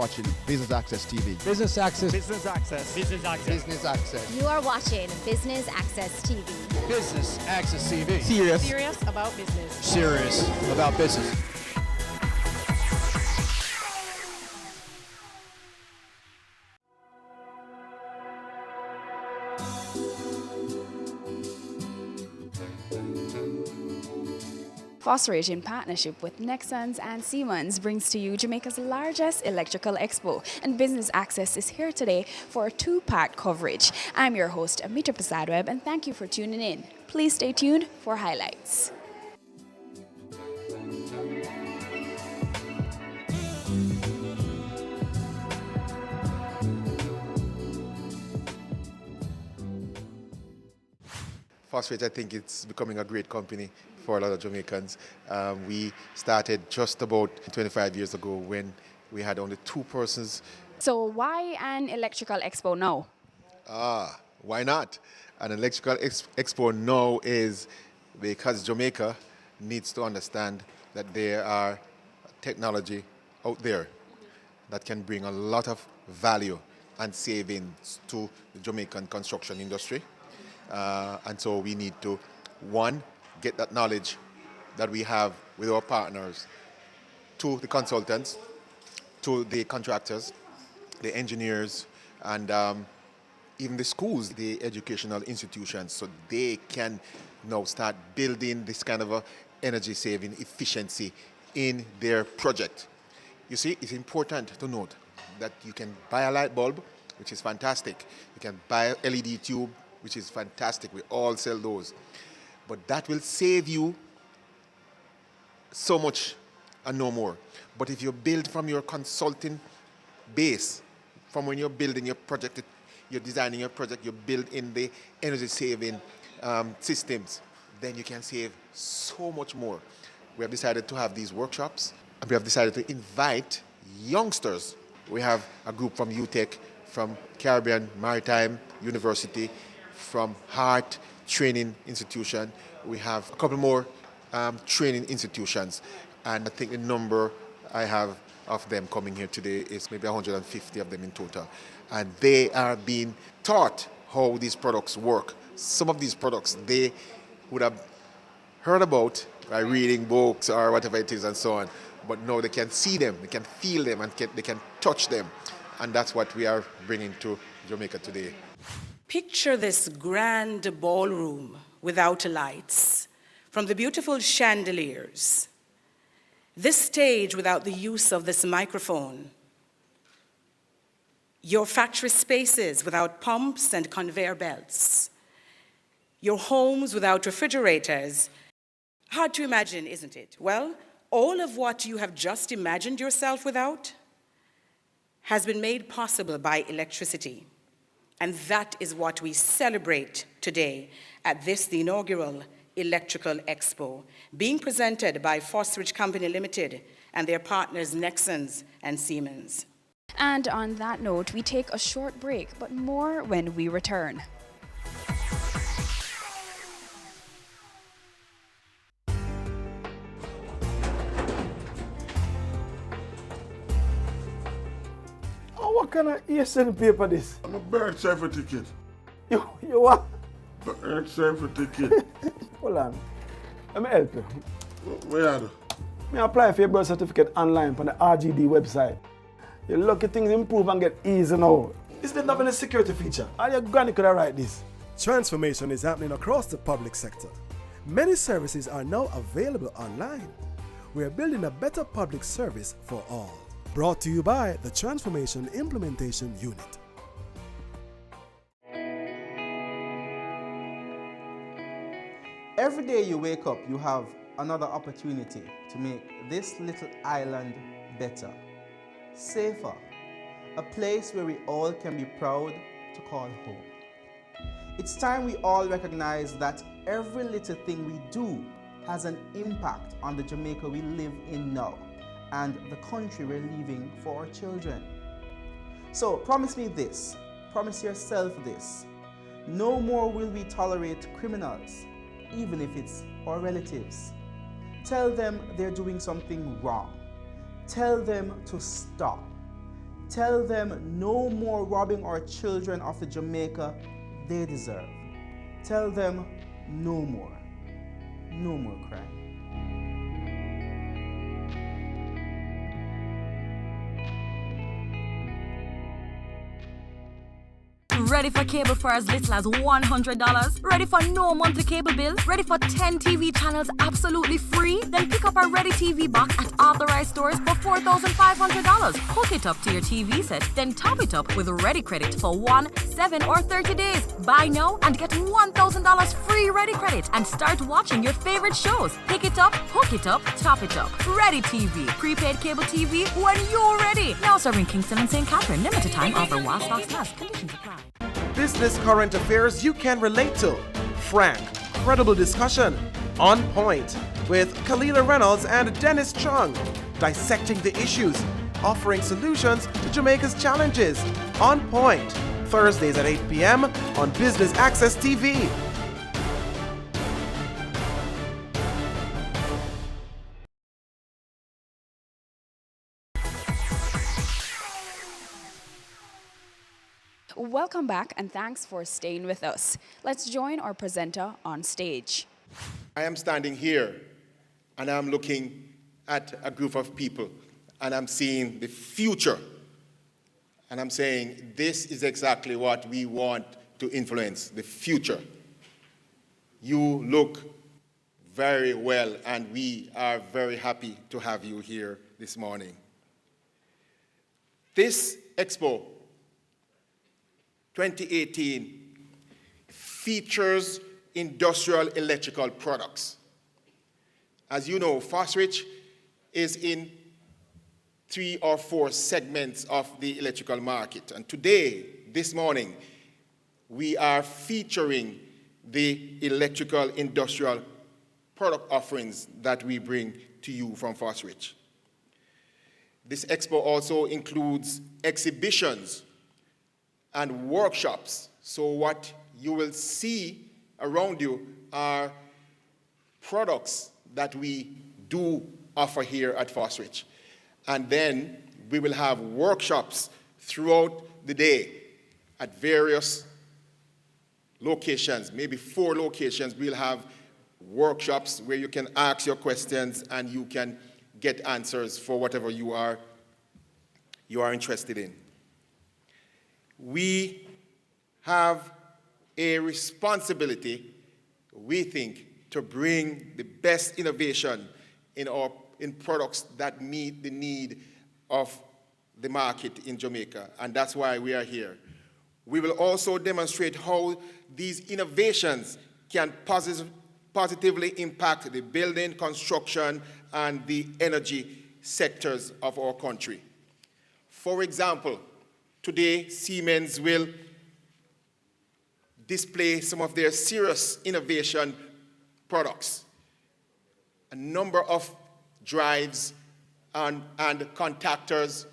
watching Business Access TV. Business Access. Business Access. Business Access. Business Access. You are watching Business Access TV. Business Access TV. Serious about business. Serious about business. Phosphorate, in partnership with Nexans and Siemens, brings to you Jamaica's largest electrical expo, and Business Access is here today for a two-part coverage. I'm your host, Amita Prasadweb, and thank you for tuning in. Please stay tuned for highlights. Phosphate, I think it's becoming a great company for a lot of Jamaicans. We started just about 25 years ago when we had only 2 persons. So why an electrical expo now? Why not? An electrical expo now is because Jamaica needs to understand that there are technology out there that can bring a lot of value and savings to the Jamaican construction industry. And so we need to, one, get that knowledge that we have with our partners to the consultants, to the contractors, the engineers, and even the schools, the educational institutions, so they can now start building this kind of a energy-saving efficiency in their project. You see, it's important to note that you can buy a light bulb, which is fantastic. You can buy an LED tube, which is fantastic. We all sell those. But that will save you so much and no more. But if you build from your consulting base, from when you're building your project, you're designing your project, you build in the energy-saving systems, then you can save so much more. We have decided to have these workshops, and we have decided to invite youngsters. We have a group from UTech, from Caribbean Maritime University, from Hart Training Institution. We have a couple more training institutions, and I think the number I have of them coming here today is maybe 150 of them in total. And they are being taught how these products work. Some of these products they would have heard about by reading books or whatever it is and so on, but now they can see them, they can feel them, and they can touch them. And that's what we are bringing to Jamaica today. Picture this grand ballroom without lights, from the beautiful chandeliers, this stage without the use of this microphone, your factory spaces without pumps and conveyor belts, your homes without refrigerators. Hard to imagine, isn't it? Well, all of what you have just imagined yourself without has been made possible by electricity. And that is what we celebrate today at this, the inaugural Electrical Expo, being presented by Phosphorate Company Limited and their partners Nexans and Siemens. And on that note, we take a short break, but more when we return. What kind of ESN paper this? I'm a birth certificate. You what? Birth certificate. Hold on. Let me help you. Where are you? Me apply for your birth certificate online on the RGD website. Your lucky things improve and get easy now. This didn't have any security feature. All your granny could have write this. Transformation is happening across the public sector. Many services are now available online. We are building a better public service for all. Brought to you by the Transformation Implementation Unit. Every day you wake up, you have another opportunity to make this little island better, safer, a place where we all can be proud to call home. It's time we all recognize that every little thing we do has an impact on the Jamaica we live in now and the country we're leaving for our children. So promise me this, promise yourself this. No more will we tolerate criminals, even if it's our relatives. Tell them they're doing something wrong. Tell them to stop. Tell them no more robbing our children of the Jamaica they deserve. Tell them no more. No more crime. Ready for cable for as little as $100? Ready for no monthly cable bill? Ready for 10 TV channels absolutely free? Then pick up our Ready TV box at authorized stores for $4,500. Hook it up to your TV set, then top it up with Ready Credit for 1, 7, or 30 days. Buy now and get $1,000 free Ready Credit and start watching your favorite shows. Pick it up, hook it up, top it up. Ready TV. Prepaid cable TV when you're ready. Now serving Kingston and St. Catherine. Limited time offer while stocks last. Conditions apply. Business current affairs you can relate to. Frank, credible discussion. On point with Kalila Reynolds and Dennis Chung. Dissecting the issues, offering solutions to Jamaica's challenges. On point. Thursdays at 8 p.m. on Business Access TV. Welcome back and thanks for staying with us. Let's join our presenter on stage. I am standing here and I'm looking at a group of people and I'm seeing the future. And I'm saying this is exactly what we want to influence, the future. You look very well and we are very happy to have you here this morning. This Expo 2018 features industrial electrical products. As you know, Fosrich is in 3 or 4 segments of the electrical market. And today, this morning, we are featuring the electrical industrial product offerings that we bring to you from Fosrich. This expo also includes exhibitions and workshops. So what you will see around you are products that we do offer here at Fosrich. And then we will have workshops throughout the day at various locations, maybe 4 locations. We'll have workshops where you can ask your questions and you can get answers for whatever you are interested in. We have a responsibility, we think, to bring the best innovation in products that meet the need of the market in Jamaica, and that's why we are here. We will also demonstrate how these innovations can positively impact the building, construction, and the energy sectors of our country. For example, today, Siemens will display some of their serious innovation products. A number of drives and contactors,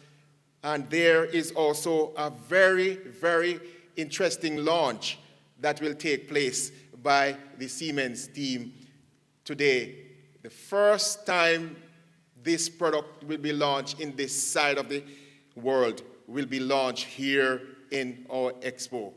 and there is also a very, very interesting launch that will take place by the Siemens team today. The first time this product will be launched in this side of the world will be launched here in our expo.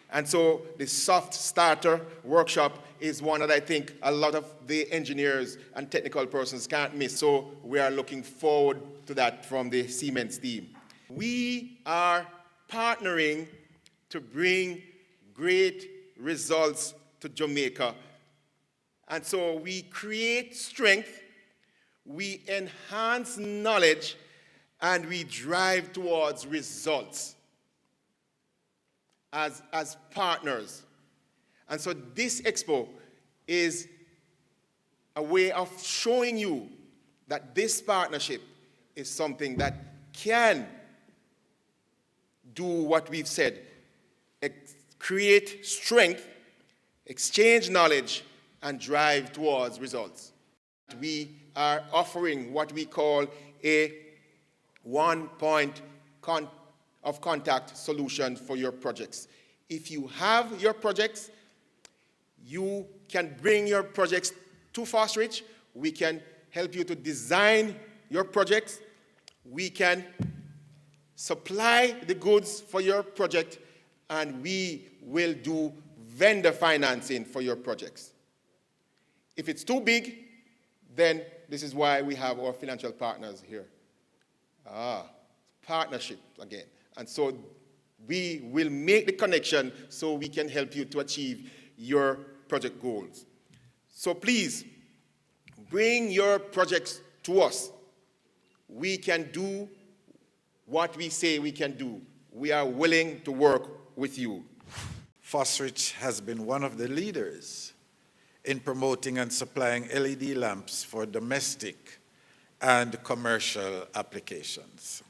And so the soft starter workshop is one that I think a lot of the engineers and technical persons can't miss. So we are looking forward to that from the Siemens team. We are partnering to bring great results to Jamaica. And so we create strength, we enhance knowledge, and we drive towards results as partners. And so this expo is a way of showing you that this partnership is something that can do what we've said, create strength, exchange knowledge, and drive towards results. We are offering what we call a 1 point of contact solution for your projects. If you have your projects, you can bring your projects to Fosrich. We can help you to design your projects. We can supply the goods for your project, and we will do vendor financing for your projects. If it's too big, then this is why we have our financial partners here. Partnership again. And so we will make the connection so we can help you to achieve your project goals. So please, bring your projects to us. We can do what we say we can do. We are willing to work with you. Fosrich has been one of the leaders in promoting and supplying LED lamps for domestic and commercial applications.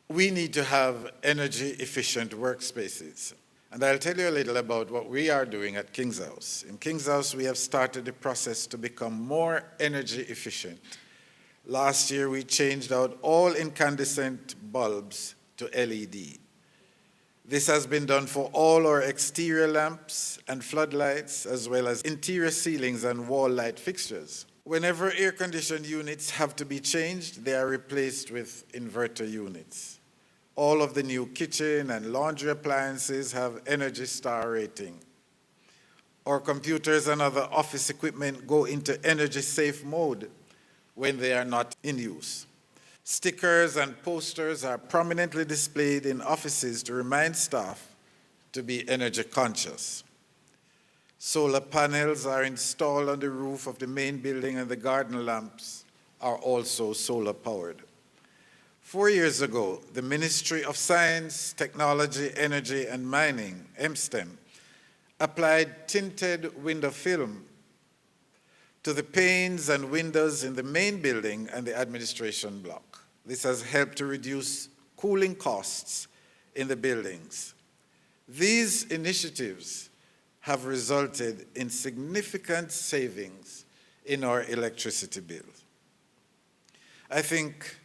We need to have energy-efficient workspaces. And I'll tell you a little about what we are doing at King's House. In King's House, we have started the process to become more energy efficient. Last year, we changed out all incandescent bulbs to LED. This has been done for all our exterior lamps and floodlights, as well as interior ceilings and wall light fixtures. Whenever air-conditioned units have to be changed, they are replaced with inverter units. All of the new kitchen and laundry appliances have Energy Star rating. Our computers and other office equipment go into energy safe mode when they are not in use. Stickers and posters are prominently displayed in offices to remind staff to be energy conscious. Solar panels are installed on the roof of the main building, and the garden lamps are also solar powered. 4 years ago, the Ministry of Science, Technology, Energy and Mining, MSTEM, applied tinted window film to the panes and windows in the main building and the administration block. This has helped to reduce cooling costs in the buildings. These initiatives have resulted in significant savings in our electricity bills. I think,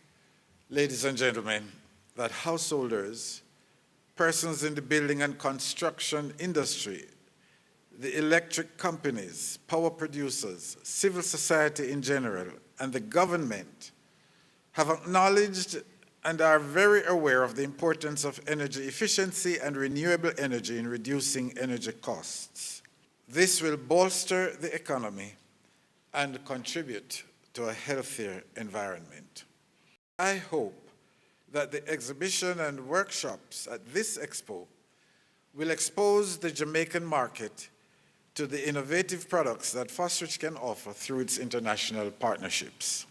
ladies and gentlemen, that householders, persons in the building and construction industry, the electric companies, power producers, civil society in general, and the government have acknowledged and are very aware of the importance of energy efficiency and renewable energy in reducing energy costs. This will bolster the economy and contribute to a healthier environment. I hope that the exhibition and workshops at this expo will expose the Jamaican market to the innovative products that Fosrich can offer through its international partnerships.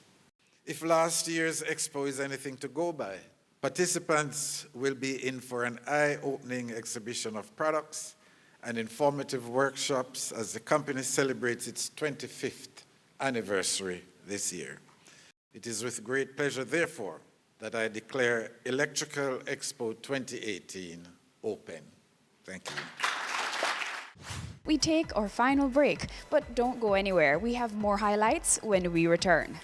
If last year's expo is anything to go by, participants will be in for an eye-opening exhibition of products and informative workshops as the company celebrates its 25th anniversary this year. It is with great pleasure, therefore, that I declare Electrical Expo 2018 open. Thank you. We take our final break, but don't go anywhere. We have more highlights when we return.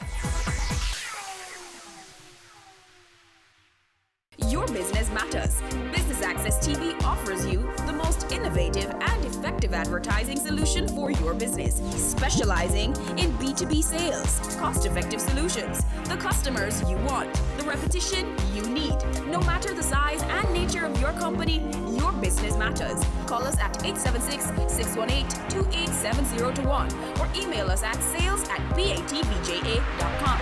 Your business matters. Business Access TV offers you the most innovative and effective advertising solution for your business, specializing in B2B sales, cost-effective solutions, the customers you want, the repetition you need. No matter the size and nature of your company, your business matters. Call us at 876-618-2870 or email us at sales@batvja.com.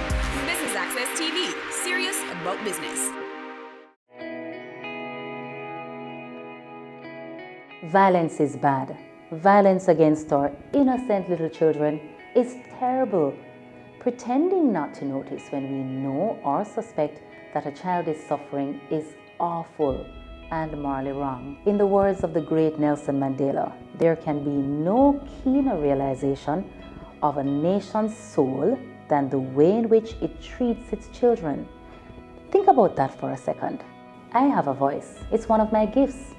Business Access TV, serious about business. Violence is bad. Violence against our innocent little children is terrible. Pretending not to notice when we know or suspect that a child is suffering is awful and morally wrong. In the words of the great Nelson Mandela, there can be no keener realization of a nation's soul than the way in which it treats its children. Think about that for a second. I have a voice. It's one of my gifts.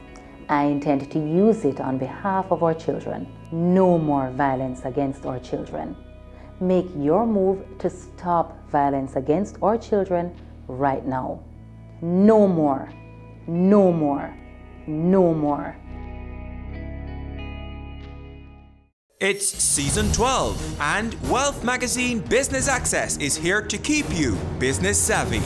I intend to use it on behalf of our children. No more violence against our children. Make your move to stop violence against our children right now. No more. No more. No more. It's season 12, and Wealth Magazine Business Access is here to keep you business savvy.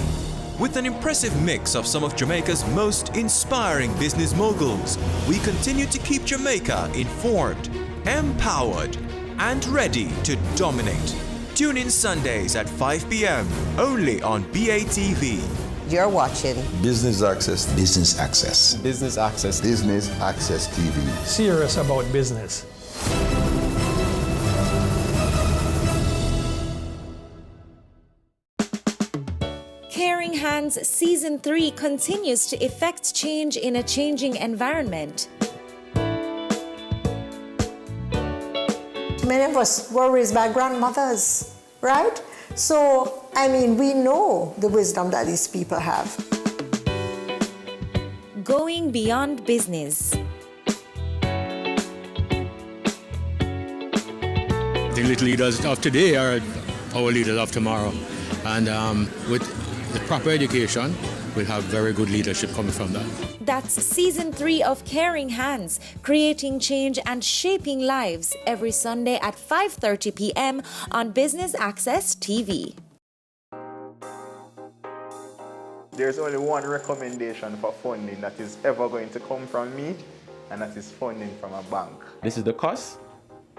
With an impressive mix of some of Jamaica's most inspiring business moguls, we continue to keep Jamaica informed, empowered, and ready to dominate. Tune in Sundays at 5 p.m. only on BATV. You're watching Business Access. Business Access. Business Access. Business Access TV. Serious about business. Caring Hands Season 3 continues to effect change in a changing environment. Many of us were raised by grandmothers, right? So, I mean, we know the wisdom that these people have. Going beyond business. The little leaders of today are our leaders of tomorrow. And with the proper education, we'll have very good leadership coming from that. That's Season 3 of Caring Hands, creating change and shaping lives, every Sunday at 5:30 p.m. on Business Access TV. There's only one recommendation for funding that is ever going to come from me, and that is funding from a bank. This is the cost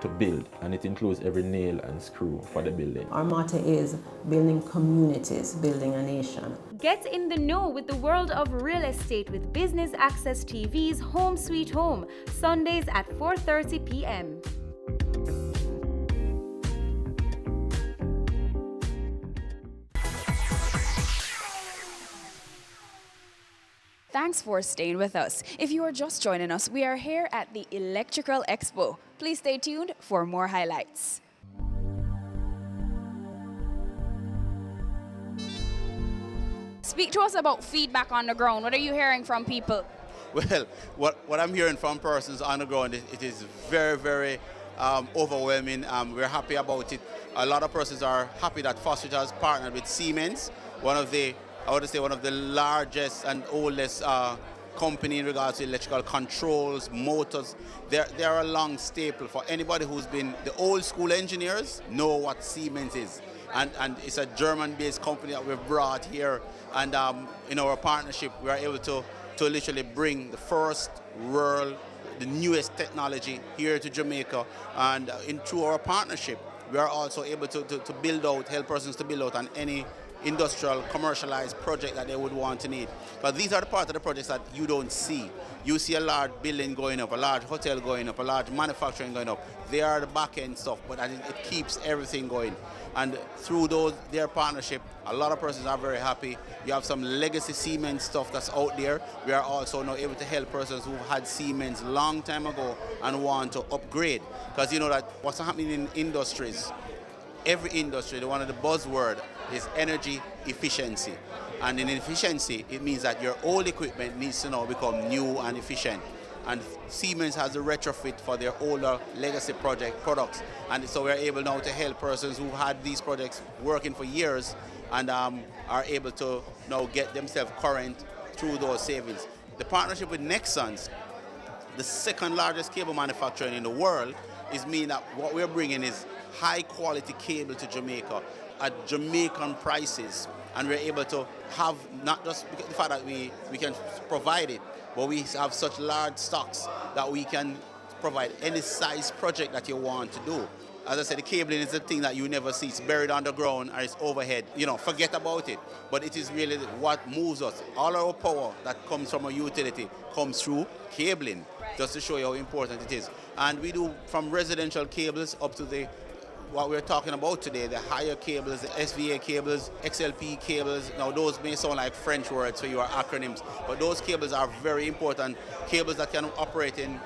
to build, and it includes every nail and screw for the building. Our motto is building communities, building a nation. Get in the know with the world of real estate with Business Access TV's Home Sweet Home, Sundays at 4:30 p.m. Thanks for staying with us. If you are just joining us, we are here at the Electrical Expo. Please stay tuned for more highlights. Speak to us about feedback on the ground. What are you hearing from people? Well, what I'm hearing from persons on the ground, it is very, very overwhelming. We're happy about it. A lot of persons are happy that Foster has partnered with Siemens, one of the largest and oldest company in regards to electrical controls, motors. They're a long staple for anybody who's been the old school engineers know what Siemens is. And it's a German-based company that we've brought here. And in our partnership, we are able to literally bring the first world, the newest technology here to Jamaica. And through our partnership, we are also able to build out, help persons to build out on any industrial, commercialized project that they would want to need. But these are the part of the projects that you don't see. You see a large building going up, a large hotel going up, a large manufacturing going up. They are the back-end stuff, but it keeps everything going. And through their partnership, a lot of persons are very happy. You have some legacy Siemens stuff that's out there. We are also now able to help persons who had Siemens long time ago and want to upgrade. Because you know that what's happening in industries, every industry, one of the buzzword is energy efficiency. And in efficiency, it means that your old equipment needs to now become new and efficient. And Siemens has a retrofit for their older legacy products. And so we're able now to help persons who had these projects working for years and are able to now get themselves current through those savings. The partnership with Nexans, the second largest cable manufacturer in the world, is meaning that what we're bringing is high quality cable to Jamaica at Jamaican prices. And we're able to have not just the fact that we can provide it, but we have such large stocks that we can provide any size project that you want to do. As I said, the cabling is the thing that you never see. It's buried underground or it's overhead. Forget about it. But it is really what moves us. All our power that comes from a utility comes through cabling, just to show you how important it is. And we do from residential cables up to what we're talking about today, the higher cables, the SVA cables, XLP cables. Now those may sound like French words for your acronyms, but those cables are very important. Cables that can operate in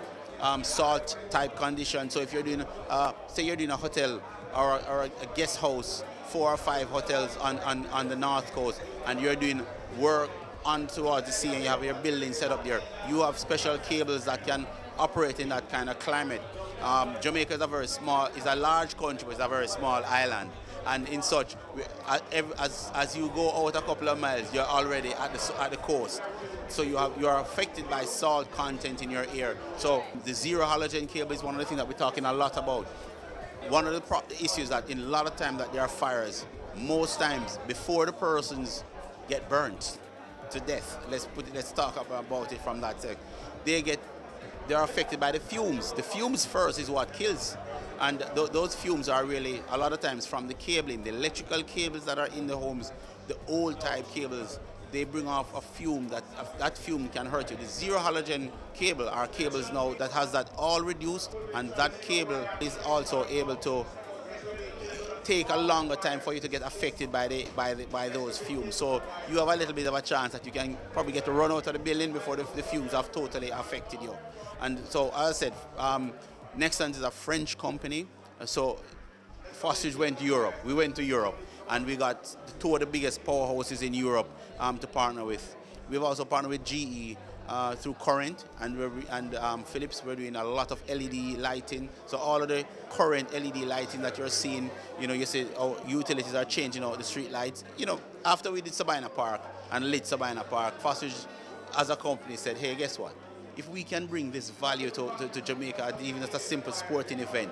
salt type conditions. So if you're doing, say you're doing a hotel or a guest house, 4 or 5 hotels on the north coast, and you're doing work on towards the sea and you have your building set up there, you have special cables that can operate in that kind of climate. Jamaica is is a large country, but it's a very small island. And in such, as you go out a couple of miles, you're already at the coast. So you are affected by salt content in your air. So the zero halogen cable is one of the things that we're talking a lot about. One of the issues that in a lot of times that there are fires, most times before the persons get burnt to death. Let's talk about it from that side. They're affected by the fumes. The fumes first is what kills. And those fumes are really, a lot of times, from the cabling, the electrical cables that are in the homes, the old type cables, they bring off a fume that fume can hurt you. The zero halogen cable are cables now that has that all reduced, and that cable is also able to take a longer time for you to get affected by those fumes. So you have a little bit of a chance that you can probably get to run out of the building before the fumes have totally affected you. And so, as I said, Nexans is a French company. So Fosrich went to Europe. We went to Europe, and we got two of the biggest powerhouses in Europe to partner with. We've also partnered with GE through Current, and Philips. We're doing a lot of LED lighting. So all of the current LED lighting that you're seeing, you see how utilities are changing out the street lights. After we did Sabina Park and lit Sabina Park, Fosrich as a company said, hey, guess what? If we can bring this value to Jamaica, even as a simple sporting event,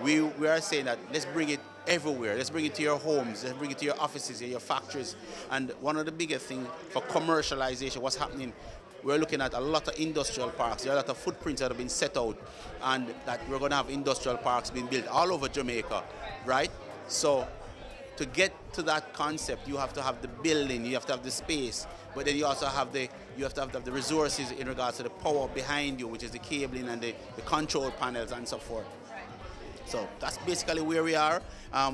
we are saying that let's bring it everywhere. Let's bring it to your homes. Let's bring it to your offices, your factories. And one of the biggest things for commercialization, what's happening, we're looking at a lot of industrial parks. There are a lot of footprints that have been set out, and that we're going to have industrial parks being built all over Jamaica, right? So to get to that concept, you have to have the building, you have to have the space, but then you also have the resources in regards to the power behind you, which is the cabling and the control panels and so forth. So that's basically where we are.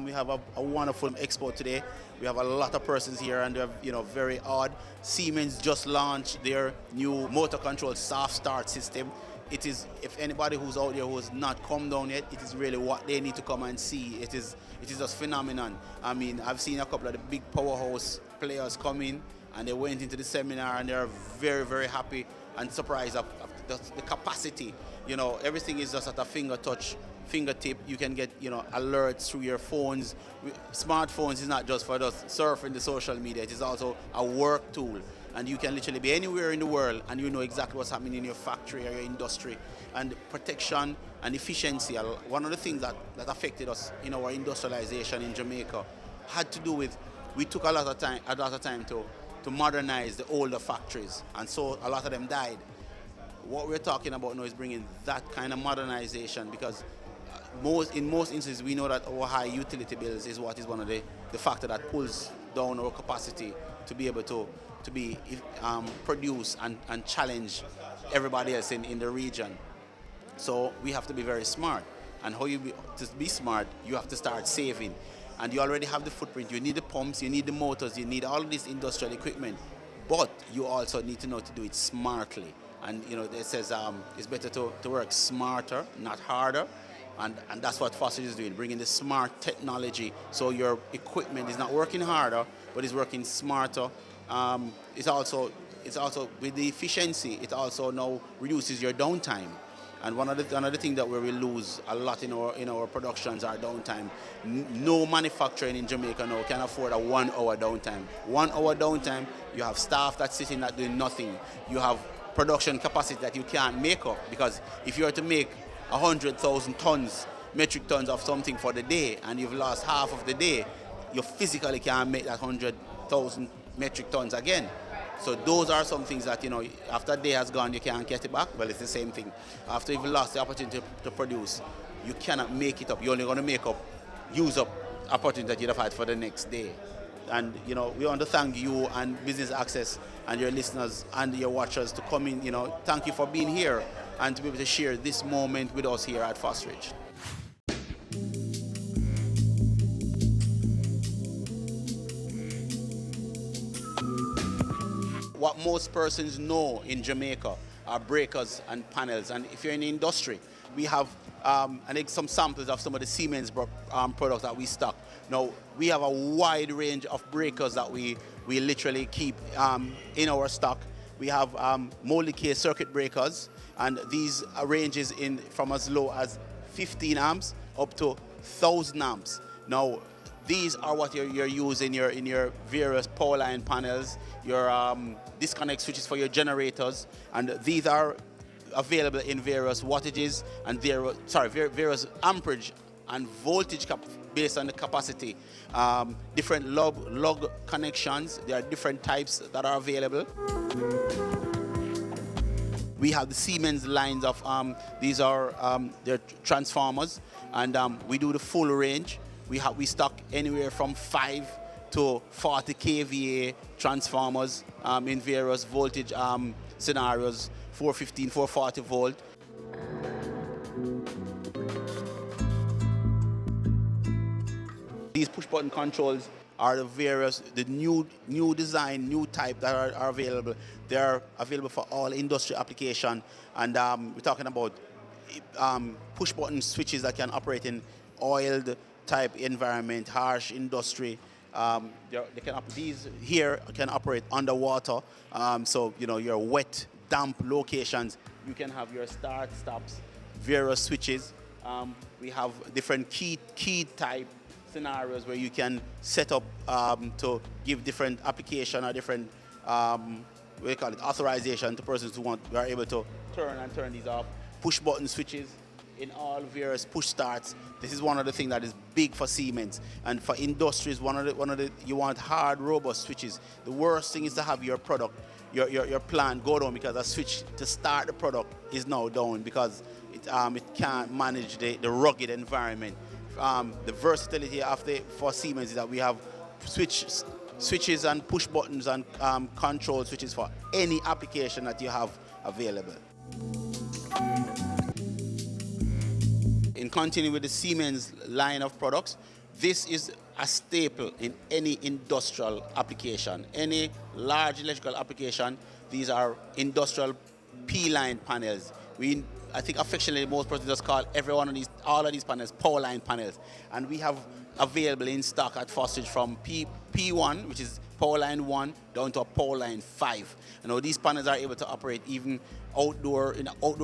We have a wonderful expo today. We have a lot of persons here, and they're very odd. Siemens just launched their new motor control soft start system. It is, if anybody who's out there who has not come down yet, it is really what they need to come and see. It is just phenomenon. I mean, I've seen a couple of the big powerhouse players come in, and they went into the seminar, and they're very, very happy and surprised of the capacity. Everything is just at a fingertip. You can get alerts through your phones. Smartphones is not just for just surfing the social media. It is also a work tool, and you can literally be anywhere in the world and you know exactly what's happening in your factory or your industry. And protection and efficiency, one of the things that affected us in our industrialization in Jamaica had to do with, we took a lot of time to modernize the older factories, and so a lot of them died. What we're talking about now is bringing that kind of modernization, because in most instances we know that our high utility bills is what is one of the factor that pulls down our capacity to be able to produce and challenge everybody else in the region. So we have to be very smart, and to be smart, you have to start saving. And you already have the footprint. You need the pumps, you need the motors, you need all of this industrial equipment, but you also need to know to do it smartly. And it says it's better to work smarter, not harder. And that's what Fosrich is doing, bringing the smart technology, so your equipment is not working harder, but is working smarter. It's also with the efficiency, it also now reduces your downtime. And another thing that we will lose a lot in our productions are downtime. No manufacturing in Jamaica now can afford a 1 hour downtime. 1 hour downtime, you have staff that's sitting there doing nothing. You have production capacity that you can't make up, because if you are to make 100,000 metric tons of something for the day, and you've lost half of the day, you physically can't make that 100,000 metric tons again. So those are some things that, after a day has gone, you can't get it back. Well, it's the same thing. After you've lost the opportunity to produce, you cannot make it up. You're only going to use up opportunity that you'd have had for the next day. And, we want to thank you and Business Access and your listeners and your watchers to come in. Thank you for being here and to be able to share this moment with us here at Fosrich. What most persons know in Jamaica are breakers and panels. And if you're in the industry, we have some samples of some of the Siemens products that we stock. Now, we have a wide range of breakers that we literally keep in our stock. We have molded case circuit breakers, and these ranges from as low as 15 amps up to 1,000 amps. Now, these are what you're using in your various power line panels, your disconnect switches for your generators, and these are available in various wattages and various amperage and voltage based on the capacity. Different lug connections. There are different types that are available. We have the Siemens lines of these are they're transformers, and we do the full range. We stock anywhere from 5 to 40 kVA transformers in various voltage scenarios, 415, 440 volt. These push button controls are the new design, new type that are available. They are available for all industry application, and we're talking about push button switches that can operate in oiled type environment, harsh industry. These here can operate underwater, so your wet, damp locations. You can have your start, stops, various switches. We have different key type scenarios where you can set up to give different application or different authorization to persons who are able to turn these off. Push button switches in all various push starts. This is one of the things that is big for Siemens, and for industries. You want hard, robust switches. The worst thing is to have your product, your plant go down because a switch to start the product is now down because it can't manage the rugged environment. The versatility for Siemens is that we have switches and push buttons and control switches for any application that you have available. In continuing with the Siemens line of products, this is a staple in any industrial application, any large electrical application. These are industrial P-line panels. I think affectionately most persons just call all of these panels power line panels, and we have available in stock at Fostage from P1, which is power line 1, down to a power line 5. These panels are able to operate even outdoor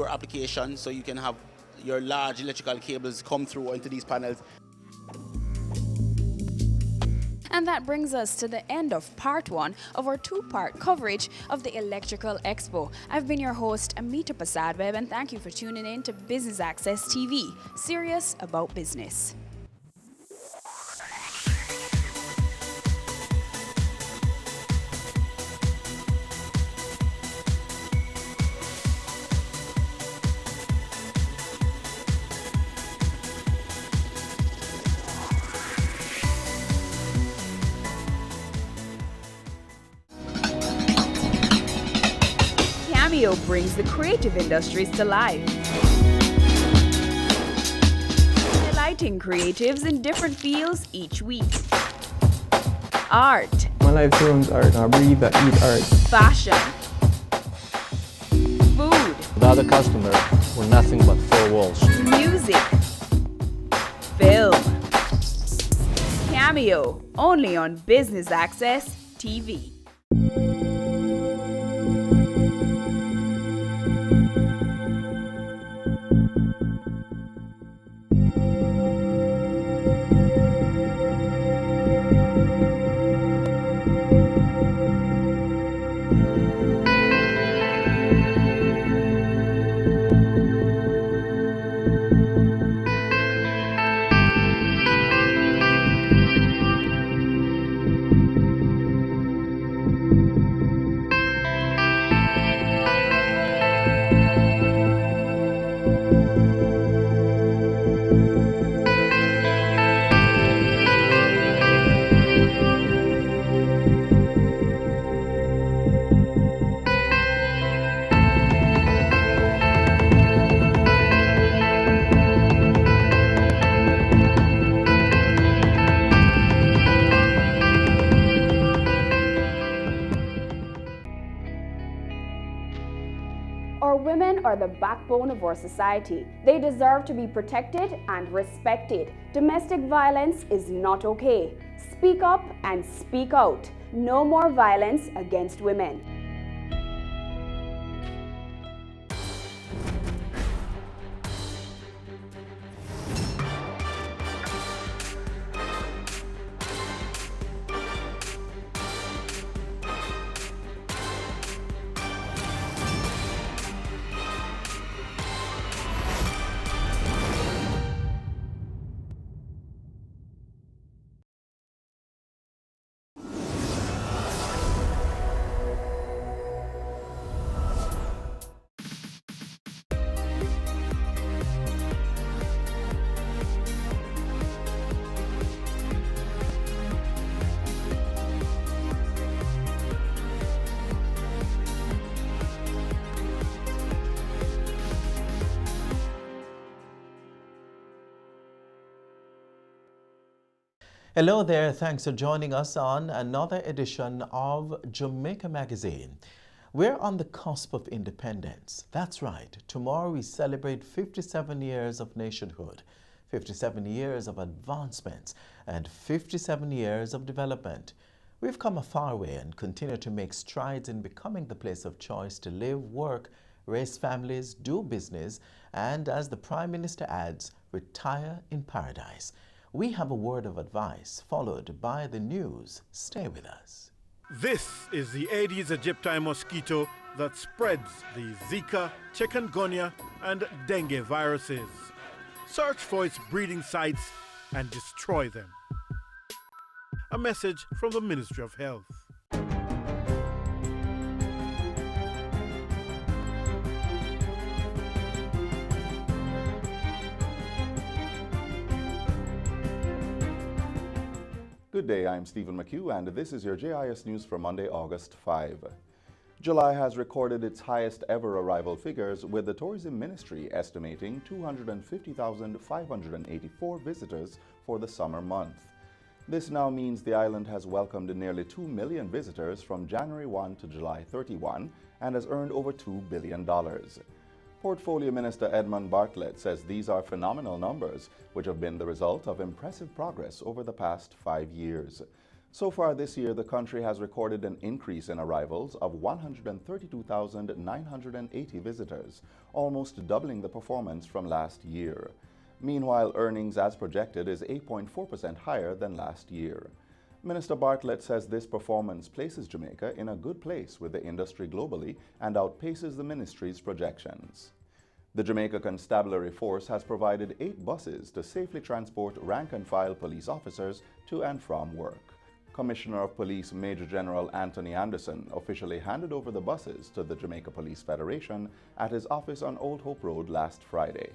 applications, so you can have your large electrical cables come through into these panels. And that brings us to the end of part 1 of our 2-part coverage of the Electrical Expo. I've been your host, Amita Prasadweb, and thank you for tuning in to Business Access TV, serious about business. Cameo brings the creative industries to life, highlighting creatives in different fields each week. Art. My life turns art. I breathe, I eat art. Fashion. Food. Without a customer, we're nothing but 4 walls. Music. Film. Cameo, only on Business Access TV. Our women are the backbone of our society. They deserve to be protected and respected. Domestic violence is not okay. Speak up and speak out. No more violence against women. Hello there, thanks for joining us on another edition of Jamaica Magazine. We're on the cusp of independence. That's right, tomorrow we celebrate 57 years of nationhood, 57 years of advancements, and 57 years of development. We've come a far way and continue to make strides in becoming the place of choice to live, work, raise families, do business, and as the Prime Minister adds, retire in paradise. We have a word of advice, followed by the news. Stay with us. This is the Aedes aegypti mosquito that spreads the Zika, chikungunya, and dengue viruses. Search for its breeding sites and destroy them. A message from the Ministry of Health. Good day, I'm Stephen McHugh, and this is your JIS News for Monday, August 5. July has recorded its highest ever arrival figures, with the Tourism Ministry estimating 250,584 visitors for the summer month. This now means the island has welcomed nearly 2 million visitors from January 1 to July 31 and has earned over $2 billion. Portfolio Minister Edmund Bartlett says these are phenomenal numbers, which have been the result of impressive progress over the past 5 years. So far this year, the country has recorded an increase in arrivals of 132,980 visitors, almost doubling the performance from last year. Meanwhile, earnings as projected is 8.4% higher than last year. Minister Bartlett says this performance places Jamaica in a good place with the industry globally and outpaces the ministry's projections. The Jamaica Constabulary Force has provided 8 buses to safely transport rank-and-file police officers to and from work. Commissioner of Police Major General Anthony Anderson officially handed over the buses to the Jamaica Police Federation at his office on Old Hope Road last Friday.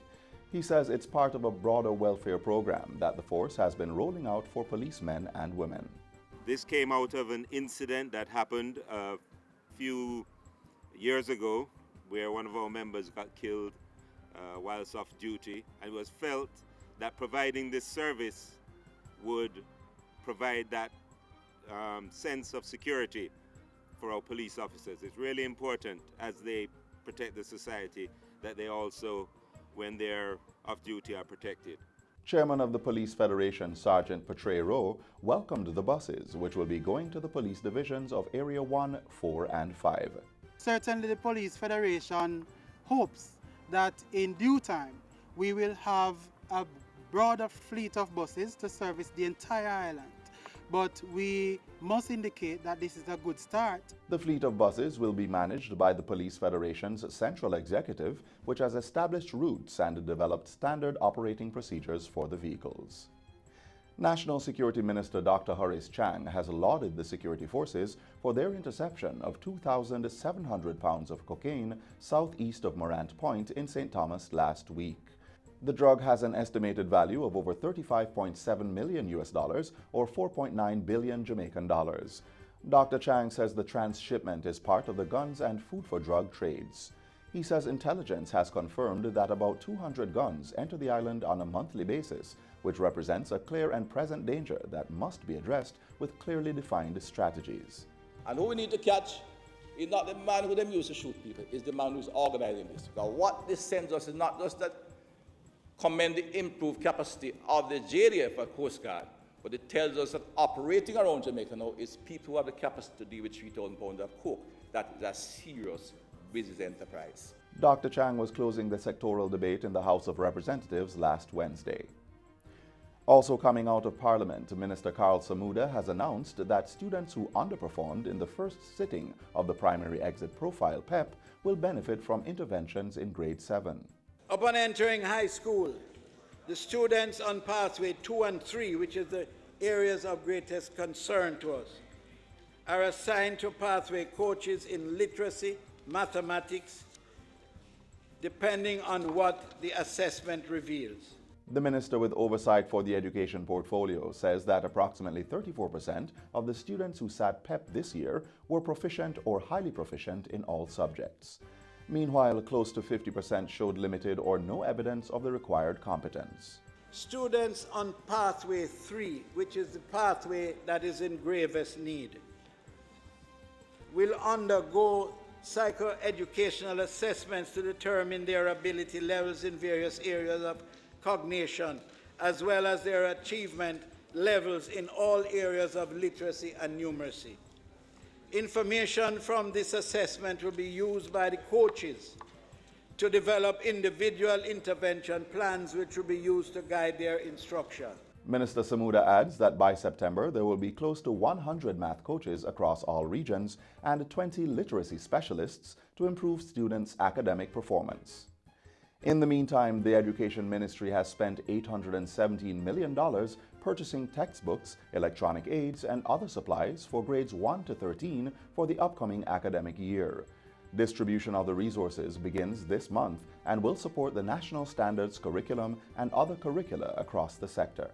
He says it's part of a broader welfare program that the force has been rolling out for policemen and women. This came out of an incident that happened a few years ago where one of our members got killed whilst off duty, and it was felt that providing this service would provide that sense of security for our police officers. It's really important as they protect the society that they also, when they're off duty, are protected. Chairman of the Police Federation, Sergeant Patray Rowe, welcomed the buses, which will be going to the police divisions of Area 1, 4, and 5. Certainly the Police Federation hopes that in due time we will have a broader fleet of buses to service the entire island. But we must indicate that this is a good start. The fleet of buses will be managed by the Police Federation's Central Executive, which has established routes and developed standard operating procedures for the vehicles. National Security Minister Dr. Horace Chang has lauded the security forces for their interception of 2,700 pounds of cocaine southeast of Morant Point in St. Thomas last week. The drug has an estimated value of over $35.7 million or 4.9 billion Jamaican dollars. Dr. Chang says the transshipment is part of the guns and food for drug trades. He says intelligence has confirmed that about 200 guns enter the island on a monthly basis, which represents a clear and present danger that must be addressed with clearly defined strategies. And who we need to catch is not the man who them used to shoot people, it's the man who's organizing this. Now what this sends us is not just that commend the improved capacity of the JDF or Coast Guard, but it tells us that operating around Jamaica now is people who have the capacity to deal with 3,000 pounds of coke. That is a serious business enterprise. Dr. Chang was closing the sectoral debate in the House of Representatives last Wednesday. Also coming out of Parliament, Minister Carl Samuda has announced that students who underperformed in the first sitting of the Primary Exit Profile PEP will benefit from interventions in Grade 7. Upon entering high school, the students on pathway 2 and 3, which is the areas of greatest concern to us, are assigned to pathway coaches in literacy, mathematics, depending on what the assessment reveals. The minister with oversight for the education portfolio says that approximately 34% of the students who sat PEP this year were proficient or highly proficient in all subjects. Meanwhile, close to 50% showed limited or no evidence of the required competence. Students on pathway 3, which is the pathway that is in gravest need, will undergo psychoeducational assessments to determine their ability levels in various areas of cognition, as well as their achievement levels in all areas of literacy and numeracy. Information from this assessment will be used by the coaches to develop individual intervention plans which will be used to guide their instruction. Minister Samuda adds that by September there will be close to 100 math coaches across all regions and 20 literacy specialists to improve students' academic performance. In the meantime, the Education Ministry has spent $817 million purchasing textbooks, electronic aids, and other supplies for grades 1 to 13 for the upcoming academic year. Distribution of the resources begins this month and will support the National Standards curriculum and other curricula across the sector.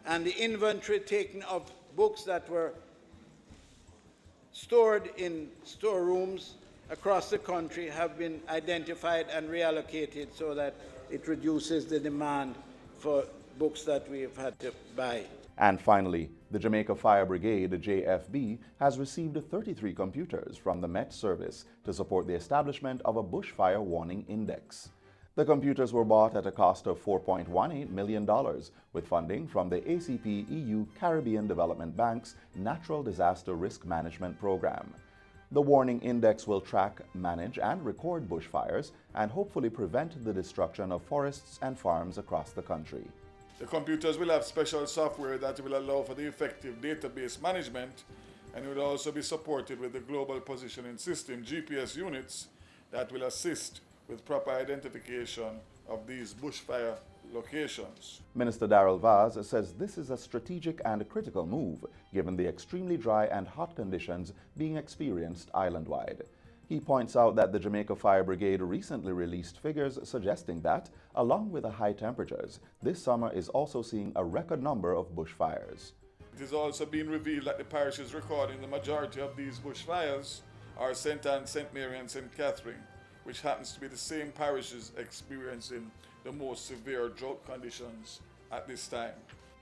And the inventory taken of books that were stored in storerooms across the country have been identified and reallocated so that it reduces the demand for books that we have had to buy. And finally, the Jamaica Fire Brigade, JFB, has received 33 computers from the Met Service to support the establishment of a bushfire warning index. The computers were bought at a cost of $4.18 million, with funding from the ACP EU Caribbean Development Bank's Natural Disaster Risk Management Program. The warning index will track, manage, and record bushfires and hopefully prevent the destruction of forests and farms across the country. The computers will have special software that will allow for the effective database management, and it will also be supported with the Global Positioning System GPS units that will assist with proper identification of these bushfire locations. Minister Darrell Vaz says this is a strategic and critical move given the extremely dry and hot conditions being experienced island-wide. He points out that the Jamaica Fire Brigade recently released figures suggesting that, along with the high temperatures, this summer is also seeing a record number of bushfires. It is also being revealed that the parishes recording the majority of these bushfires are St. Anne, St. Mary, and St. Catherine, which happens to be the same parishes experiencing the most severe drought conditions at this time.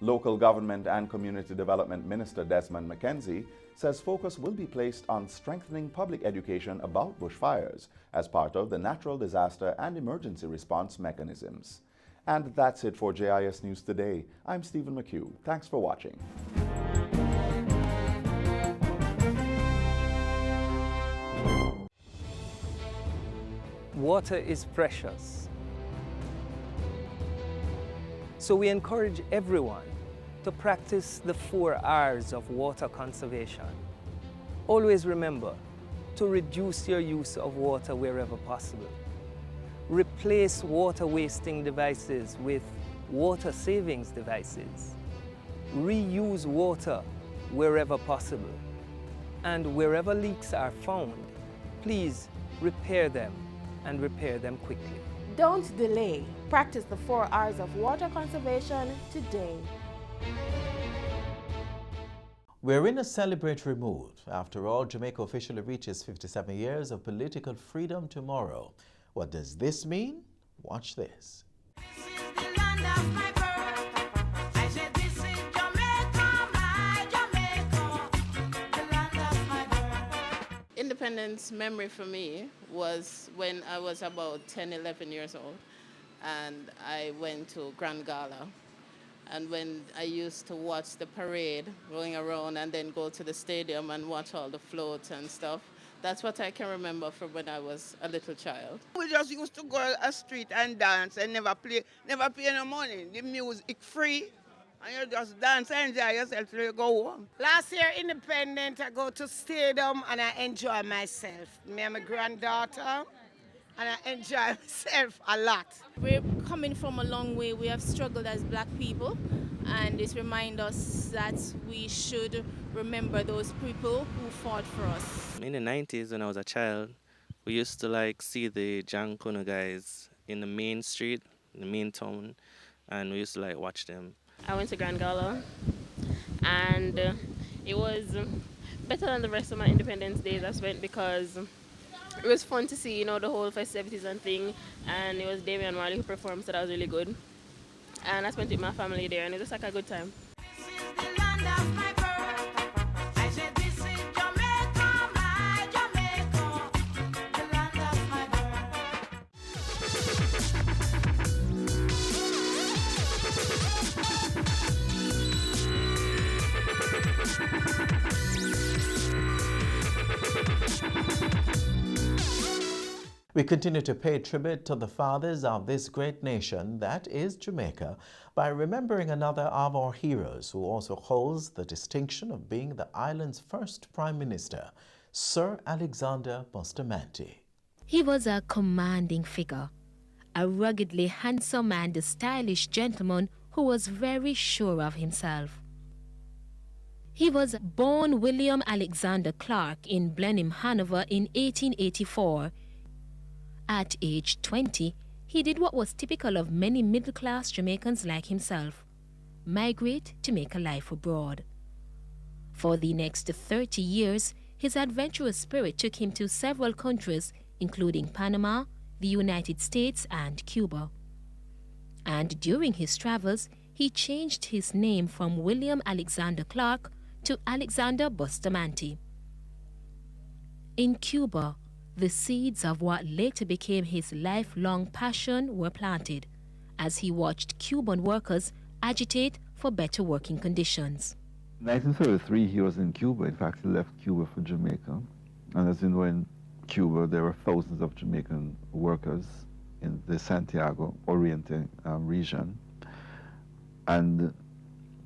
Local Government and Community Development Minister Desmond McKenzie says focus will be placed on strengthening public education about bushfires as part of the natural disaster and emergency response mechanisms. And that's it for JIS News Today. I'm Stephen McHugh. Thanks for watching. Water is precious. So we encourage everyone to practice the 4 R's of water conservation. Always remember to reduce your use of water wherever possible. Replace water wasting devices with water savings devices. Reuse water wherever possible. And wherever leaks are found, please repair them and repair them quickly. Don't delay. Practice the 4 R's of water conservation today. We're in a celebratory mood. After all, Jamaica officially reaches 57 years of political freedom tomorrow. What does this mean? Watch this. Independence memory for me was when I was about 10, 11 years old, and I went to Grand Gala. And when I used to watch the parade going around and then go to the stadium and watch all the floats and stuff, that's what I can remember from when I was a little child. We just used to go a street and dance and never pay no money. The music free. And you just dance and enjoy yourself till you go home. Last year, Independent, I go to stadium and I enjoy myself. Me and my granddaughter, and I enjoy myself a lot. We're coming from a long way. We have struggled as black people, and it reminds us that we should remember those people who fought for us. In the 90s, when I was a child, we used to see the Jankono guys in the main street, in the main town, and we used to watch them. I went to Grand Gala, and it was better than the rest of my Independence days I spent because it was fun to see, the whole festivities and thing, and it was Damian Marley who performed, so that was really good. and I spent it with my family there, and it was like a good time. We continue to pay tribute to the fathers of this great nation that is Jamaica by remembering another of our heroes who also holds the distinction of being the island's first Prime Minister, Sir Alexander Bustamante. He was a commanding figure, a ruggedly handsome and stylish gentleman who was very sure of himself. He was born William Alexander Clark in Blenheim, Hanover in 1884. At age 20, he did what was typical of many middle-class Jamaicans like himself, migrate to make a life abroad. For the next 30 years, his adventurous spirit took him to several countries, including Panama, the United States, and Cuba. And during his travels, he changed his name from William Alexander Clark to Alexander Bustamante. In Cuba, the seeds of what later became his lifelong passion were planted as he watched Cuban workers agitate for better working conditions. In 1933, he was in Cuba. In fact, he left Cuba for Jamaica. And as you know, in Cuba, there were thousands of Jamaican workers in the Santiago Oriente region. And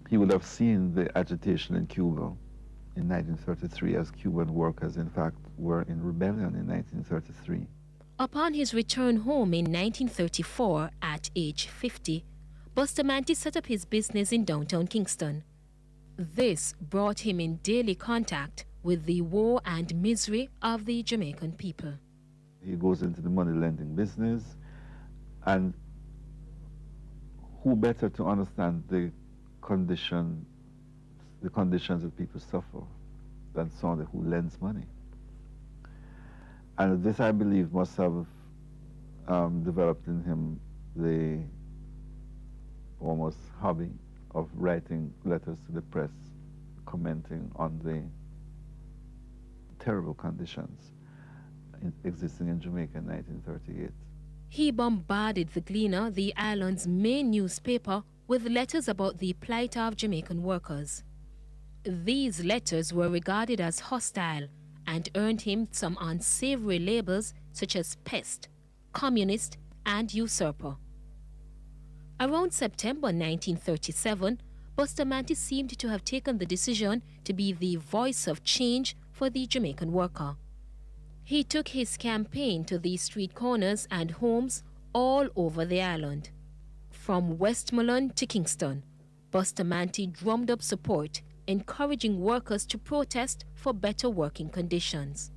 he would have seen the agitation in Cuba in 1933 as Cuban workers, in fact, were in rebellion in 1933. Upon his return home in 1934 at age 50, Bustamante set up his business in downtown Kingston. This brought him in daily contact with the woe and misery of the Jamaican people. He goes into the money lending business, and who better to understand the conditions that people suffer than someone who lends money. And this, I believe, must have developed in him the almost hobby of writing letters to the press commenting on the terrible conditions existing in Jamaica in 1938. He bombarded the Gleaner, the island's main newspaper, with letters about the plight of Jamaican workers. These letters were regarded as hostile and earned him some unsavory labels such as pest, communist, and usurper. Around September 1937, Bustamante seemed to have taken the decision to be the voice of change for the Jamaican worker. He took his campaign to the street corners and homes all over the island. From Westmoreland to Kingston, Bustamante drummed up support, encouraging workers to protest for better working conditions.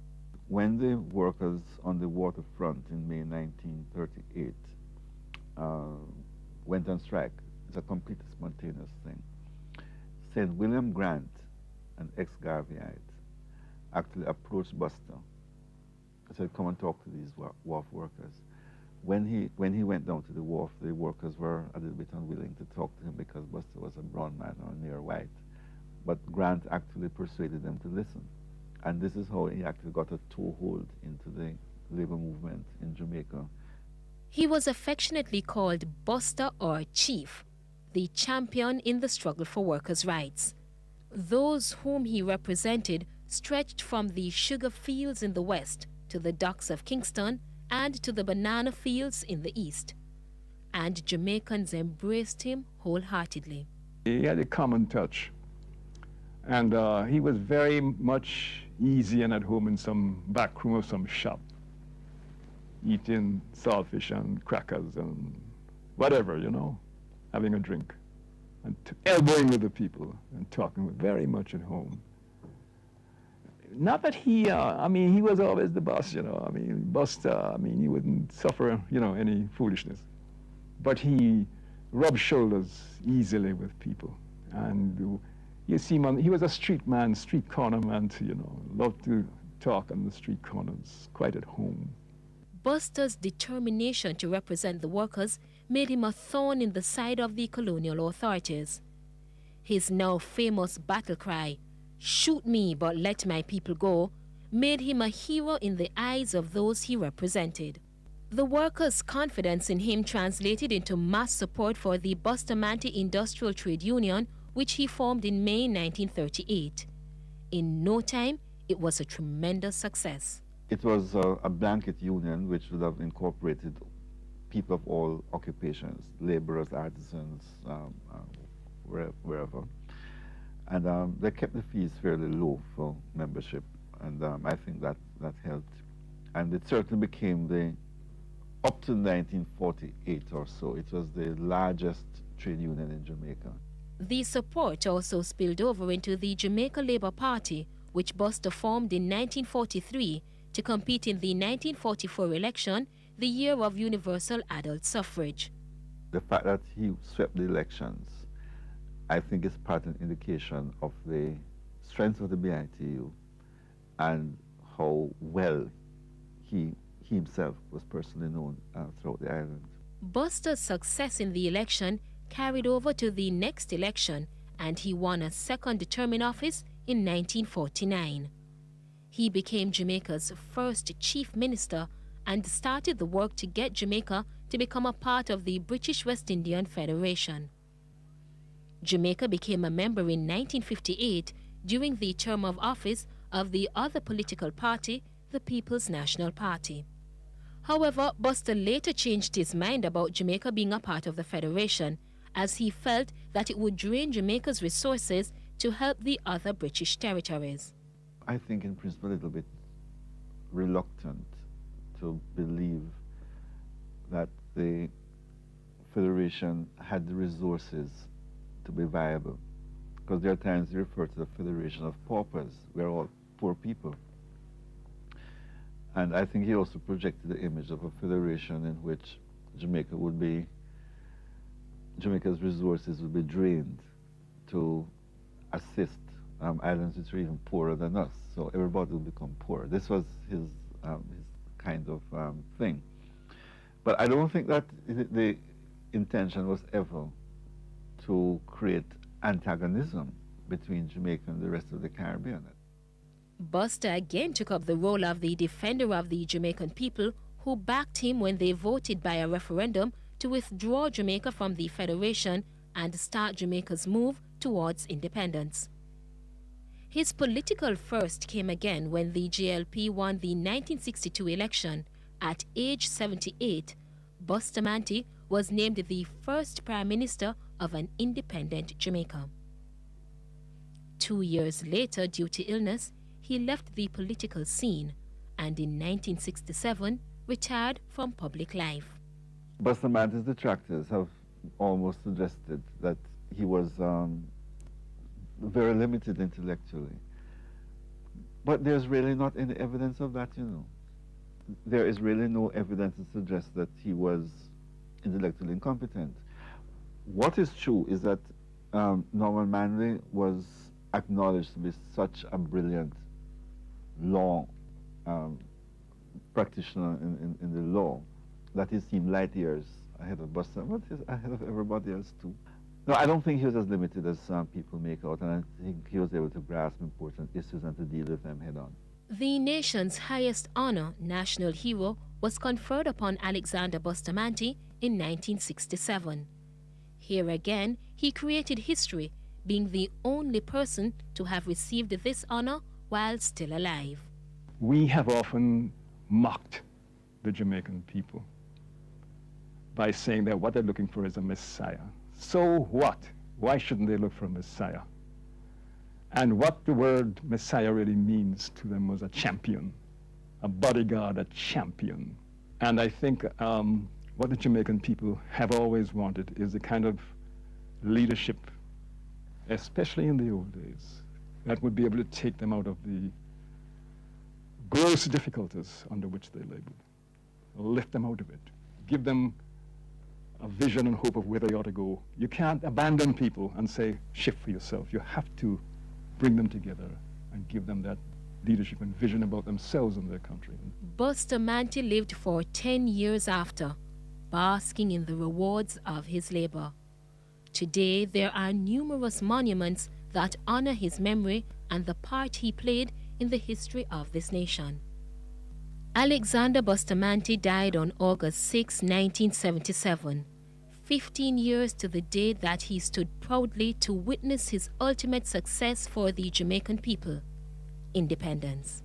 When the workers on the waterfront in May 1938 went on strike, it's a completely spontaneous thing, St. William Grant, an ex-Garveyite, actually approached Buster. I said, come and talk to these wharf workers. When he went down to the wharf, the workers were a little bit unwilling to talk to him because Buster was a brown man or near white. But Grant actually persuaded them to listen. And this is how he actually got a toehold into the labor movement in Jamaica. He was affectionately called Buster or Chief, the champion in the struggle for workers' rights. Those whom he represented stretched from the sugar fields in the west to the docks of Kingston and to the banana fields in the east. And Jamaicans embraced him wholeheartedly. He had a common touch. And he was very much easy and at home in some back room of some shop, eating saltfish and crackers and whatever, you know, having a drink and elbowing with the people and talking very much at home. Not that he, he was always the boss, you know. Buster, he wouldn't suffer, any foolishness. But he rubbed shoulders easily with people. And you see, he was a street man, street corner man too, loved to talk on the street corners, quite at home. Buster's determination to represent the workers made him a thorn in the side of the colonial authorities. His now famous battle cry, "Shoot me but let my people go," made him a hero in the eyes of those he represented. The workers' confidence in him translated into mass support for the Bustamante Industrial Trade Union, which he formed in May 1938. In no time, it was a tremendous success. It was a blanket union which would have incorporated people of all occupations, laborers, artisans, wherever. And they kept the fees fairly low for membership, and I think that helped. And it certainly became up to 1948 or so, it was the largest trade union in Jamaica. The support also spilled over into the Jamaica Labour Party, which Buster formed in 1943 to compete in the 1944 election, the year of universal adult suffrage. The fact that he swept the elections, I think, is part of an indication of the strength of the BITU and how well he himself was personally known throughout the island. Buster's success in the election carried over to the next election, and he won a second term in office in 1949. He became Jamaica's first chief minister and started the work to get Jamaica to become a part of the British West Indian Federation. Jamaica became a member in 1958 during the term of office of the other political party, the People's National Party. However, Buster later changed his mind about Jamaica being a part of the Federation, as he felt that it would drain Jamaica's resources to help the other British territories. I think in principle a little bit reluctant to believe that the Federation had the resources to be viable, because there are times they refer to the Federation of Paupers. We're all poor people. And I think he also projected the image of a federation in which Jamaica's resources would be drained to assist islands which are even poorer than us. So everybody will become poor. This was his kind of thing. But I don't think that the intention was ever to create antagonism between Jamaica and the rest of the Caribbean. Buster again took up the role of the defender of the Jamaican people, who backed him when they voted by a referendum to withdraw Jamaica from the Federation and start Jamaica's move towards independence. His political first came again when the JLP won the 1962 election. At age 78, Bustamante was named the first Prime Minister of an independent Jamaica. 2 years later, due to illness, he left the political scene and in 1967 retired from public life. Bustamante's detractors have almost suggested that he was very limited intellectually. But there's really not any evidence of that, you know. There is really no evidence to suggest that he was intellectually incompetent. What is true is that Norman Manley was acknowledged to be such a brilliant law practitioner in the law that he seemed light years ahead of Buster, but he's ahead of everybody else too. No, I don't think he was as limited as some people make out, and I think he was able to grasp important issues and to deal with them head on. The nation's highest honor, National Hero, was conferred upon Alexander Bustamante in 1967. Here again, he created history, being the only person to have received this honor while still alive. We have often mocked the Jamaican people by saying that what they're looking for is a messiah. So what? Why shouldn't they look for a messiah? And what the word messiah really means to them was a champion, a bodyguard, a champion. And I think what the Jamaican people have always wanted is a kind of leadership, especially in the old days, that would be able to take them out of the gross difficulties under which they labored, lift them out of it, give them a vision and hope of where they ought to go. You can't abandon people and say, shift for yourself. You have to bring them together and give them that leadership and vision about themselves and their country. Bustamante lived for 10 years after, basking in the rewards of his labor. Today, there are numerous monuments that honor his memory and the part he played in the history of this nation. Alexander Bustamante died on August 6, 1977, 15 years to the day that he stood proudly to witness his ultimate success for the Jamaican people, independence.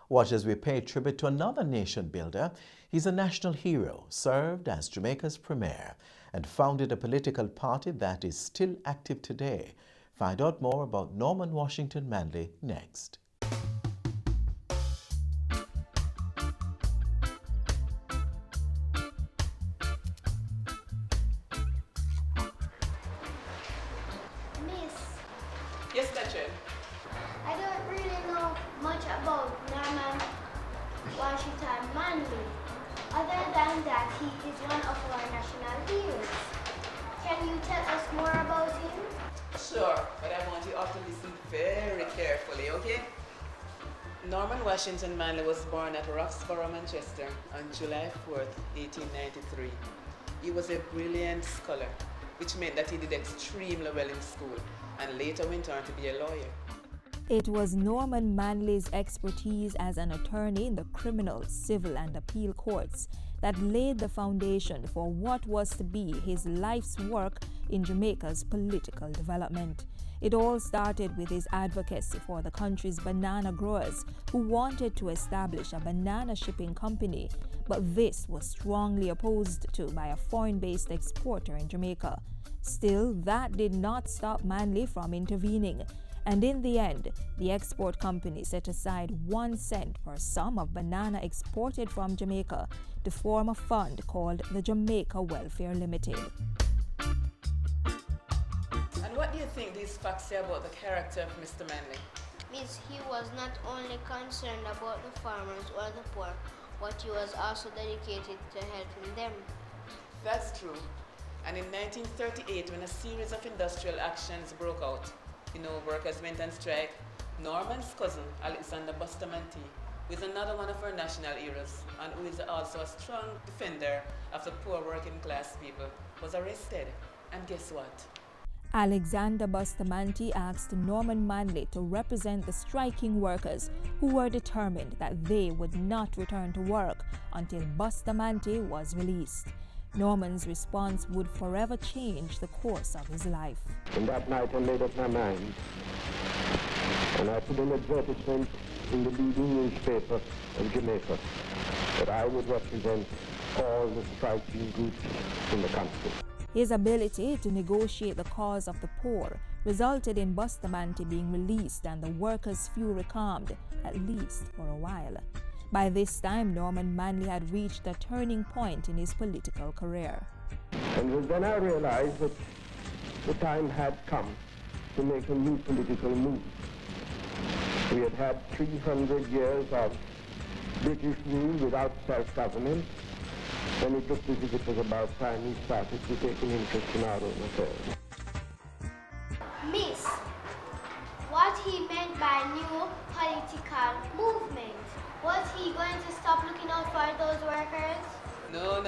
Watch as we pay tribute to another nation builder. He's a national hero, served as Jamaica's premier, and founded a political party that is still active today. Find out more about Norman Washington Manley next. Miss, Yes, Betchen. I don't really know much about Norman Washington Manley, other than that he is one of our national heroes. Can you tell us more about him? Sure, but I want you all to listen very carefully, okay? Norman Washington Manley was born at Roxborough, Manchester on July 4th, 1893. He was a brilliant scholar, which meant that he did extremely well in school and later went on to be a lawyer. It was Norman Manley's expertise as an attorney in the criminal, civil, and appeal courts that laid the foundation for what was to be his life's work in Jamaica's political development. It all started with his advocacy for the country's banana growers who wanted to establish a banana shipping company, but this was strongly opposed to by a foreign-based exporter in Jamaica. Still, that did not stop Manley from intervening. And in the end, the export company set aside 1 cent per sum of banana exported from Jamaica to form a fund called the Jamaica Welfare Limited. And what do you think these facts say about the character of Mr. Manley? Miss, he was not only concerned about the farmers or the poor, but he was also dedicated to helping them. That's true. And in 1938, when a series of industrial actions broke out, workers went on strike, Norman's cousin, Alexander Bustamante, who is another one of our national heroes and who is also a strong defender of the poor working class people, was arrested. And guess what? Alexander Bustamante asked Norman Manley to represent the striking workers who were determined that they would not return to work until Bustamante was released. Norman's response would forever change the course of his life. And that night I made up my mind, and I put an advertisement in the leading newspaper of Jamaica that I would represent all the striking groups in the country. His ability to negotiate the cause of the poor resulted in Bustamante being released and the workers' fury calmed, at least for a while. By this time, Norman Manley had reached a turning point in his political career. And it was then I realized that the time had come to make a new political move. We had had 300 years of British rule without self-government, and it looked as if it was about time we started to take an interest in our own affairs. Miss, what he meant by new political movement? Was he going to stop looking out for those workers? No.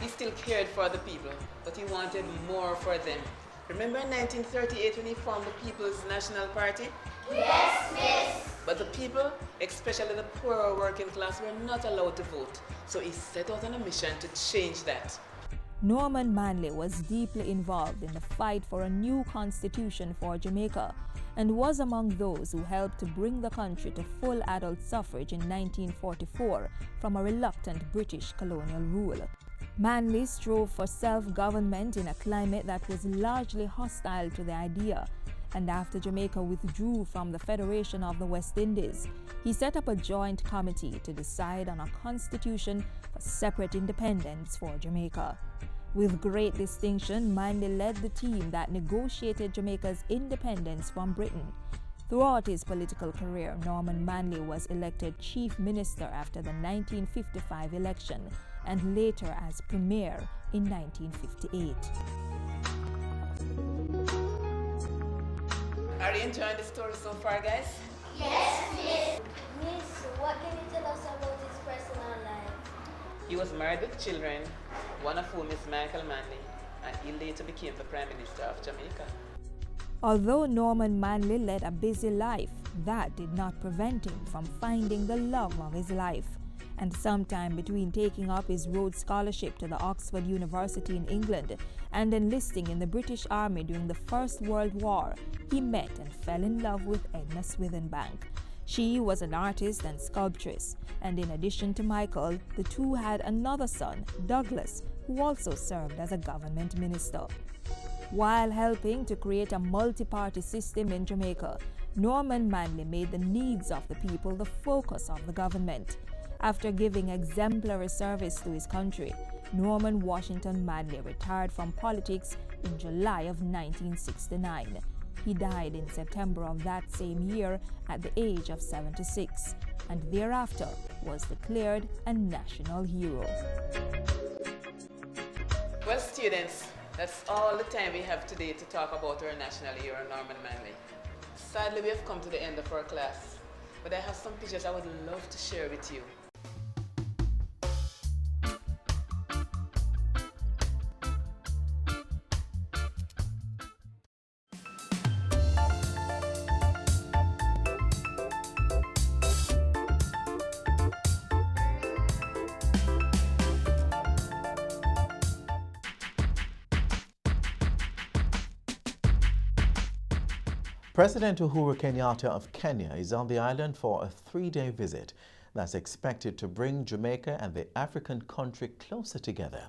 He still cared for the people, but he wanted more for them. Remember in 1938 when he formed the People's National Party? Yes, miss. But the people, especially the poorer working class, were not allowed to vote. So he set out on a mission to change that. Norman Manley was deeply involved in the fight for a new constitution for Jamaica and was among those who helped to bring the country to full adult suffrage in 1944 from a reluctant British colonial rule. Manley strove for self-government in a climate that was largely hostile to the idea, and after Jamaica withdrew from the Federation of the West Indies, he set up a joint committee to decide on a constitution for separate independence for Jamaica. With great distinction, Manley led the team that negotiated Jamaica's independence from Britain. Throughout his political career, Norman Manley was elected Chief Minister after the 1955 election and later as Premier in 1958. Are you enjoying the story so far, guys? Yes, Miss. Miss, what can you tell us about his personal life? He was married with children, one of whom is Michael Manley, and he later became the Prime Minister of Jamaica. Although Norman Manley led a busy life, that did not prevent him from finding the love of his life. And sometime between taking up his Rhodes Scholarship to the Oxford University in England and enlisting in the British Army during the First World War, he met and fell in love with Edna Swithenbank. She was an artist and sculptress, and in addition to Michael, the two had another son, Douglas, who also served as a government minister. While helping to create a multi-party system in Jamaica, Norman Manley made the needs of the people the focus of the government. After giving exemplary service to his country, Norman Washington Manley retired from politics in July of 1969. He died in September of that same year at the age of 76, and thereafter was declared a national hero. Well, students, that's all the time we have today to talk about our national hero, Norman Manley. Sadly, we have come to the end of our class, but I have some pictures I would love to share with you. President Uhuru Kenyatta of Kenya is on the island for a 3-day visit that's expected to bring Jamaica and the African country closer together.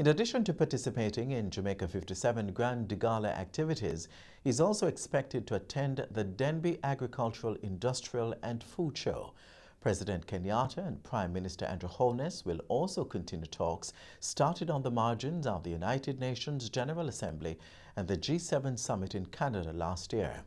In addition to participating in Jamaica 57 Grand Gala activities, he's also expected to attend the Denby Agricultural, Industrial and Food Show. President Kenyatta and Prime Minister Andrew Holness will also continue talks started on the margins of the United Nations General Assembly and the G7 Summit in Canada last year.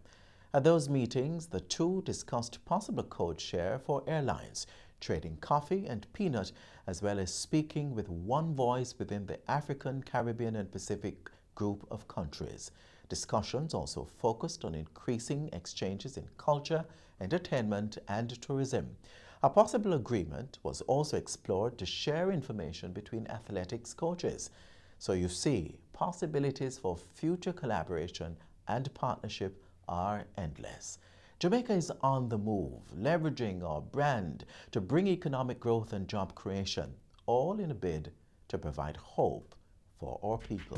At those meetings, the two discussed possible code share for airlines, trading coffee and peanut, as well as speaking with one voice within the African, Caribbean and Pacific group of countries. Discussions also focused on increasing exchanges in culture, entertainment and tourism. A possible agreement was also explored to share information between athletics coaches. So you see, possibilities for future collaboration and partnership are endless. Jamaica is on the move, leveraging our brand to bring economic growth and job creation, all in a bid to provide hope for our people.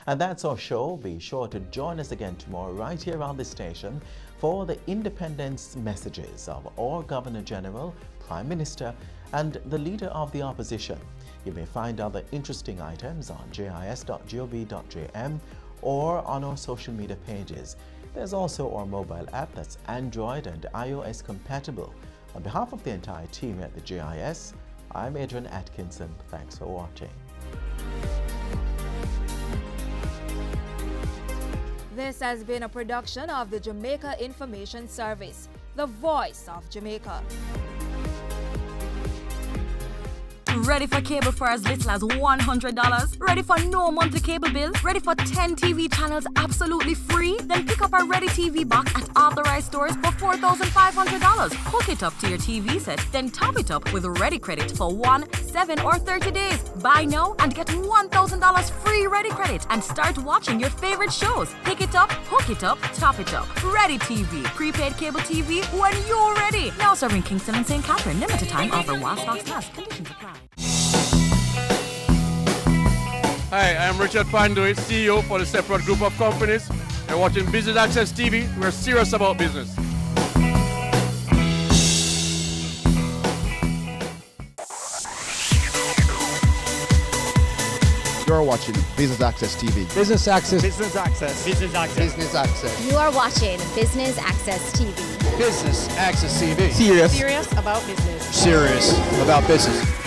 And that's our show. Be sure to join us again tomorrow right here on this station for the independence messages of our Governor General, Prime Minister and the Leader of the Opposition. You may find other interesting items on jis.gov.jm or on our social media pages. There's also our mobile app that's Android and iOS compatible. On behalf of the entire team at the JIS, I'm Adrian Atkinson. Thanks for watching. This has been a production of the Jamaica Information Service, the voice of Jamaica. Ready for cable for as little as $100? Ready for no monthly cable bill? Ready for 10 TV channels absolutely free? Then pick up our Ready TV box at authorized stores for $4,500. Hook it up to your TV set, then top it up with Ready Credit for 1, 7 or 30 days. Buy now and get $1,000 free Ready Credit and start watching your favorite shows. Pick it up, hook it up, top it up. Ready TV, prepaid cable TV when you're ready. Now serving Kingston and St. Catherine. Limited time offer while stocks last. Conditions apply. Hi, I'm Richard Panduit, CEO for the Separate Group of Companies. You're watching Business Access TV. We're serious about business. You're watching Business Access TV. Business Access. Business Access. Business Access. Business Access. You are watching Business Access TV. Business Access TV. Serious about business. Serious about business.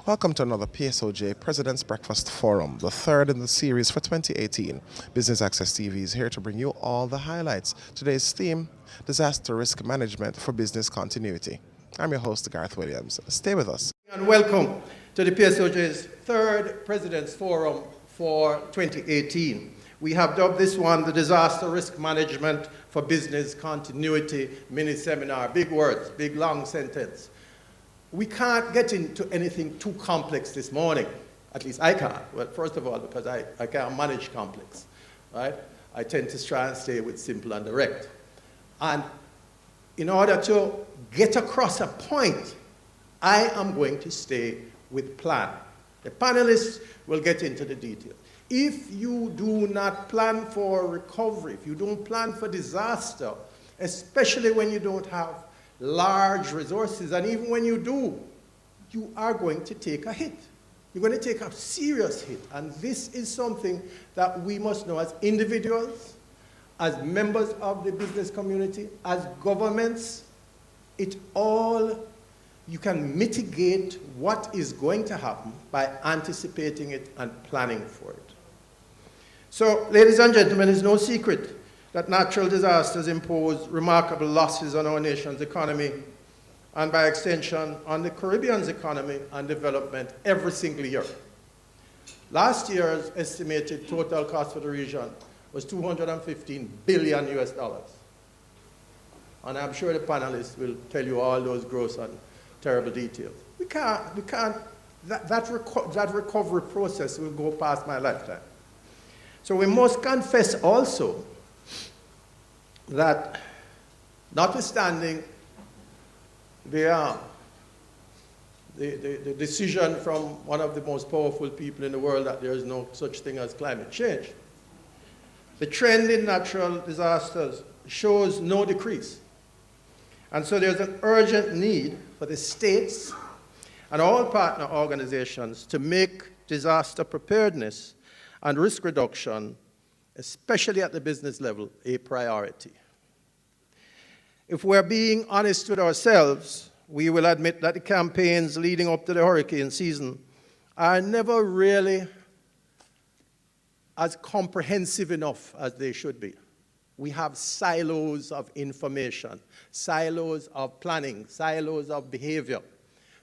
Welcome to another PSOJ President's Breakfast Forum, the third in the series for 2018. Business Access TV is here to bring you all the highlights. Today's theme, Disaster Risk Management for Business Continuity. I'm your host, Gareth Williams. Stay with us. And welcome to the PSOJ's third President's Forum for 2018. We have dubbed this one the Disaster Risk Management for Business Continuity mini seminar. Big words, big long sentence. We can't get into anything too complex this morning. At least I can't. Well, first of all, because I can't manage complex, right? I tend to try and stay with simple and direct. And in order to get across a point, I am going to stay with plan. The panelists will get into the details. If you do not plan for recovery, if you don't plan for disaster, especially when you don't have large resources, and even when you do, you are going to take a hit. You're going to take a serious hit. And this is something that we must know as individuals, as members of the business community, as governments. You can mitigate what is going to happen by anticipating it and planning for it. So, ladies and gentlemen, it's no secret that natural disasters impose remarkable losses on our nation's economy and by extension on the Caribbean's economy and development every single year. Last year's estimated total cost for the region was $215 billion US. And I'm sure the panelists will tell you all those gross and terrible details. That recovery process will go past my lifetime. So we must confess also that notwithstanding the decision from one of the most powerful people in the world that there is no such thing as climate change, the trend in natural disasters shows no decrease. And so there's an urgent need for the states and all partner organizations to make disaster preparedness and risk reduction, especially at the business level, a priority. If we're being honest with ourselves, we will admit that the campaigns leading up to the hurricane season are never really as comprehensive enough as they should be. We have silos of information, silos of planning, silos of behavior.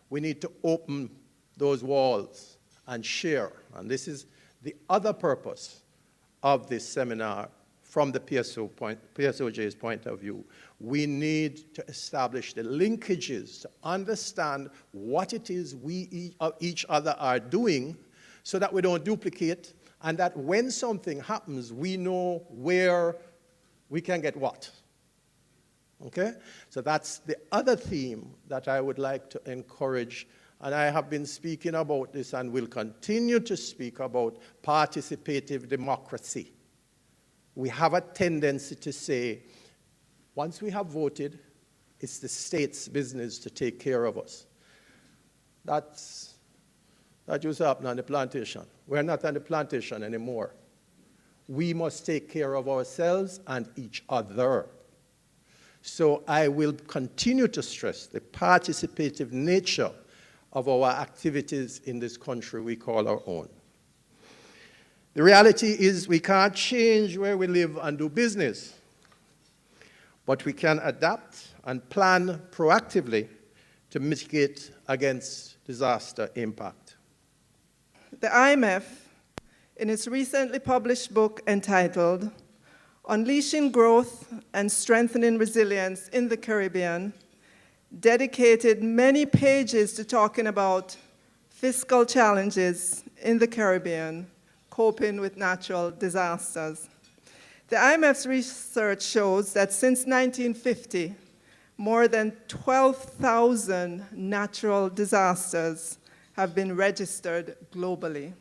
We need to open those walls and share. And this is the other purpose of this seminar from the PSOJ's point of view. We need to establish the linkages to understand what it is we each other are doing so that we don't duplicate and that when something happens, we know where we can get what. Okay? So that's the other theme that I would like to encourage. And I have been speaking about this and will continue to speak about participative democracy. We have a tendency to say, once we have voted, it's the state's business to take care of us. That used to happen on the plantation. We're not on the plantation anymore. We must take care of ourselves and each other. So I will continue to stress the participative nature of our activities in this country we call our own. The reality is we can't change where we live and do business, but we can adapt and plan proactively to mitigate against disaster impact. The IMF, in its recently published book entitled Unleashing Growth and Strengthening Resilience in the Caribbean, dedicated many pages to talking about fiscal challenges in the Caribbean, coping with natural disasters. The IMF's research shows that since 1950, more than 12,000 natural disasters have been registered globally.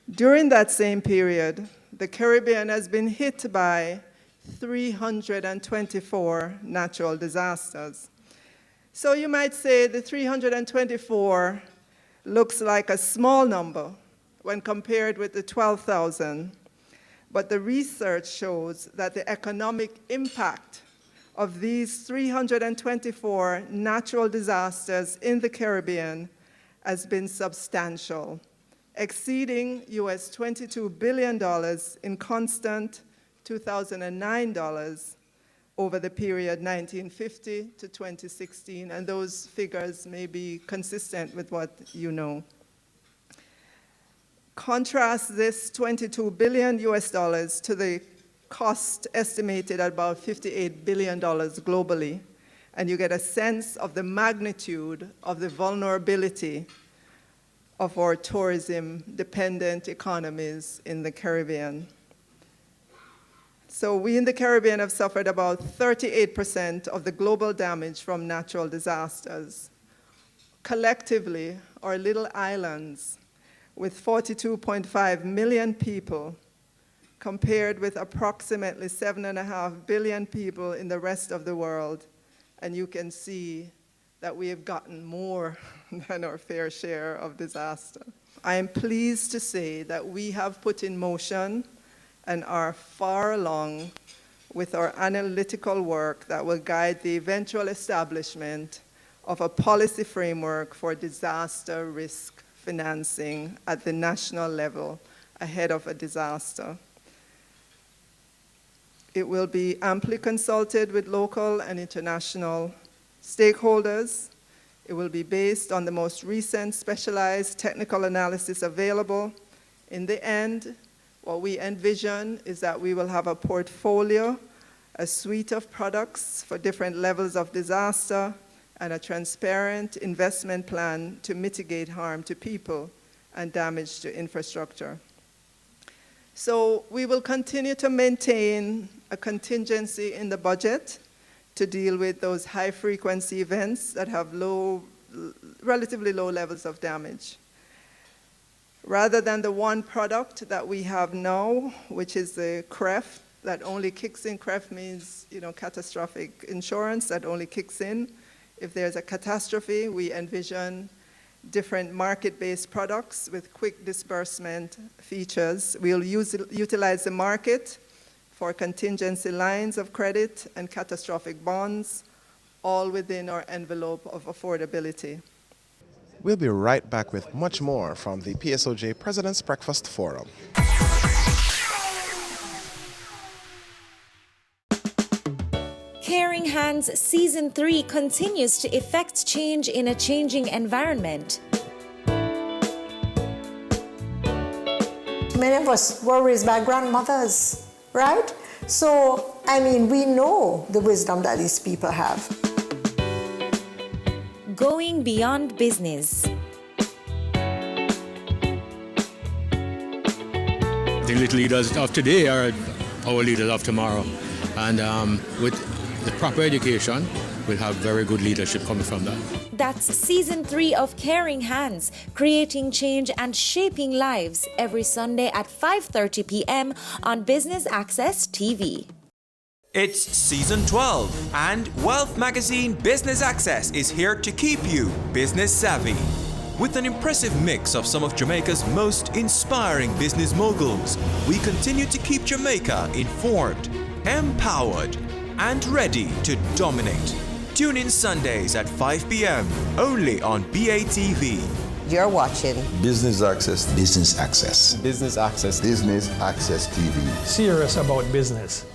During that same period, the Caribbean has been hit by 324 natural disasters. So you might say the 324 looks like a small number when compared with the 12,000, but the research shows that the economic impact of these 324 natural disasters in the Caribbean has been substantial, exceeding US $22 billion in constant 2009 dollars over the period 1950 to 2016, and those figures may be consistent with what you know. Contrast this $22 billion US dollars to the cost estimated at about $58 billion globally, and you get a sense of the magnitude of the vulnerability of our tourism-dependent economies in the Caribbean. So we in the Caribbean have suffered about 38% of the global damage from natural disasters. Collectively, our little islands with 42.5 million people, compared with approximately 7.5 billion people in the rest of the world, and you can see that we have gotten more than our fair share of disaster. I am pleased to say that we have put in motion and are far along with our analytical work that will guide the eventual establishment of a policy framework for disaster risk financing at the national level ahead of a disaster. It will be amply consulted with local and international stakeholders. It will be based on the most recent specialized technical analysis available. In the end, what we envision is that we will have a portfolio, a suite of products for different levels of disaster, and a transparent investment plan to mitigate harm to people and damage to infrastructure. So we will continue to maintain a contingency in the budget to deal with those high-frequency events that have relatively low levels of damage. Rather than the one product that we have now, which is the CREF, that only kicks in. CREF means, catastrophic insurance that only kicks in if there's a catastrophe. We envision different market-based products with quick disbursement features. We'll utilize the market for contingency lines of credit and catastrophic bonds, all within our envelope of affordability. We'll be right back with much more from the PSOJ President's Breakfast Forum. Caring Hands Season 3 continues to effect change in a changing environment. Many of us were raised by grandmothers, right? So, we know the wisdom that these people have. Going beyond business. The little leaders of today are our leaders of tomorrow. And with the proper education, we'll have very good leadership coming from that. That's Season 3 of Caring Hands, creating change and shaping lives, every Sunday at 5:30 p.m. on Business Access TV. It's Season 12, and Wealth Magazine Business Access is here to keep you business savvy. With an impressive mix of some of Jamaica's most inspiring business moguls, we continue to keep Jamaica informed, empowered, and ready to dominate. Tune in Sundays at 5 p.m. only on BATV. You're watching Business Access. Business Access. Business Access. Business Access TV. Serious about business.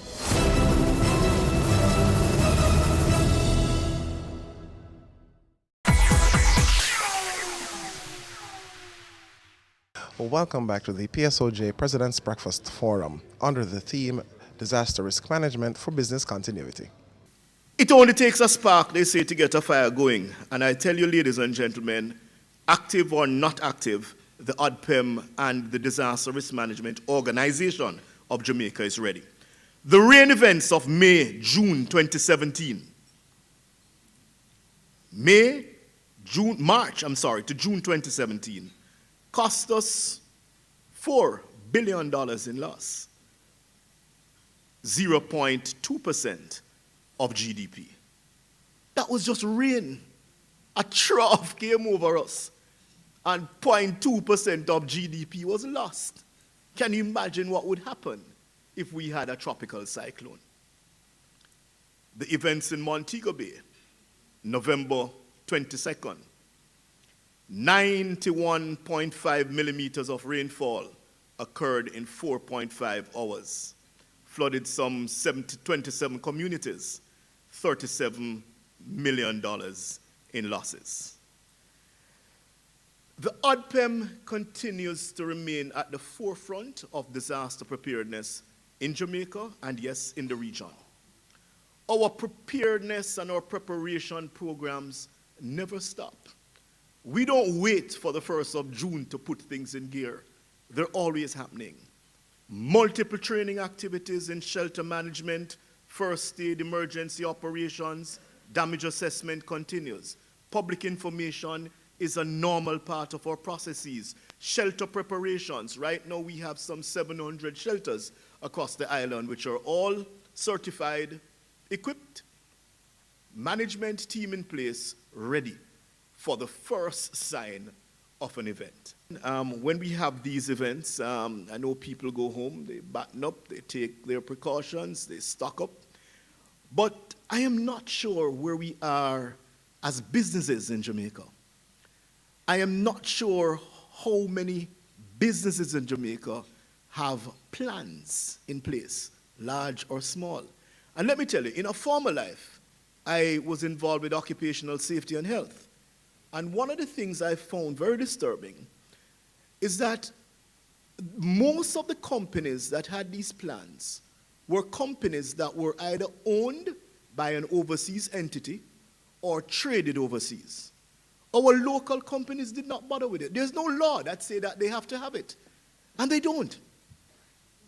Welcome back to the PSOJ President's Breakfast Forum under the theme Disaster Risk Management for Business Continuity. It only takes a spark, they say, to get a fire going. And I tell you, ladies and gentlemen, active or not active, the ODPEM and the Disaster Risk Management Organization of Jamaica is ready. The rain events of June 2017, March to June 2017, cost us $4 billion in loss, 0.2% of GDP. That was just rain. A trough came over us, and 0.2% of GDP was lost. Can you imagine what would happen if we had a tropical cyclone? The events in Montego Bay, November 22nd, 91.5 millimeters of rainfall occurred in 4.5 hours, flooded some 27 communities, $37 million in losses. The ODPEM continues to remain at the forefront of disaster preparedness in Jamaica and, yes, in the region. Our preparedness and our preparation programs never stop. We don't wait for the 1st of June to put things in gear. They're always happening. Multiple training activities in shelter management, first aid, emergency operations, damage assessment continues. Public information is a normal part of our processes. Shelter preparations. Right now we have some 700 shelters across the island, which are all certified, equipped, management team in place, ready for the first sign of an event. When we have these events, I know people go home, they batten up, they take their precautions, they stock up. But I am not sure where we are as businesses in Jamaica. I am not sure how many businesses in Jamaica have plans in place, large or small. And let me tell you, in a former life, I was involved with occupational safety and health. And one of the things I found very disturbing is that most of the companies that had these plans were companies that were either owned by an overseas entity or traded overseas. Our local companies did not bother with it. There's no law that say that they have to have it. And they don't.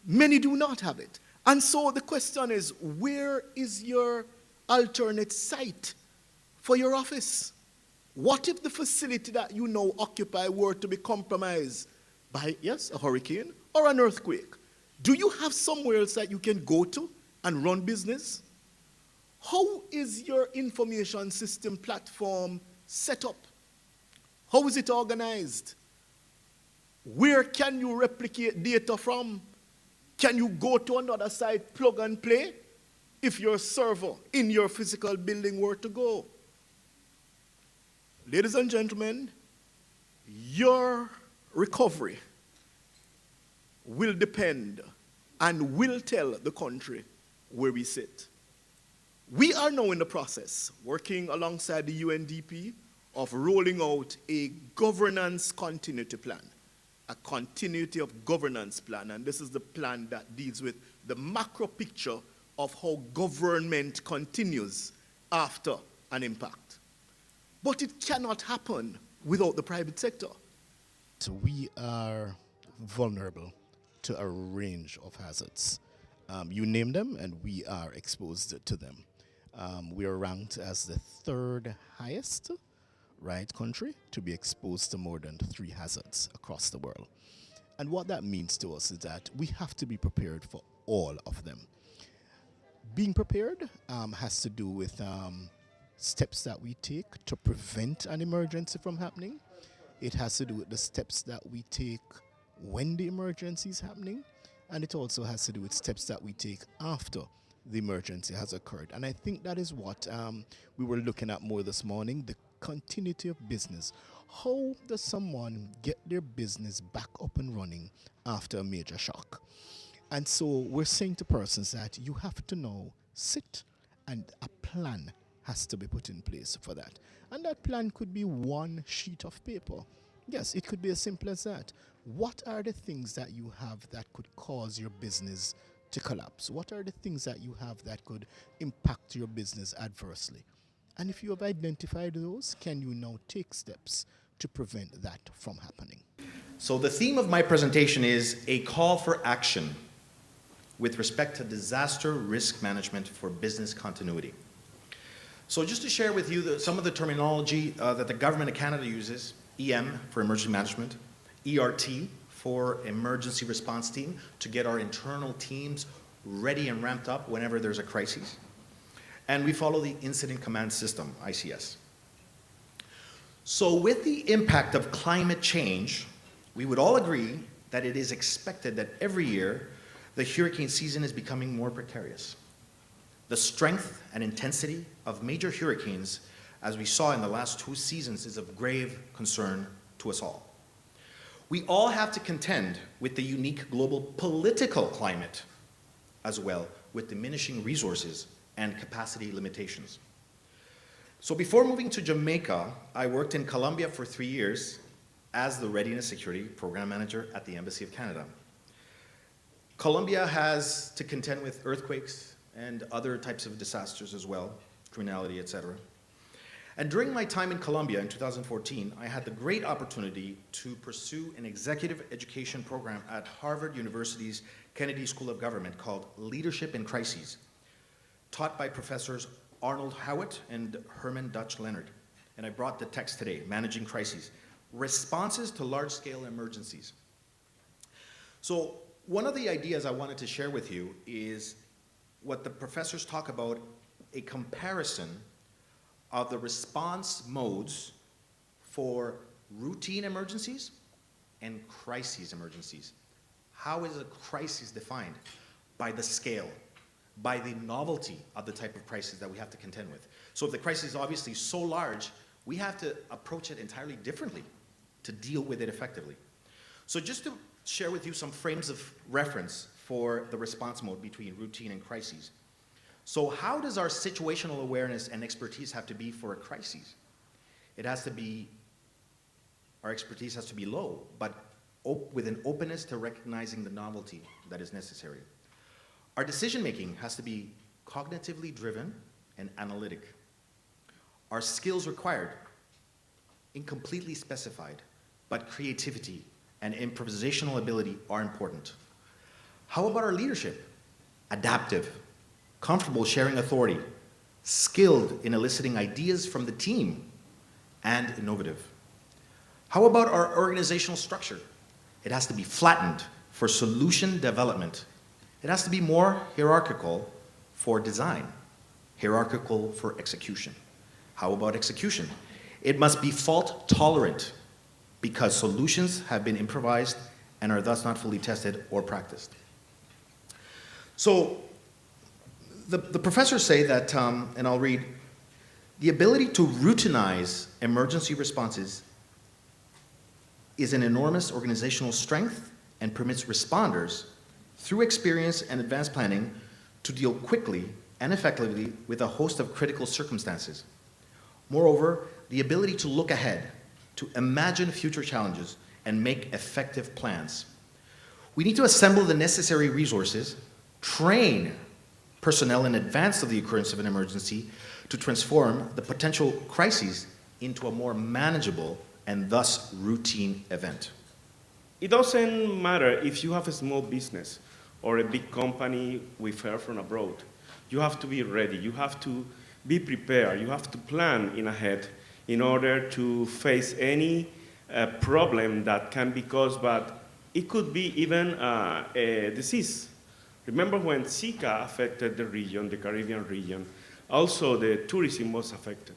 Many do not have it. And so the question is, where is your alternate site for your office? What if the facility that you now occupy were to be compromised by, yes, a hurricane or an earthquake? Do you have somewhere else that you can go to and run business? How is your information system platform set up? How is it organized? Where can you replicate data from? Can you go to another site, plug and play, if your server in your physical building were to go? Ladies and gentlemen, your recovery will depend and will tell the country where we sit. We are now in the process, working alongside the UNDP, of rolling out a governance continuity plan, a continuity of governance plan. And this is the plan that deals with the macro picture of how government continues after an impact. But it cannot happen without the private sector. So we are vulnerable to a range of hazards. You name them, and we are exposed to them. We are ranked as the 3rd highest country to be exposed to more than 3 hazards across the world. And what that means to us is that we have to be prepared for all of them. Being prepared has to do with steps that we take to prevent an emergency from happening. It has to do with the steps that we take when the emergency is happening. And it also has to do with steps that we take after the emergency has occurred. And I think that is what we were looking at more this morning, the continuity of business. How does someone get their business back up and running after a major shock? And so we're saying to persons that you have to now sit, and a plan has to be put in place for that. And that plan could be one sheet of paper. Yes, it could be as simple as that. What are the things that you have that could cause your business to collapse? What are the things that you have that could impact your business adversely? And if you have identified those, can you now take steps to prevent that from happening? So the theme of my presentation is a call for action with respect to disaster risk management for business continuity. So just to share with you some of the terminology that the Government of Canada uses: EM for emergency management, ERT for emergency response team, to get our internal teams ready and ramped up whenever there's a crisis. And we follow the Incident Command System, ICS. So with the impact of climate change, we would all agree that it is expected that every year the hurricane season is becoming more precarious. The strength and intensity of major hurricanes as we saw in the last 2 seasons, is of grave concern to us all. We all have to contend with the unique global political climate, as well with diminishing resources and capacity limitations. So before moving to Jamaica, I worked in Colombia for 3 years as the Readiness Security Program Manager at the Embassy of Canada. Colombia has to contend with earthquakes and other types of disasters as well, criminality, etc. And during my time in Colombia in 2014, I had the great opportunity to pursue an executive education program at Harvard University's Kennedy School of Government called Leadership in Crises, taught by professors Arnold Howitt and Herman Dutch Leonard. And I brought the text today, Managing Crises, Responses to Large-Scale Emergencies. So one of the ideas I wanted to share with you is what the professors talk about, a comparison of the response modes for routine emergencies and crises emergencies. How is a crisis defined? By the scale, by the novelty of the type of crisis that we have to contend with. So if the crisis is obviously so large, we have to approach it entirely differently to deal with it effectively. So just to share with you some frames of reference for the response mode between routine and crises. So how does our situational awareness and expertise have to be for a crisis? It has to be, our expertise has to be low, but with an openness to recognizing the novelty that is necessary. Our decision-making has to be cognitively driven and analytic. Our skills required, incompletely specified, but creativity and improvisational ability are important. How about our leadership? Adaptive, comfortable sharing authority, skilled in eliciting ideas from the team, and innovative. How about our organizational structure? It has to be flattened for solution development. It has to be more hierarchical for design, hierarchical for execution. How about execution? It must be fault tolerant because solutions have been improvised and are thus not fully tested or practiced. So the professors say that, and I'll read, the ability to routinize emergency responses is an enormous organizational strength and permits responders, through experience and advanced planning, to deal quickly and effectively with a host of critical circumstances. Moreover, the ability to look ahead, to imagine future challenges, and make effective plans. We need to assemble the necessary resources, train personnel in advance of the occurrence of an emergency to transform the potential crises into a more manageable and thus routine event. It doesn't matter if you have a small business or a big company with fare from abroad. You have to be ready. You have to be prepared. You have to plan in ahead in order to face any problem that can be caused, but it could be even a disease. Remember when Zika affected the region, the Caribbean region, also the tourism was affected.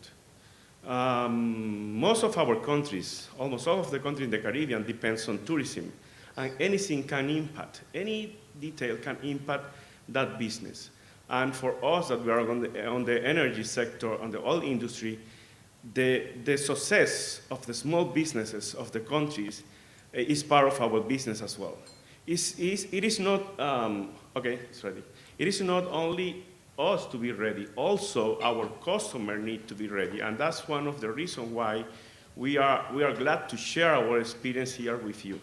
Most of our countries, almost all of the countries in the Caribbean depends on tourism, and anything can impact, any detail can impact that business. And for us that we are on the energy sector, on the oil industry, the success of the small businesses of the countries is part of our business as well. It is not, okay, it's ready. It is not only us to be ready, also our customer need to be ready, and that's one of the reasons why we are glad to share our experience here with you.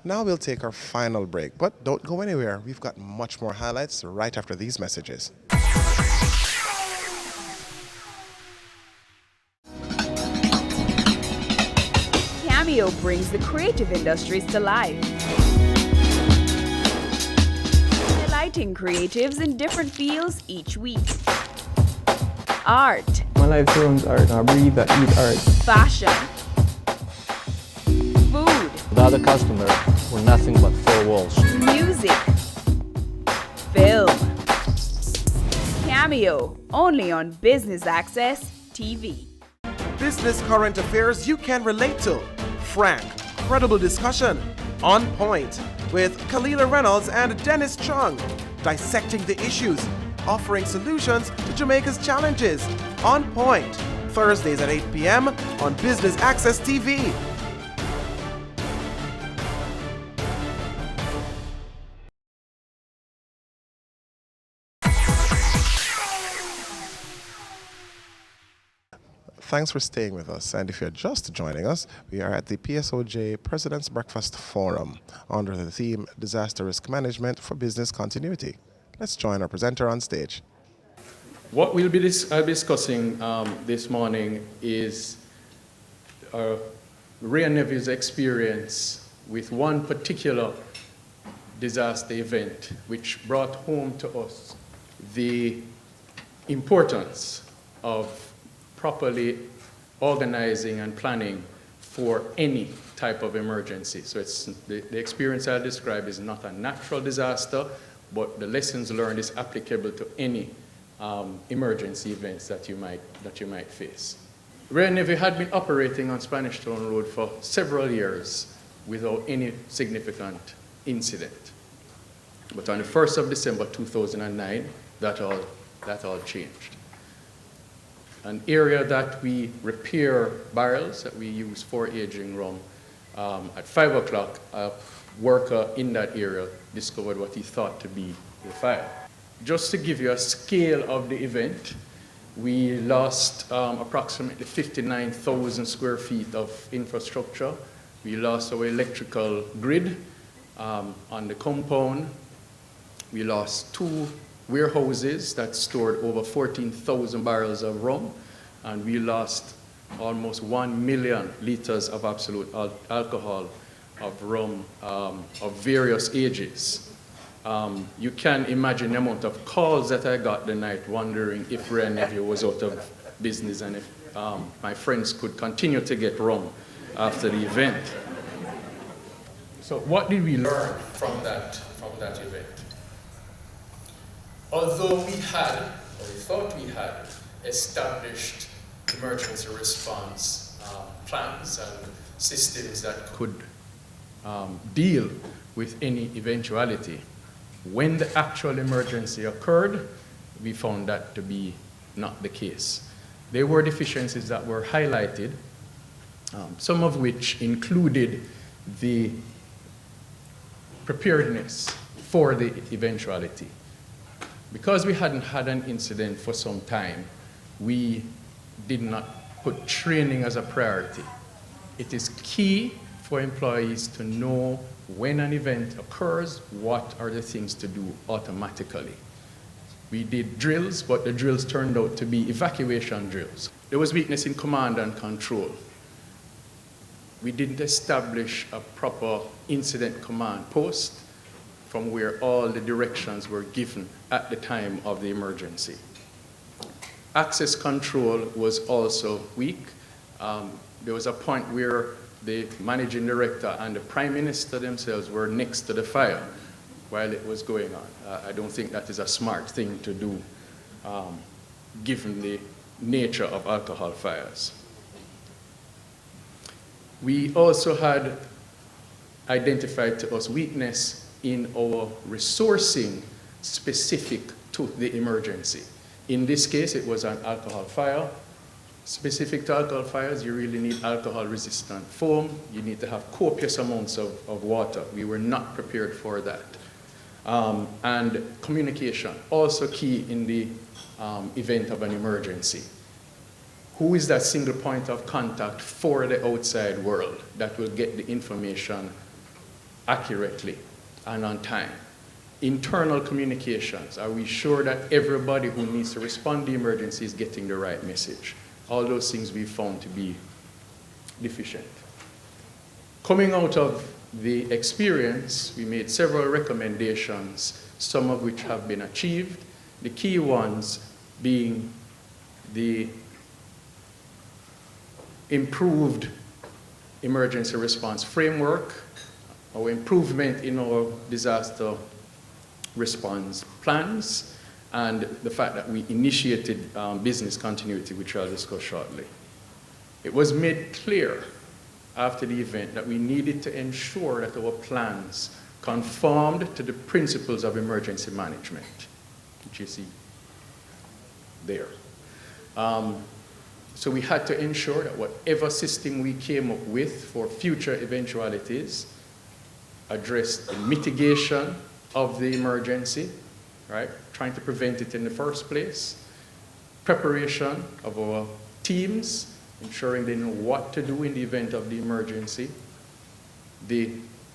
Now we'll take our final break, but don't go anywhere. We've got much more highlights right after these messages. Cameo brings the creative industries to life, delighting creatives in different fields each week. Art. My life turns art. I breathe, I eat art. Fashion. Food. Without a customer, we're nothing but four walls. Music. Film. Cameo, only on Business Access TV. Business current affairs you can relate to. Frank, credible discussion. On point with Kalila Reynolds and Dennis Chung. Dissecting the issues, offering solutions to Jamaica's challenges. On point, Thursdays at 8 p.m. on Business Access TV. Thanks for staying with us. And if you're just joining us, we are at the PSOJ President's Breakfast Forum under the theme Disaster Risk Management for Business Continuity. Let's join our presenter on stage. What I'll be discussing this morning is Ray and Neviu's experience with one particular disaster event which brought home to us the importance of properly organizing and planning for any type of emergency. So it's the experience I described is not a natural disaster, but the lessons learned is applicable to any emergency events that you might face. Ray and Neviu had been operating on Spanish Town Road for several years without any significant incident. But on the 1st of December 2009, that all changed. An area that we repair barrels that we use for aging rum, at 5 o'clock, a worker in that area discovered what he thought to be a fire. Just to give you a scale of the event, we lost approximately 59,000 square feet of infrastructure. We lost our electrical grid on the compound. We lost 2 warehouses that stored over 14,000 barrels of rum, and we lost almost 1 million liters of absolute alcohol of rum of various ages. You can imagine the amount of calls that I got the night wondering if Ray and Neviu was out of business and if my friends could continue to get rum after the event. So what did we learn from that event? Although we thought we had established emergency response plans and systems that could deal with any eventuality, when the actual emergency occurred, we found that to be not the case. There were deficiencies that were highlighted, some of which included the preparedness for the eventuality. Because we hadn't had an incident for some time, we did not put training as a priority. It is key for employees to know when an event occurs, what are the things to do automatically. We did drills, but the drills turned out to be evacuation drills. There was weakness in command and control. We didn't establish a proper incident command post from where all the directions were given at the time of the emergency. Access control was also weak. There was a point where the managing director and the prime minister themselves were next to the fire while it was going on. I don't think that is a smart thing to do, given the nature of alcohol fires. We also had identified to us weakness in our resourcing specific to the emergency. In this case, it was an alcohol fire. Specific to alcohol fires, you really need alcohol-resistant foam. You need to have copious amounts of water. We were not prepared for that. And communication, also key in the event of an emergency. Who is that single point of contact for the outside world that will get the information accurately and on time? Internal communications, are we sure that everybody who needs to respond to the emergency is getting the right message? All those things we found to be deficient. Coming out of the experience, we made several recommendations, some of which have been achieved. The key ones being the improved emergency response framework, our improvement in our disaster response plans, and the fact that we initiated business continuity, which I'll discuss shortly. It was made clear after the event that we needed to ensure that our plans conformed to the principles of emergency management, which you see there. So we had to ensure that whatever system we came up with for future eventualities addressed the mitigation of the emergency, right? Trying to prevent it in the first place, preparation of our teams, ensuring they know what to do in the event of the emergency, the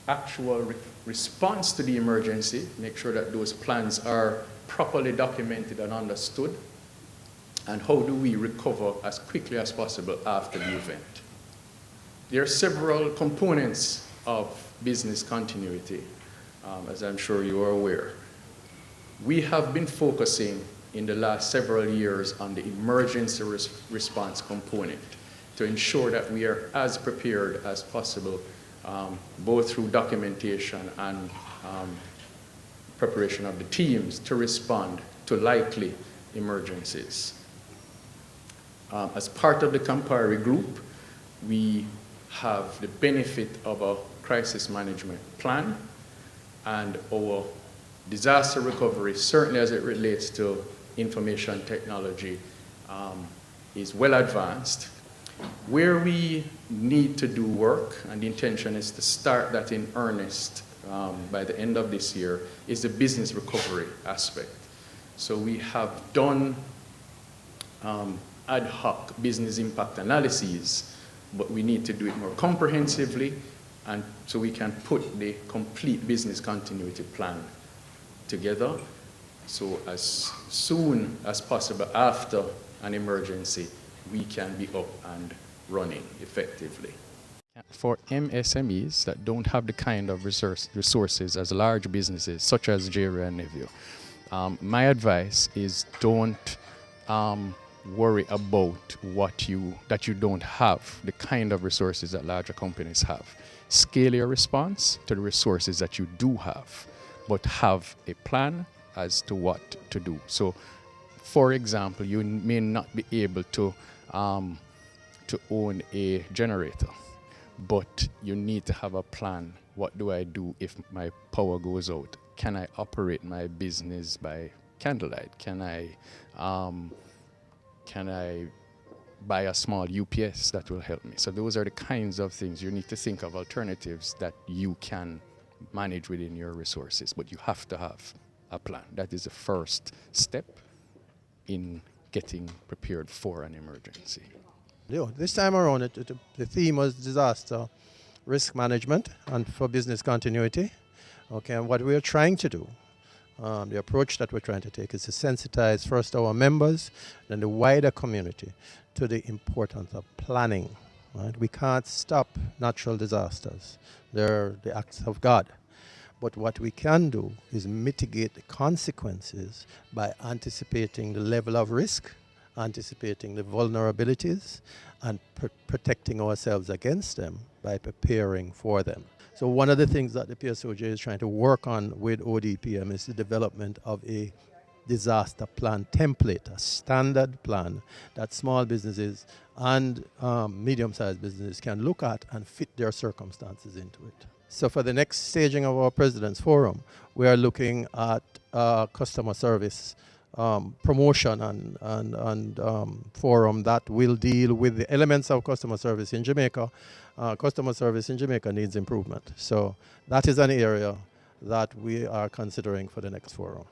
actual response to the emergency, make sure that those plans are properly documented and understood, and how do we recover as quickly as possible after the event. There are several components of business continuity, as I'm sure you are aware. We have been focusing in the last several years on the emergency response component to ensure that we are as prepared as possible, both through documentation and preparation of the teams to respond to likely emergencies. As part of the Campari Group, we have the benefit of a crisis management plan, and our disaster recovery, certainly as it relates to information technology, is well advanced. Where we need to do work, and the intention is to start that in earnest by the end of this year, is the business recovery aspect. So we have done ad hoc business impact analyses, but we need to do it more comprehensively, and so we can put the complete business continuity plan together. So as soon as possible after an emergency, we can be up and running effectively. For MSMEs that don't have the kind of resources as large businesses, such as Jerry and Neville, my advice is don't worry about that you don't have the kind of resources that larger companies have. Scale your response to the resources that you do have, but have a plan as to what to do. So, for example, you may not be able to own a generator, but you need to have a plan. What do I do if my power goes out? Can I operate my business by candlelight? Can I buy a small UPS that will help me? So those are the kinds of things you need to think of, alternatives that you can manage within your resources, but you have to have a plan. That is the first step in getting prepared for an emergency. This time around, the theme was disaster risk management and for business continuity. Okay, and what we are trying to do, the approach that we're trying to take is to sensitize first our members and the wider community to the importance of planning. Right? We can't stop natural disasters. They're the acts of God. But what we can do is mitigate the consequences by anticipating the level of risk, anticipating the vulnerabilities, and protecting ourselves against them by preparing for them. So one of the things that the PSOJ is trying to work on with ODPM is the development of a disaster plan template, a standard plan that small businesses and medium-sized businesses can look at and fit their circumstances into it. So for the next staging of our President's Forum, we are looking at customer service promotion and forum that will deal with the elements of customer service in Jamaica. Customer service in Jamaica needs improvement. So that is an area that we are considering for the next forum.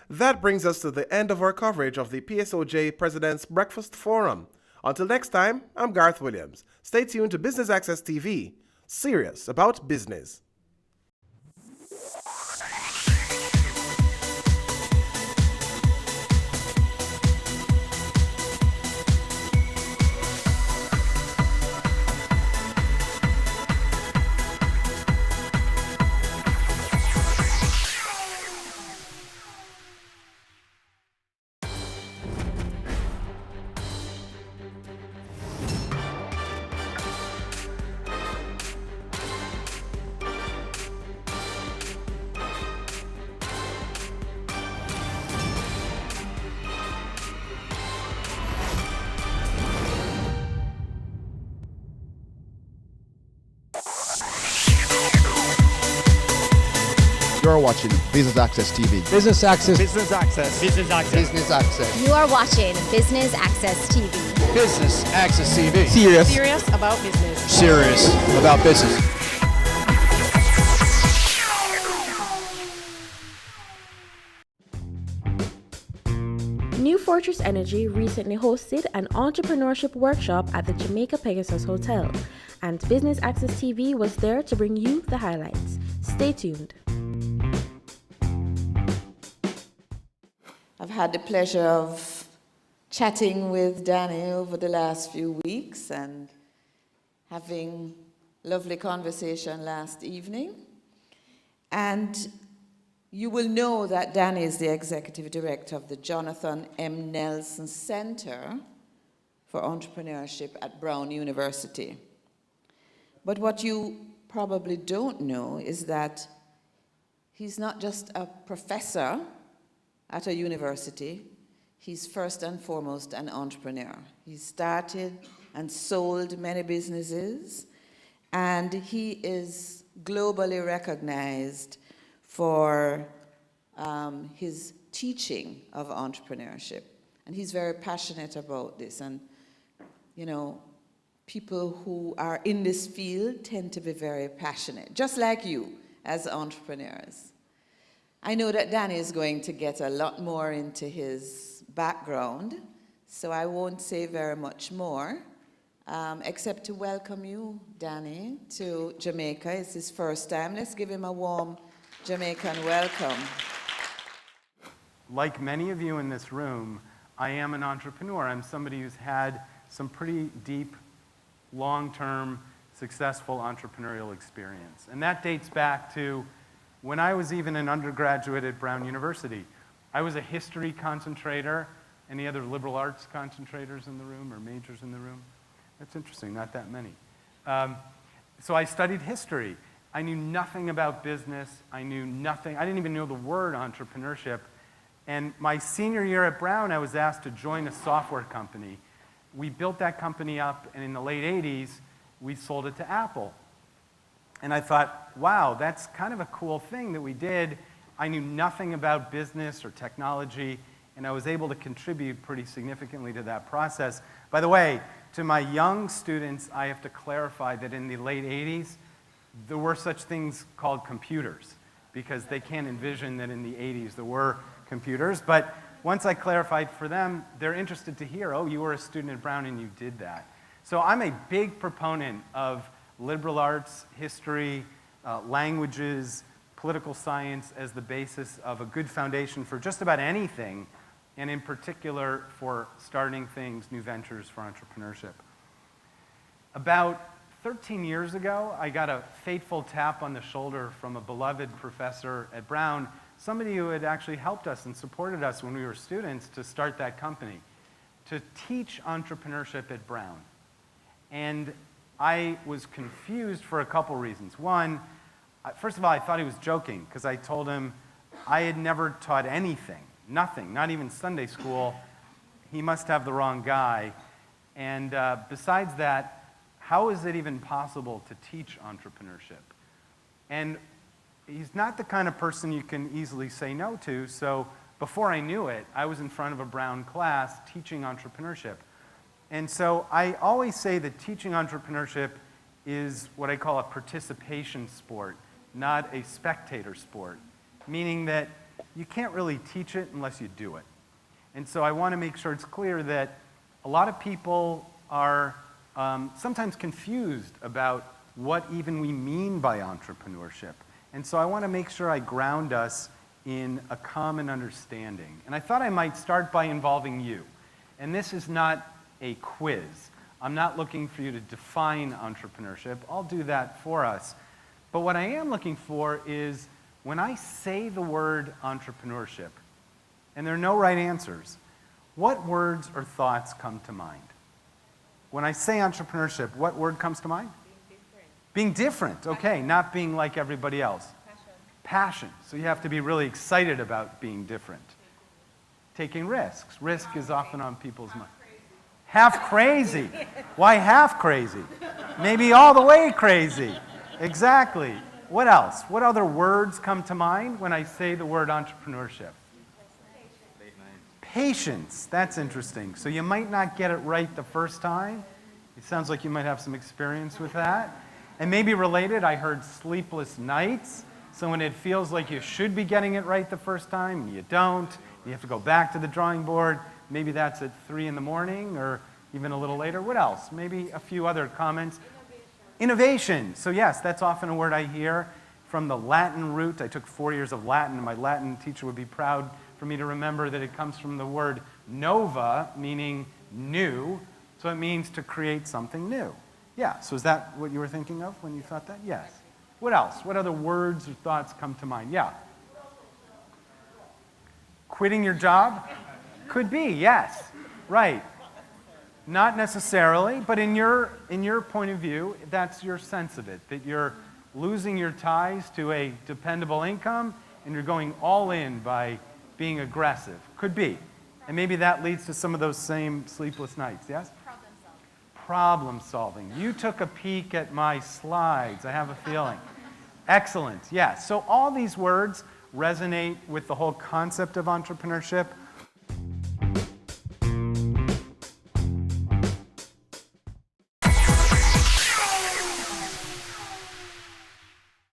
That brings us to the end of our coverage of the PSOJ President's Breakfast Forum. Until next time, I'm Garth Williams. Stay tuned to Business Access TV, serious about business. are watching Business Access TV. Business Access. Business Access. Business Access. Business Access. You are watching Business Access TV. Business Access TV. Serious about business. Serious about business. New Fortress Energy recently hosted an entrepreneurship workshop at the Jamaica Pegasus Hotel, and Business Access TV was there to bring you the highlights. Stay tuned. I've had the pleasure of chatting with Danny over the last few weeks and having lovely conversation last evening. And you will know that Danny is the executive director of the Jonathan M. Nelson Center for Entrepreneurship at Brown University. But what you probably don't know is that he's not just a professor at a university, he's first and foremost an entrepreneur. He started and sold many businesses, and he is globally recognized for his teaching of entrepreneurship. And he's very passionate about this. And, you know, people who are in this field tend to be very passionate, just like you as entrepreneurs. I know that Danny is going to get a lot more into his background, so I won't say very much more, except to welcome you, Danny, to Jamaica. It's his first time. Let's give him a warm Jamaican welcome. Like many of you in this room, I am an entrepreneur. I'm somebody who's had some pretty deep, long-term, successful entrepreneurial experience. And that dates back to when I was even an undergraduate at Brown University. I was a history concentrator. Any other liberal arts concentrators in the room or majors in the room? That's interesting, not that many. So I studied history. I knew nothing about business. I knew nothing. I didn't even know the word entrepreneurship. And my senior year at Brown, I was asked to join a software company. We built that company up, and in the late 80s, we sold it to Apple. And I thought, wow, that's kind of a cool thing that we did. I knew nothing about business or technology, and I was able to contribute pretty significantly to that process. By the way, to my young students, I have to clarify that in the late 80s, there were such things called computers, because they can't envision that in the 80s there were computers. But once I clarified for them, they're interested to hear, oh, you were a student at Brown and you did that. So I'm a big proponent of liberal arts, history, languages, political science as the basis of a good foundation for just about anything, and in particular for starting things, new ventures for entrepreneurship. About 13 years ago, I got a fateful tap on the shoulder from a beloved professor at Brown, somebody who had actually helped us and supported us when we were students to start that company, to teach entrepreneurship at Brown. And I was confused for a couple reasons. One, first of all, I thought he was joking, because I told him I had never taught anything, nothing, not even Sunday school. He must have the wrong guy. And besides that, how is it even possible to teach entrepreneurship? And he's not the kind of person you can easily say no to, so before I knew it, I was in front of a Brown class teaching entrepreneurship. And so I always say that teaching entrepreneurship is what I call a participation sport, not a spectator sport, meaning that you can't really teach it unless you do it. And so I want to make sure it's clear that a lot of people are sometimes confused about what even we mean by entrepreneurship. And so I want to make sure I ground us in a common understanding. And I thought I might start by involving you. And this is not a quiz. I'm not looking for you to define entrepreneurship. I'll do that for us. But what I am looking for is when I say the word entrepreneurship, and there are no right answers, what words or thoughts come to mind? When I say entrepreneurship, what word comes to mind? Being different, okay, not being like everybody else. Passion. So you have to be really excited about being different. Taking risks. Risk is often on people's minds. Half crazy. Why half crazy? Maybe all the way crazy. Exactly. What else? What other words come to mind when I say the word entrepreneurship? Patience. That's interesting. So you might not get it right the first time. It sounds like you might have some experience with that. And maybe related, I heard sleepless nights. So when it feels like you should be getting it right the first time and you don't, you have to go back to the drawing board. Maybe that's at 3 in the morning or even a little later. What else? Maybe a few other comments. Innovation. So yes, that's often a word I hear from the Latin root. I took 4 years of Latin, and my Latin teacher would be proud for me to remember that it comes from the word nova, meaning new. So it means to create something new. Yeah, so is that what you were thinking of when you thought that? Yes. What else? What other words or thoughts come to mind? Yeah. Quitting your job? Could be, yes. Right. Not necessarily, but in your point of view, that's your sense of it, that you're losing your ties to a dependable income and you're going all in by being aggressive. Could be. And maybe that leads to some of those same sleepless nights, yes? Problem solving. You took a peek at my slides, I have a feeling. Excellent, yes. So all these words resonate with the whole concept of entrepreneurship.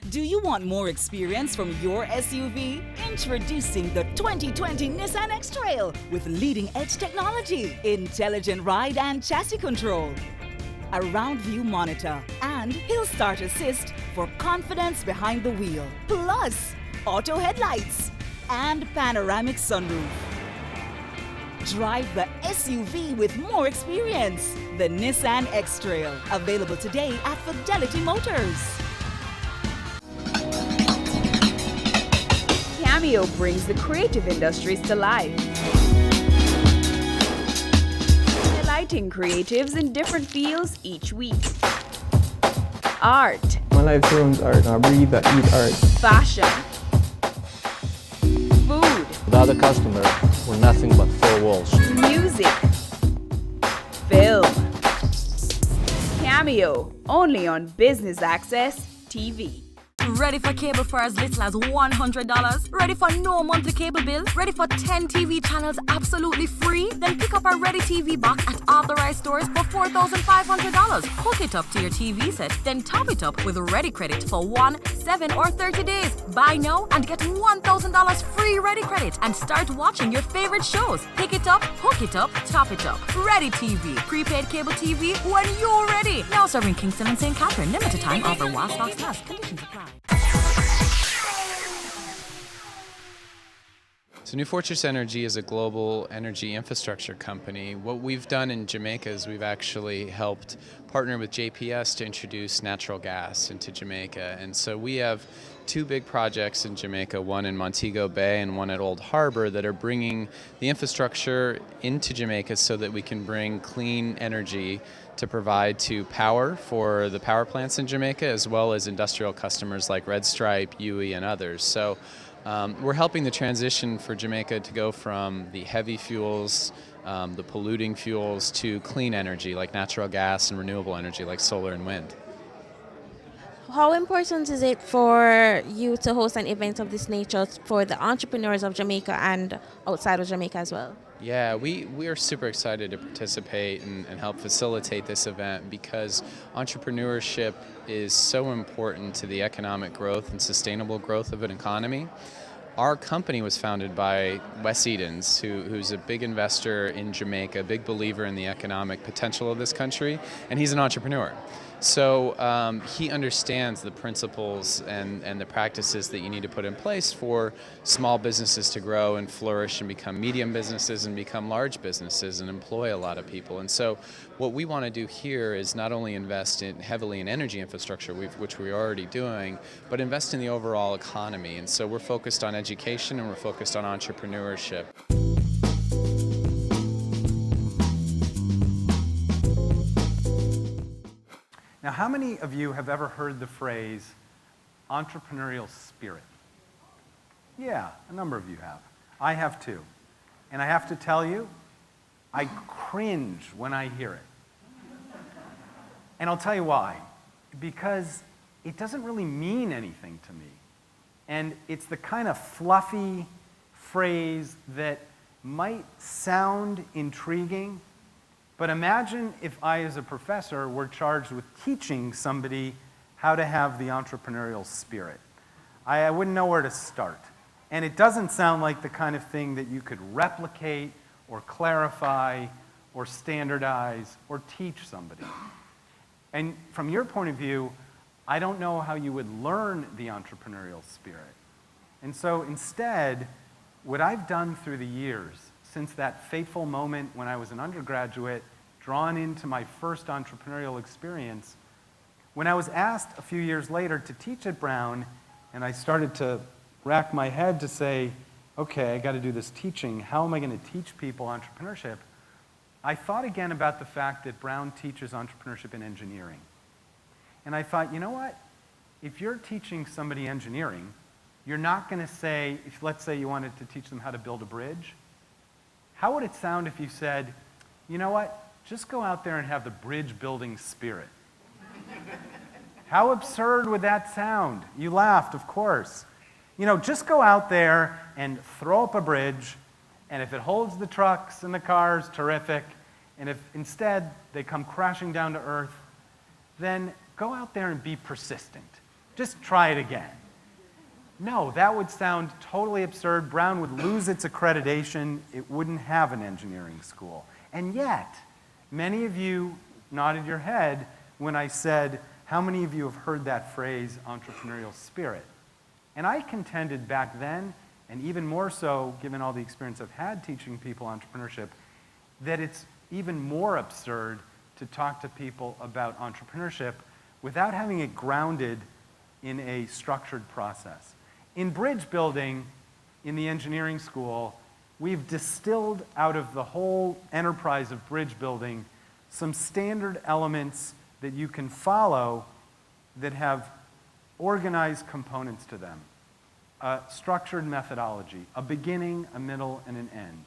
Do you want more experience from your SUV? Introducing the 2020 Nissan X-Trail with leading-edge technology, intelligent ride and chassis control, a round view monitor, and hill start assist for confidence behind the wheel, plus auto headlights and panoramic sunroof. Drive the SUV with more experience. The Nissan X-Trail, available today at Fidelity Motors. Cameo brings the creative industries to life. Highlighting creatives in different fields each week. Art. My life turns art. I breathe, I eat art. Fashion. Food. Without a customer, we're nothing but four walls. Music. Film. Cameo, only on Business Access TV. Ready for cable for as little as $100? Ready for no monthly cable bill? Ready for 10 TV channels absolutely free? Then pick up our Ready TV box at authorized stores for $4,500. Hook it up to your TV set, then top it up with Ready Credit for 1, 7, or 30 days. Buy now and get $1,000 free Ready Credit and start watching your favorite shows. Pick it up, hook it up, top it up. Ready TV. Prepaid cable TV when you're ready. Now serving Kingston and St. Catherine. Limited time offer while stocks last. Conditions apply. So New Fortress Energy is a global energy infrastructure company. What we've done in Jamaica is we've actually helped partner with JPS to introduce natural gas into Jamaica. And so we have two big projects in Jamaica, one in Montego Bay and one at Old Harbor, that are bringing the infrastructure into Jamaica so that we can bring clean energy to provide to power for the power plants in Jamaica, as well as industrial customers like Red Stripe, UE, and others. So we're helping the transition for Jamaica to go from the heavy fuels, the polluting fuels, to clean energy like natural gas and renewable energy like solar and wind. How important is it for you to host an event of this nature for the entrepreneurs of Jamaica and outside of Jamaica as well? Yeah, we are super excited to participate and help facilitate this event because entrepreneurship is so important to the economic growth and sustainable growth of an economy. Our company was founded by Wes Edens, who's a big investor in Jamaica, a big believer in the economic potential of this country, and he's an entrepreneur. So he understands the principles and the practices that you need to put in place for small businesses to grow and flourish and become medium businesses and become large businesses and employ a lot of people. And so what we want to do here is not only invest heavily in energy infrastructure, which we're already doing, but invest in the overall economy. And so we're focused on education and we're focused on entrepreneurship. Now, how many of you have ever heard the phrase entrepreneurial spirit? Yeah, a number of you have. I have too. And I have to tell you, I cringe when I hear it. And I'll tell you why. Because it doesn't really mean anything to me. And it's the kind of fluffy phrase that might sound intriguing, but imagine if I, as a professor, were charged with teaching somebody how to have the entrepreneurial spirit. I wouldn't know where to start. And it doesn't sound like the kind of thing that you could replicate or clarify or standardize or teach somebody. And from your point of view, I don't know how you would learn the entrepreneurial spirit. And so instead, what I've done through the years, since that fateful moment when I was an undergraduate, drawn into my first entrepreneurial experience, when I was asked a few years later to teach at Brown, and I started to rack my head to say, okay, I got to do this teaching. How am I going to teach people entrepreneurship? I thought again about the fact that Brown teaches entrepreneurship in engineering. And I thought, you know what? If you're teaching somebody engineering, you're not going to say, let's say you wanted to teach them how to build a bridge. How would it sound if you said, you know what? Just go out there and have the bridge building spirit. How absurd would that sound? You laughed, of course. You know, just go out there and throw up a bridge, and if it holds the trucks and the cars, terrific. And if instead they come crashing down to earth, then go out there and be persistent. Just try it again. No, that would sound totally absurd. Brown would lose its accreditation. It wouldn't have an engineering school. And yet, many of you nodded your head when I said, how many of you have heard that phrase, entrepreneurial spirit? And I contended back then, and even more so given all the experience I've had teaching people entrepreneurship, that it's even more absurd to talk to people about entrepreneurship without having it grounded in a structured process. In bridge building, in the engineering school, we've distilled out of the whole enterprise of bridge building some standard elements that you can follow that have organized components to them. A structured methodology, a beginning, a middle, and an end.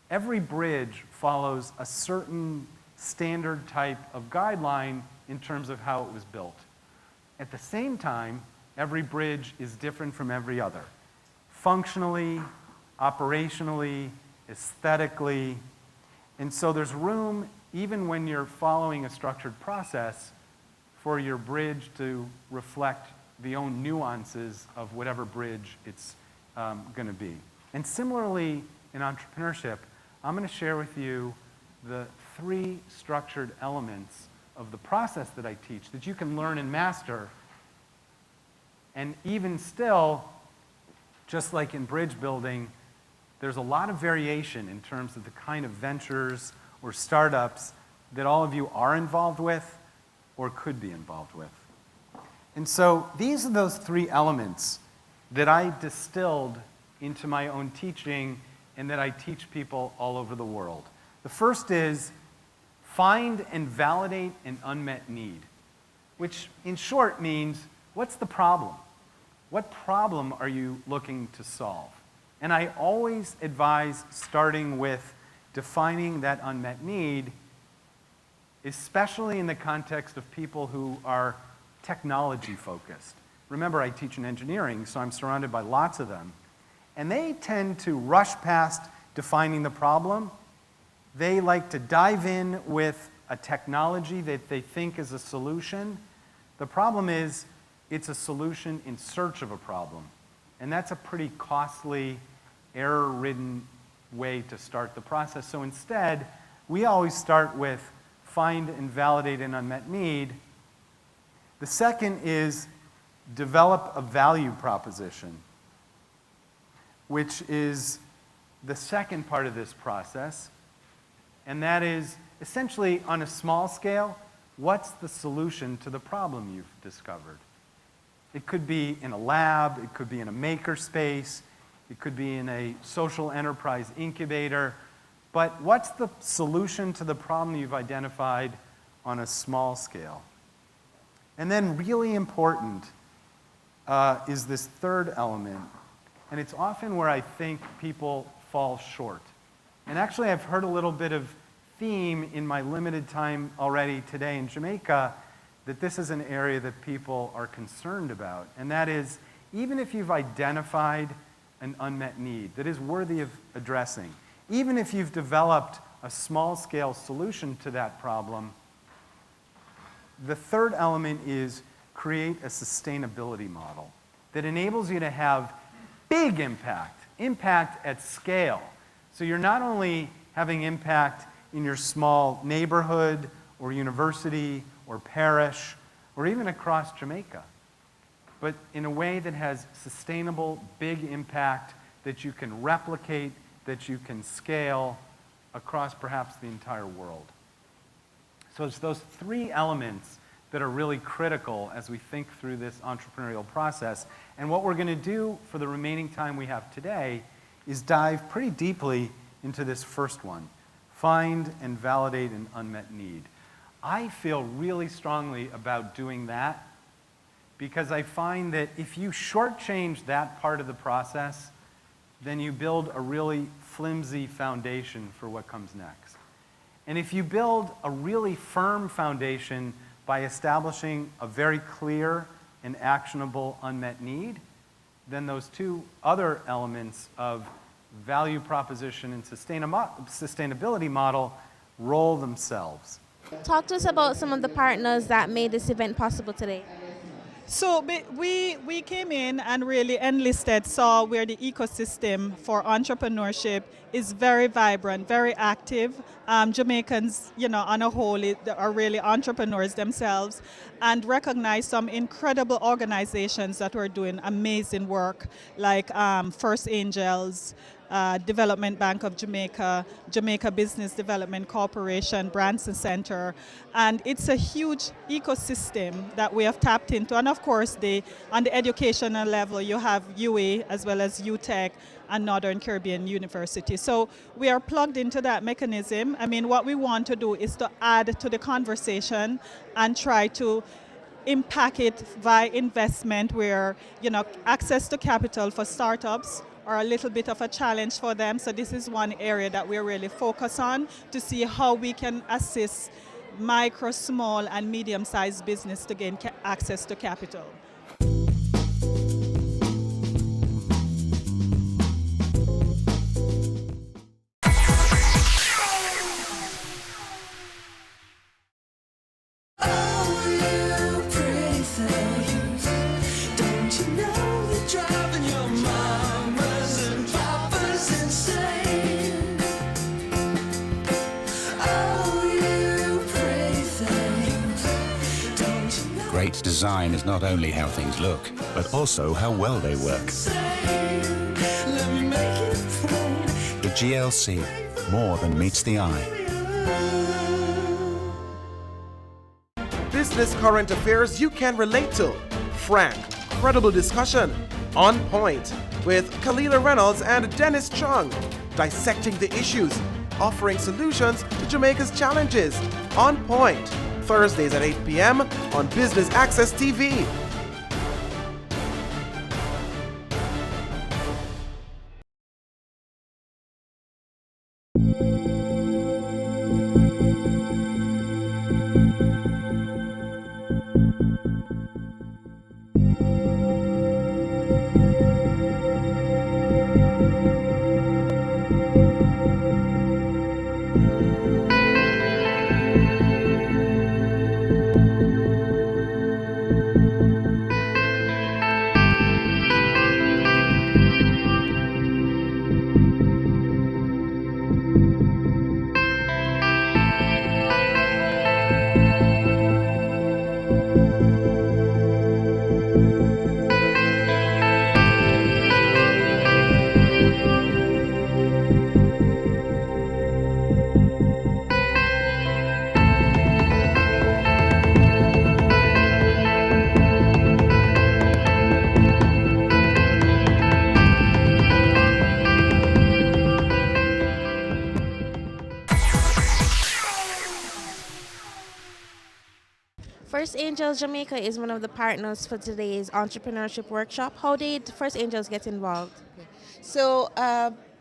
Every bridge follows a certain standard type of guideline in terms of how it was built. At the same time, every bridge is different from every other. Functionally, operationally, aesthetically. And so there's room, even when you're following a structured process, for your bridge to reflect the own nuances of whatever bridge it's going to be. And similarly, in entrepreneurship, I'm going to share with you the 3 structured elements of the process that I teach that you can learn and master. And even still, just like in bridge building, there's a lot of variation in terms of the kind of ventures or startups that all of you are involved with or could be involved with. And so these are those 3 elements that I distilled into my own teaching and that I teach people all over the world. The first is find and validate an unmet need, which in short means, what's the problem? What problem are you looking to solve? And I always advise starting with defining that unmet need, especially in the context of people who are technology focused. Remember, I teach in engineering, so I'm surrounded by lots of them. And they tend to rush past defining the problem. They like to dive in with a technology that they think is a solution. The problem is, it's a solution in search of a problem. And that's a pretty costly, error-ridden way to start the process. So instead, we always start with find and validate an unmet need. The second is develop a value proposition, which is the second part of this process. And that is essentially on a small scale, what's the solution to the problem you've discovered? It could be in a lab, it could be in a maker space, it could be in a social enterprise incubator, but what's the solution to the problem you've identified on a small scale? And then really important is this third element, and it's often where I think people fall short. And actually I've heard a little bit of theme in my limited time already today in Jamaica that this is an area that people are concerned about, and that is, even if you've identified an unmet need that is worthy of addressing, even if you've developed a small-scale solution to that problem, the third element is create a sustainability model that enables you to have big impact at scale. So you're not only having impact in your small neighborhood or university or parish or even across Jamaica, but in a way that has sustainable, big impact that you can replicate, that you can scale across perhaps the entire world. So it's those three elements that are really critical as we think through this entrepreneurial process. And what we're going to do for the remaining time we have today is dive pretty deeply into this first one, find and validate an unmet need. I feel really strongly about doing that because I find that if you shortchange that part of the process, then you build a really flimsy foundation for what comes next. And if you build a really firm foundation by establishing a very clear and actionable unmet need, then those two other elements of value proposition and sustainability model roll themselves. Talk to us about some of the partners that made this event possible today. So we came in and really enlisted, saw where the ecosystem for entrepreneurship is very vibrant, very active. Jamaicans, on a whole, are really entrepreneurs themselves, and recognize some incredible organizations that were doing amazing work, like First Angels, Development Bank of Jamaica, Jamaica Business Development Corporation, Branson Center, and it's a huge ecosystem that we have tapped into. And of course, on the educational level, you have UA as well as UTech and Northern Caribbean University. So we are plugged into that mechanism. I mean, what we want to do is to add to the conversation and try to impact it via investment where, access to capital for startups are a little bit of a challenge for them. So this is one area that we're really focused on to see how we can assist micro, small, and medium-sized business to gain access to capital. Great design is not only how things look, but also how well they work. The GLC, more than meets the eye. Business current affairs you can relate to. Frank, credible discussion. On point with Kalila Reynolds and Dennis Chung. Dissecting the issues, offering solutions to Jamaica's challenges. On Point, Thursdays at 8 p.m. on Business Access TV. First Angels Jamaica is one of the partners for today's entrepreneurship workshop. How did First Angels get involved? So,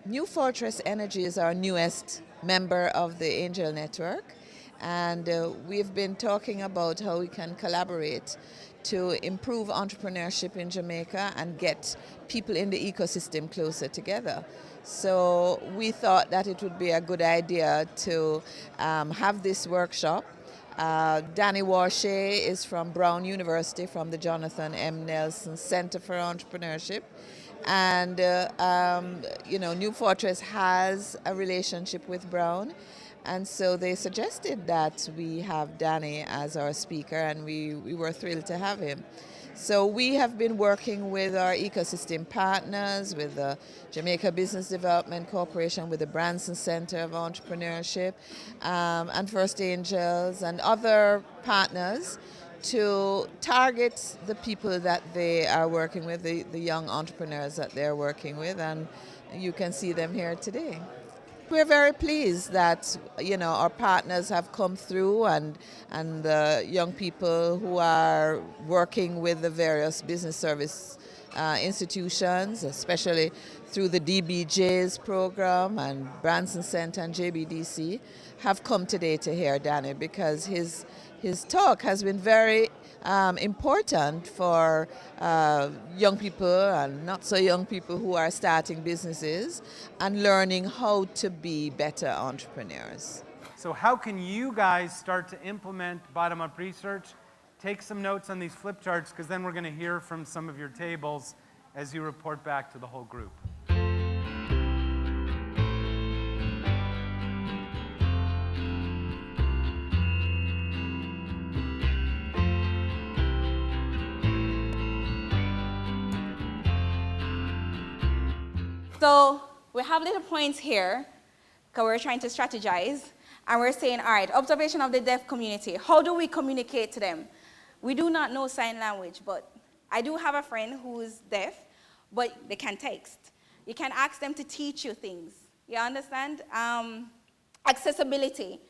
New Fortress Energy is our newest member of the Angel Network, And we've been talking about how we can collaborate to improve entrepreneurship in Jamaica and get people in the ecosystem closer together. So we thought that it would be a good idea to have this workshop. Danny Warshay is from Brown University, from the Jonathan M. Nelson Center for Entrepreneurship. And, New Fortress has a relationship with Brown. And so they suggested that we have Danny as our speaker, and we were thrilled to have him. So we have been working with our ecosystem partners, with the Jamaica Business Development Corporation, with the Branson Center of Entrepreneurship, and First Angels, and other partners to target the people that they are working with, the young entrepreneurs that they're working with, and you can see them here today. We're very pleased that our partners have come through, and the young people who are working with the various business service institutions, especially through the DBJ's program and Branson Center and JBDC, have come today to hear Danny, because his talk has been very important for young people and not so young people who are starting businesses and learning how to be better entrepreneurs. So how can you guys start to implement bottom-up research? Take some notes on these flip charts, because then we're going to hear from some of your tables as you report back to the whole group. So we have little points here, because we're trying to strategize, and we're saying, all right, observation of the deaf community. How do we communicate to them? We do not know sign language, but I do have a friend who's deaf, but they can text. You can ask them to teach you things. You understand? Accessibility.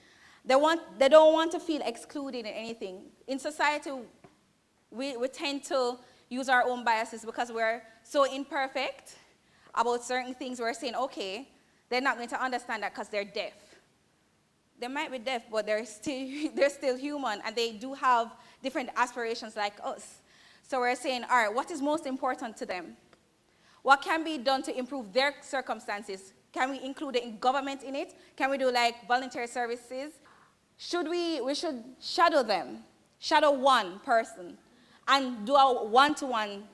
They don't want to feel excluded in anything. In society, we tend to use our own biases because we're so imperfect about certain things. We're saying, okay, they're not going to understand that because they're deaf. They might be deaf, but they're still human, and they do have different aspirations like us. So we're saying, all right, what is most important to them? What can be done to improve their circumstances? Can we include the government in it? Can we do like voluntary services? We should shadow them, shadow one person, and do a one-to-one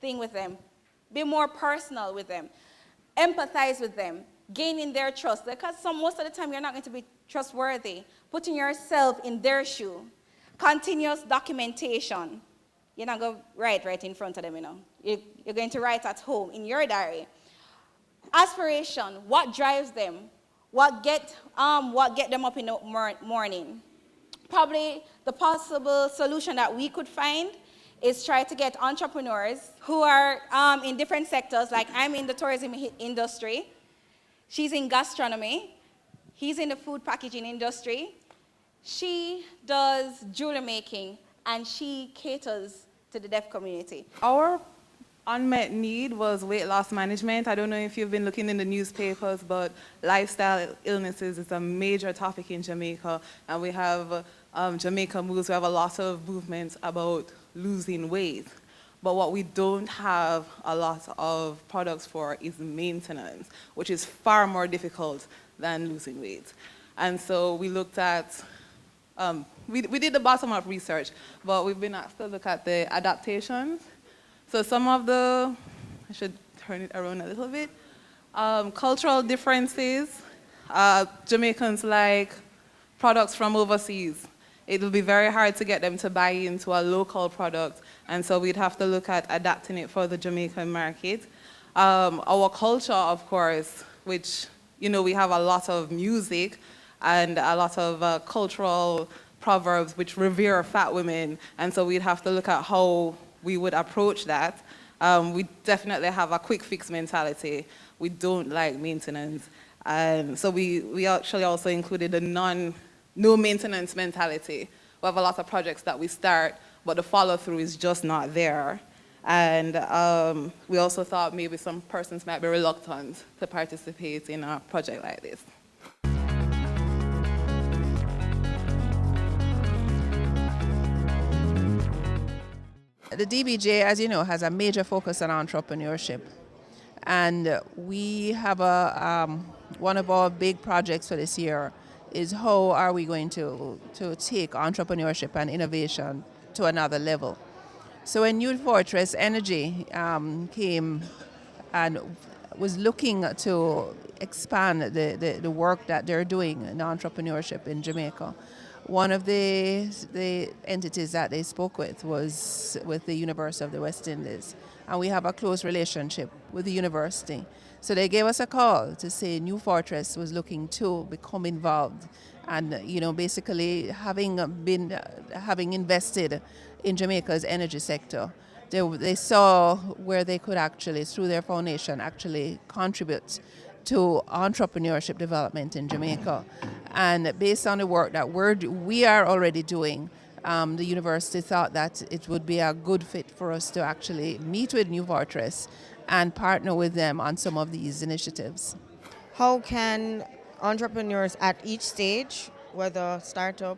thing with them. Be more personal with them. Empathize with them. Gaining their trust. Because most of the time you're not going to be trustworthy. Putting yourself in their shoe. Continuous documentation. You're not going to write right in front of them, You're going to write at home in your diary. Aspiration. What drives them? What get them up in the morning? Probably the possible solution that we could find is try to get entrepreneurs who are in different sectors, like I'm in the tourism industry, she's in gastronomy, he's in the food packaging industry, she does jewelry making, and she caters to the deaf community. Our unmet need was weight loss management. I don't know if you've been looking in the newspapers, but lifestyle illnesses is a major topic in Jamaica, and we have Jamaica Moves. We have a lot of movements about losing weight, but what we don't have a lot of products for is maintenance, which is far more difficult than losing weight. And so we looked at, we did the bottom-up research, but we've been asked to look at the adaptations. So some of the, I should turn it around a little bit, cultural differences. Jamaicans like products from overseas. It will be very hard to get them to buy into a local product, and so we'd have to look at adapting it for the Jamaican market. Our culture, of course, which, we have a lot of music and a lot of cultural proverbs which revere fat women, and so we'd have to look at how we would approach that. We definitely have a quick fix mentality. We don't like maintenance, and so we actually also included a no maintenance mentality. We have a lot of projects that we start, but the follow-through is just not there. And we also thought maybe some persons might be reluctant to participate in a project like this. The DBJ, as you know, has a major focus on entrepreneurship. And we have one of our big projects for this year is how are we going to take entrepreneurship and innovation to another level. So when New Fortress Energy came and was looking to expand the work that they're doing in entrepreneurship in Jamaica, one of the entities that they spoke with was with the University of the West Indies. And we have a close relationship with the university. So they gave us a call to say New Fortress was looking to become involved and, basically having invested in Jamaica's energy sector, they saw where they could actually, through their foundation, actually contribute to entrepreneurship development in Jamaica. And based on the work that we are already doing, the university thought that it would be a good fit for us to actually meet with New Fortress and partner with them on some of these initiatives. How can entrepreneurs at each stage, whether startup,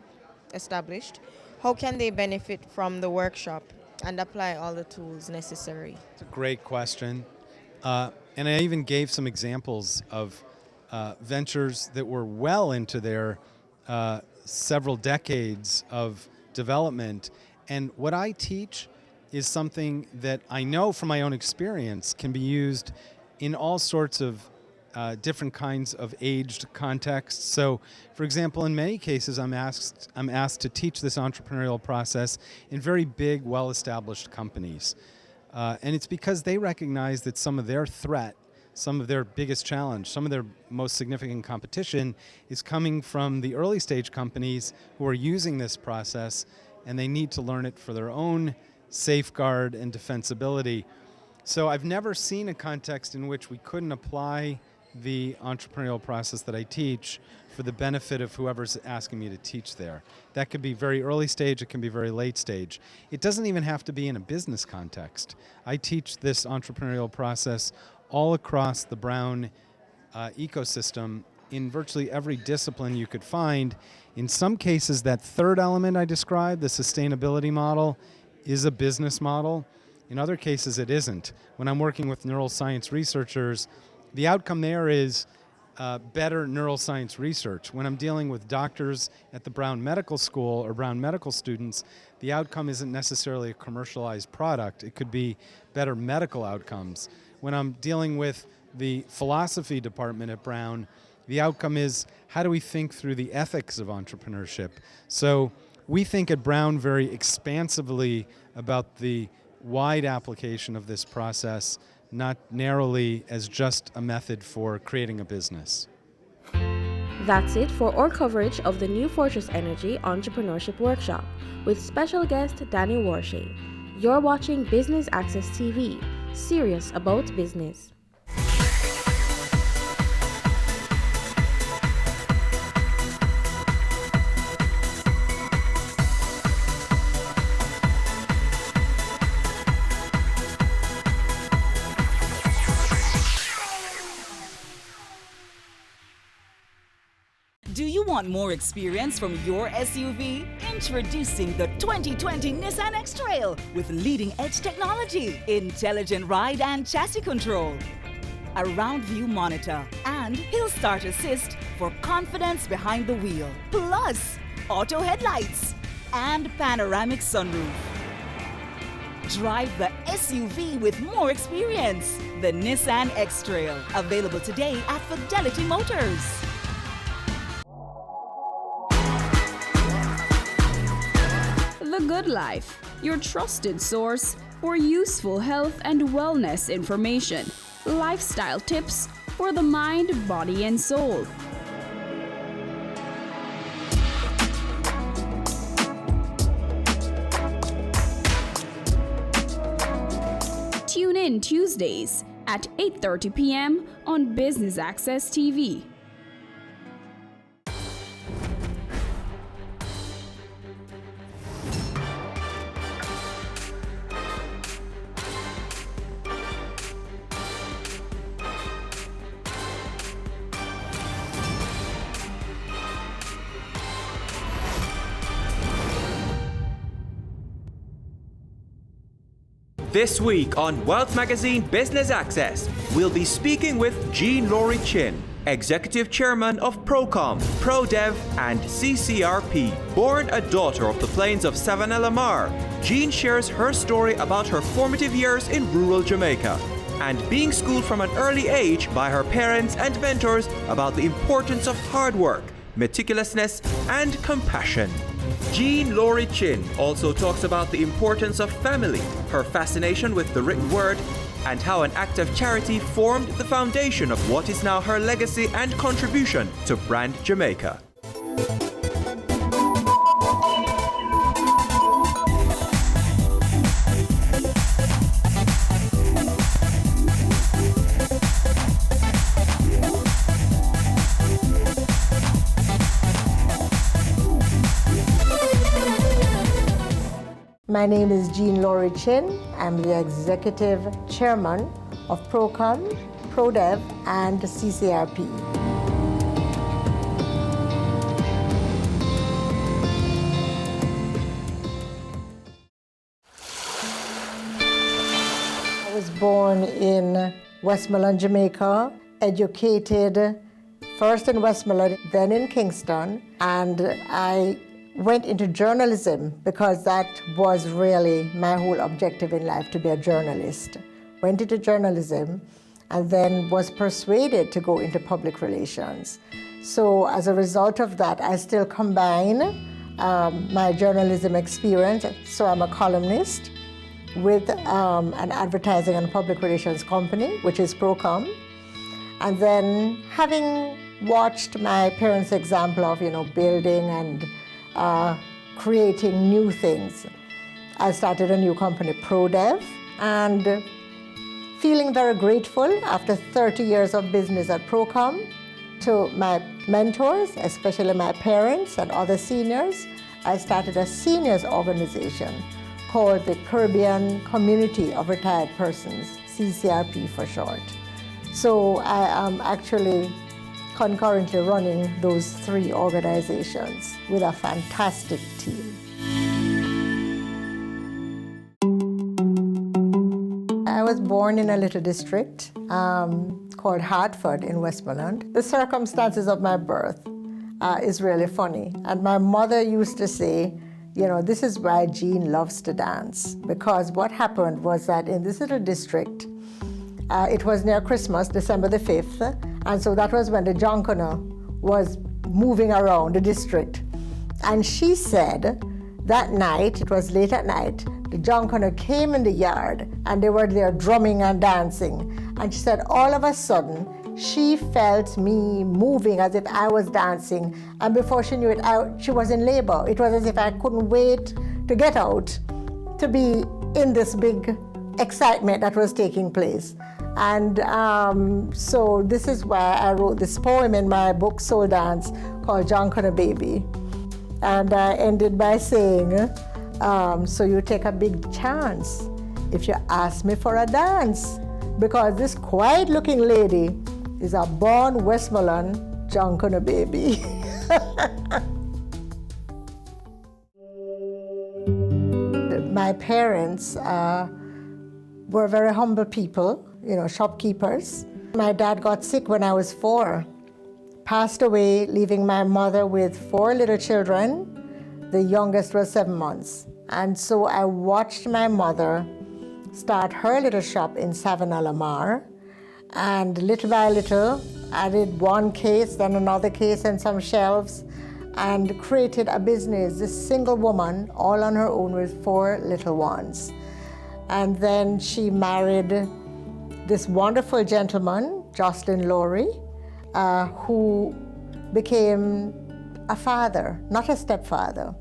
established, how can they benefit from the workshop and apply all the tools necessary? It's a great question. And I even gave some examples of ventures that were well into their several decades of development. And what I teach is something that I know from my own experience can be used in all sorts of different kinds of aged contexts. So, for example, in many cases, I'm asked to teach this entrepreneurial process in very big, well-established companies. And it's because they recognize that some of their threat, some of their biggest challenge, some of their most significant competition is coming from the early stage companies who are using this process, and they need to learn it for their own safeguard and defensibility. So I've never seen a context in which we couldn't apply the entrepreneurial process that I teach for the benefit of whoever's asking me to teach there. That could be very early stage, it can be very late stage. It doesn't even have to be in a business context. I teach this entrepreneurial process all across the Brown ecosystem in virtually every discipline you could find. In some cases, that third element I described, the sustainability model, is a business model. In other cases, it isn't. When I'm working with neuroscience researchers, the outcome there is better neuroscience research. When I'm dealing with doctors at the Brown Medical School or Brown medical students, the outcome isn't necessarily a commercialized product. It could be better medical outcomes. When I'm dealing with the philosophy department at Brown, the outcome is how do we think through the ethics of entrepreneurship? So we think at Brown very expansively about the wide application of this process, not narrowly as just a method for creating a business. That's it for our coverage of the New Fortress Energy Entrepreneurship Workshop with special guest Danny Warshay. You're watching Business Access TV, serious about business. Do you want more experience from your SUV? Introducing the 2020 Nissan X-Trail with leading-edge technology, intelligent ride and chassis control, a round-view monitor, and hill start assist for confidence behind the wheel, plus auto headlights and panoramic sunroof. Drive the SUV with more experience. The Nissan X-Trail, available today at Fidelity Motors. The Good Life, your trusted source for useful health and wellness information, lifestyle tips for the mind, body, and soul. Tune in Tuesdays at 8:30 p.m. on Business Access TV. This week on Wealth Magazine Business Access, we'll be speaking with Jean-Laurie Chin, Executive Chairman of Procom, ProDev and CCRP. Born a daughter of the plains of Savannah-la-Mar, Jean shares her story about her formative years in rural Jamaica and being schooled from an early age by her parents and mentors about the importance of hard work, meticulousness, and compassion. Jean-Laurie Chin also talks about the importance of family, her fascination with the written word, and how an act of charity formed the foundation of what is now her legacy and contribution to Brand Jamaica. My name is Jean-Laurie Chin. I'm the Executive Chairman of Procom, ProDev, and CCRP. I was born in Westmoreland, Jamaica, educated first in Westmoreland, then in Kingston, and I went into journalism because that was really my whole objective in life, to be a journalist. Went into journalism and then was persuaded to go into public relations. So as a result of that, I still combine my journalism experience. So I'm a columnist with an advertising and public relations company, which is Procom. And then having watched my parents' example of, building and creating new things, I started a new company, ProDev, and feeling very grateful after 30 years of business at Procom to my mentors, especially my parents and other seniors. I started a seniors organization called the Caribbean Community of Retired Persons, CCRP for short. So I am actually concurrently running those 3 organizations with a fantastic team. I was born in a little district called Hartford in Westmoreland. The circumstances of my birth is really funny. And my mother used to say, this is why Jean loves to dance. Because what happened was that in this little district, it was near Christmas, December the 5th, and so that was when the Junkanoo was moving around the district. And she said that night, it was late at night, the Junkanoo came in the yard and they were there drumming and dancing. And she said all of a sudden, she felt me moving as if I was dancing. And before she knew it, she was in labor. It was as if I couldn't wait to get out, to be in this big excitement that was taking place. And so this is why I wrote this poem in my book, Soul Dance, called Junkanoo Baby. And I ended by saying, so you take a big chance if you ask me for a dance, because this quiet-looking lady is a born Westmoreland Junkanoo baby. My parents were very humble people, shopkeepers. My dad got sick when I was 4, passed away, leaving my mother with 4 little children. The youngest was 7 months. And so I watched my mother start her little shop in Savannah-la-Mar, and little by little added one case, then another case and some shelves, and created a business, this single woman, all on her own with 4 little ones. And then she married this wonderful gentleman, Jocelyn Laurie, who became a father, not a stepfather,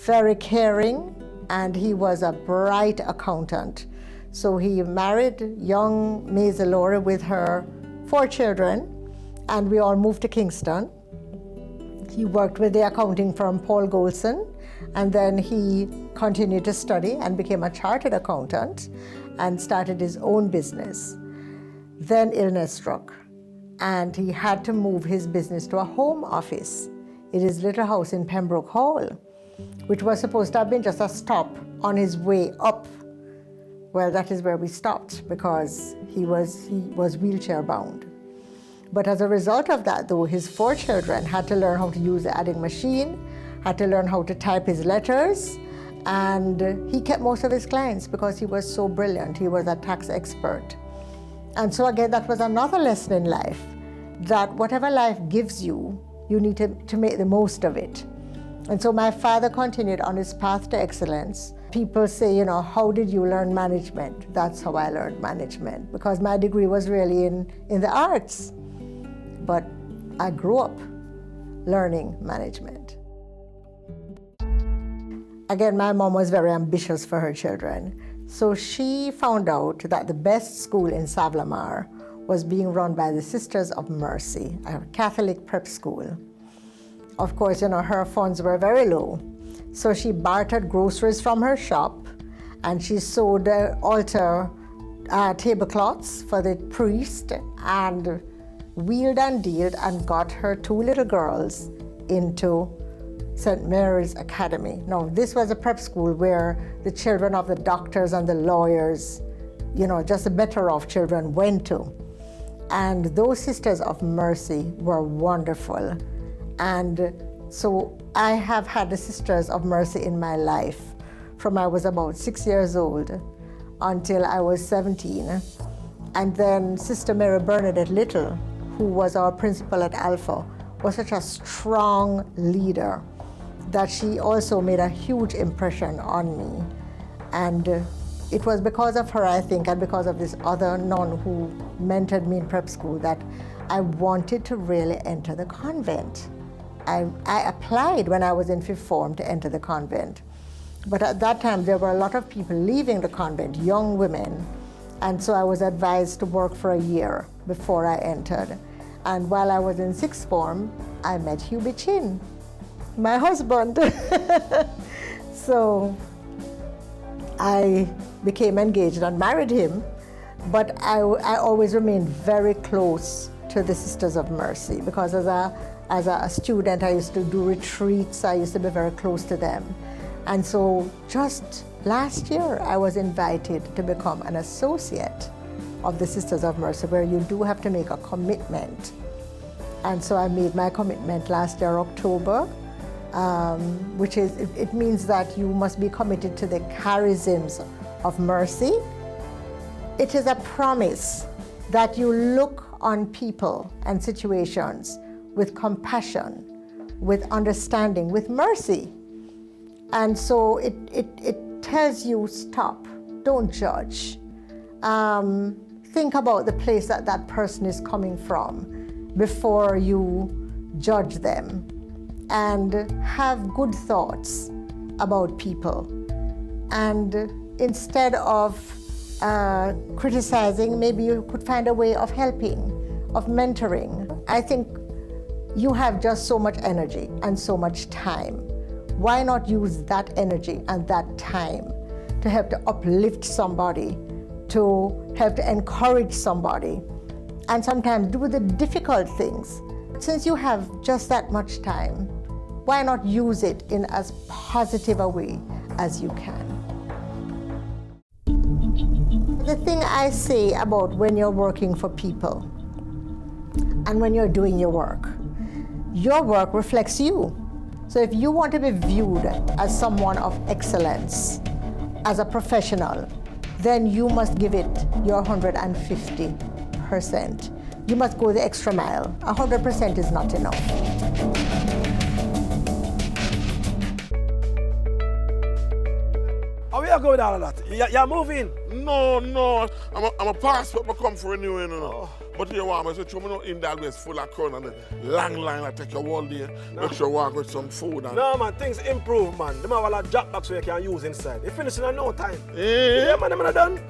very caring, and he was a bright accountant. So he married young Maisie Laurie with her 4 children, and we all moved to Kingston. He worked with the accounting firm Paul Golson, and then he continued to study and became a chartered accountant and started his own business. Then illness struck, and he had to move his business to a home office in his little house in Pembroke Hall, which was supposed to have been just a stop on his way up Well, that is where we stopped because he was wheelchair bound. But as a result of that, though, his 4 children had to learn how to use the adding machine, had to learn how to type his letters, and he kept most of his clients because he was so brilliant. He was a tax expert. And so again, that was another lesson in life, that whatever life gives you, you need to make the most of it. And so my father continued on his path to excellence. People say, you know, how did you learn management? That's how I learned management, because my degree was really in the arts. But I grew up learning management. Again, my mom was very ambitious for her children. So she found out that the best school in Savlamar was being run by the Sisters of Mercy, a Catholic prep school. Of course, you know, her funds were very low. So she bartered groceries from her shop, and she sewed the altar tablecloths for the priest, and wheeled and dealed and got her 2 little girls into St. Mary's Academy. Now, this was a prep school where the children of the doctors and the lawyers, you know, just the better off children went to. And those Sisters of Mercy were wonderful. And so I have had the Sisters of Mercy in my life from I was about 6 years old until I was 17. And then Sister Mary Bernadette Little, who was our principal at Alpha, was such a strong leader that she also made a huge impression on me. And it was because of her, I think, and because of this other nun who mentored me in prep school, that I wanted to really enter the convent. I applied when I was in 5th form to enter the convent. But at that time, there were a lot of people leaving the convent, young women. And so I was advised to work for a year before I entered. And while I was in 6th form, I met Hubie Chin, my husband. So I became engaged and married him, but I always remained very close to the Sisters of Mercy, because as a student, I used to do retreats. I used to be very close to them. And so just last year, I was invited to become an associate of the Sisters of Mercy, where you do have to make a commitment. And so I made my commitment last year, October, which is, it means that you must be committed to the charisms of mercy. It is a promise that you look on people and situations with compassion, with understanding, with mercy. And so it tells you, stop, don't judge. Think about the place that that person is coming from before you judge them, and have good thoughts about people. And instead of criticizing, maybe you could find a way of helping, of mentoring. I think you have just so much energy and so much time. Why not use that energy and that time to help to uplift somebody, to help to encourage somebody, and sometimes do the difficult things? Since you have just that much time, why not use it in as positive a way as you can? The thing I say about when you're working for people and when you're doing your work reflects you. So if you want to be viewed as someone of excellence, as a professional, then you must give it your 150%. You must go the extra mile. 100% is not enough. How you go with all of that? You're moving? No. I'm a passport I come for renewing, you know. But you want me to show me no in that full of crown and the long line I take you all day. No. Make sure you walk with some food. And... No, man, things improve, man. Them have a lot of drop box so you can use inside. You finish in no time. Yeah, man, them are done.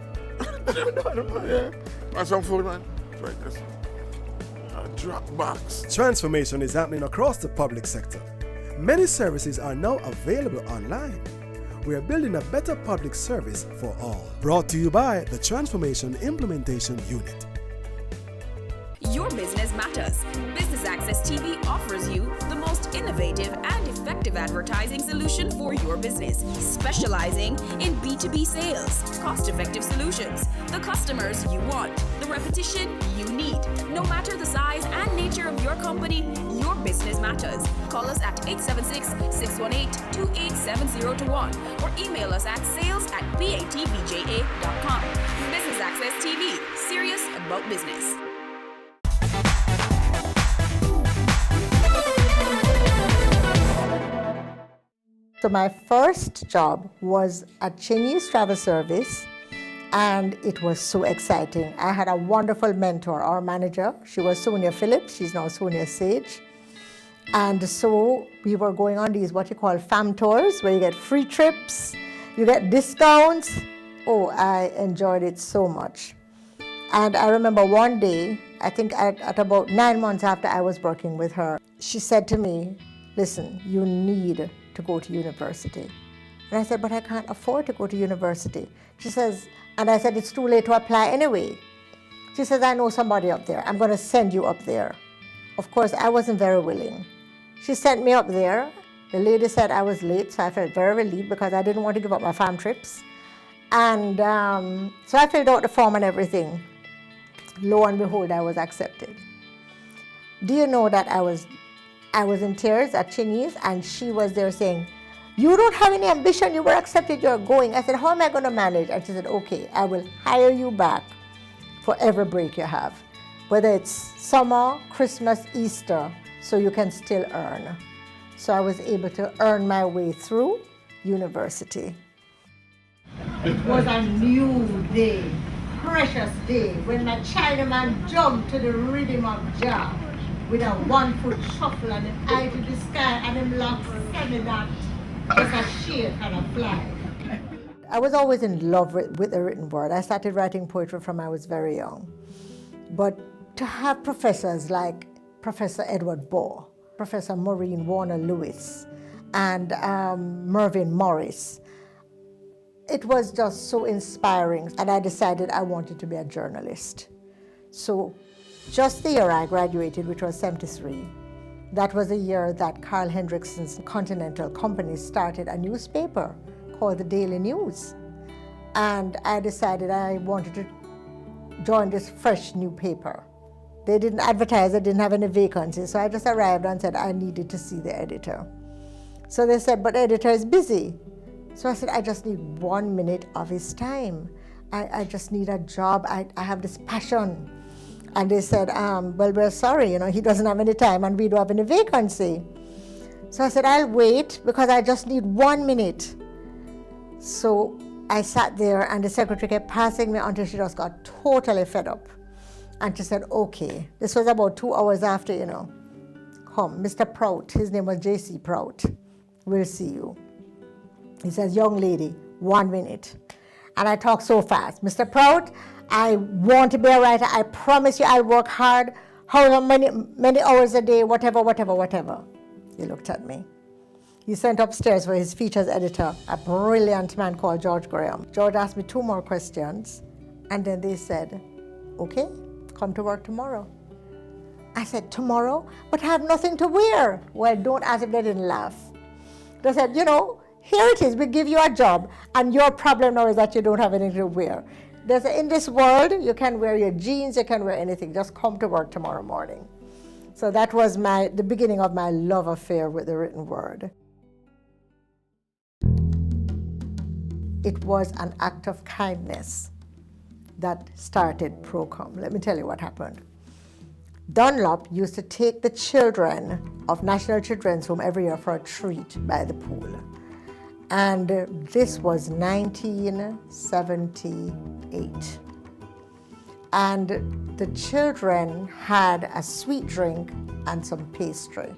Yeah. And some food, man. Right, this. Drop box. Transformation is happening across the public sector. Many services are now available online. We are building a better public service for all. Brought to you by the Transformation Implementation Unit. Your business matters. Business Access TV offers you the most innovative and effective advertising solution for your business, specializing in B2B sales, cost-effective solutions, the customers you want, the repetition you need. No matter the size and nature of your company, your business matters. Call us at 876-618-2870 or email us at sales@batvja.com. Business Access TV, serious about business. So my first job was at Chinese Travel Service, and it was so exciting. I had a wonderful mentor, our manager. She was Sonia Phillips. She's now Sonia Sage. And so we were going on these what you call fam tours, where you get free trips, you get discounts. Oh, I enjoyed it so much. And I remember one day, I think at about 9 months after I was working with her, she said to me, listen, you need to go to university. And I said, but I can't afford to go to university. She says, and I said, it's too late to apply anyway. She says, I know somebody up there. I'm going to send you up there. Of course, I wasn't very willing. She sent me up there. The lady said I was late, so I felt very relieved because I didn't want to give up my farm trips. And so I filled out the form and everything. Lo and behold, I was accepted. Do you know that I was in tears at Chinese, and she was there saying, you don't have any ambition, you were accepted, you're going. I said, how am I going to manage? And she said, okay, I will hire you back for every break you have, whether it's summer, Christmas, Easter, so you can still earn. So I was able to earn my way through university. It was a new day, precious day, when my Chinaman jumped to the rhythm of Jah with a 1-foot shuffle and an eye to the sky, and him laughed semi-that, just a shade and a fly. I was always in love with the written word. I started writing poetry from I was very young. But to have professors like Professor Edward Bohr, Professor Maureen Warner Lewis, and Mervyn Morris, it was just so inspiring, and I decided I wanted to be a journalist. So just the year I graduated, which was 73, that was the year that Carl Hendrickson's Continental Company started a newspaper called the Daily News. And I decided I wanted to join this fresh new paper. They didn't advertise, they didn't have any vacancies, so I just arrived and said I needed to see the editor. So they said, but the editor is busy. So I said, I just need 1 minute of his time. I just need a job, I have this passion. And they said, well, we're sorry, he doesn't have any time and we don't have any vacancy. So I said, I'll wait because I just need 1 minute. So I sat there and the secretary kept passing me until she just got totally fed up. And she said, okay. This was about 2 hours after, come, Mr. Prout, his name was J.C. Prout, we'll see you. He says, young lady, 1 minute. And I talk so fast. Mr. Prout, I want to be a writer. I promise you I'll work hard, however many hours a day, whatever. He looked at me. He sent upstairs for his features editor, a brilliant man called George Graham. George asked me 2 more questions, and then they said, okay, come to work tomorrow. I said, tomorrow? But I have nothing to wear. Well, don't ask if they didn't laugh. They said, here it is, we give you a job, and your problem now is that you don't have anything to wear. In this world, you can wear your jeans, you can wear anything, just come to work tomorrow morning. So that was the beginning of my love affair with the written word. It was an act of kindness that started Procom. Let me tell you what happened. Dunlop used to take the children of National Children's Home every year for a treat by the pool. And this was 1978. And the children had a sweet drink and some pastry.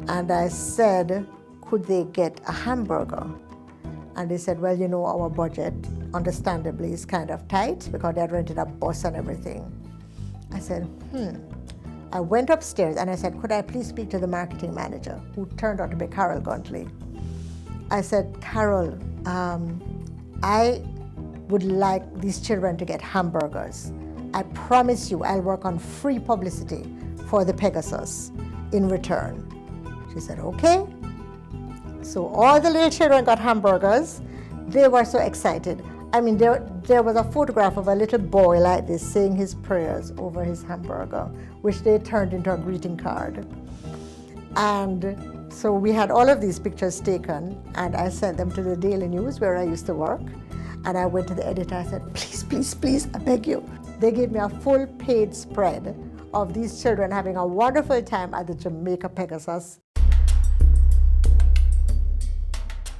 And I said, could they get a hamburger? And they said, well, our budget, understandably, is kind of tight because they had rented a bus and everything. I said, I went upstairs and I said, could I please speak to the marketing manager, who turned out to be Carol Guntley. I said, Carol, I would like these children to get hamburgers. I promise you I'll work on free publicity for the Pegasus in return. She said, okay. So all the little children got hamburgers. They were so excited. I mean, there was a photograph of a little boy like this saying his prayers over his hamburger, which they turned into a greeting card. And so we had all of these pictures taken, and I sent them to the Daily News where I used to work. And I went to the editor, I said, please, please, please, I beg you. They gave me a full page spread of these children having a wonderful time at the Jamaica Pegasus.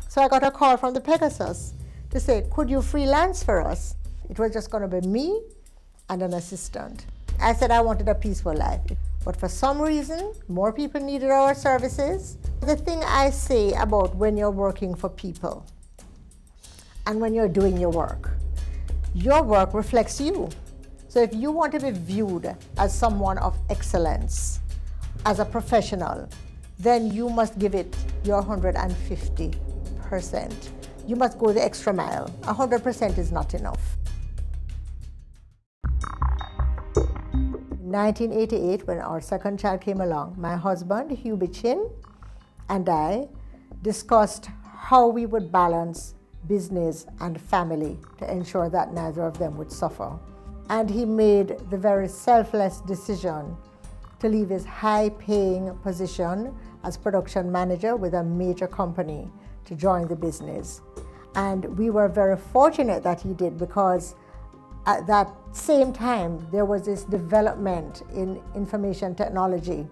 So I got a call from the Pegasus to say, could you freelance for us? It was just going to be me and an assistant. I said I wanted a peaceful life, but for some reason, more people needed our services. The thing I say about when you're working for people and when you're doing your work reflects you. So if you want to be viewed as someone of excellence, as a professional, then you must give it your 150%. You must go the extra mile. 100% is not enough. In 1988, when our second child came along, my husband, Hubie Chin, and I discussed how we would balance business and family to ensure that neither of them would suffer. And he made the very selfless decision to leave his high-paying position as production manager with a major company to join the business. And we were very fortunate that he did, because at that same time there was this development in information technology.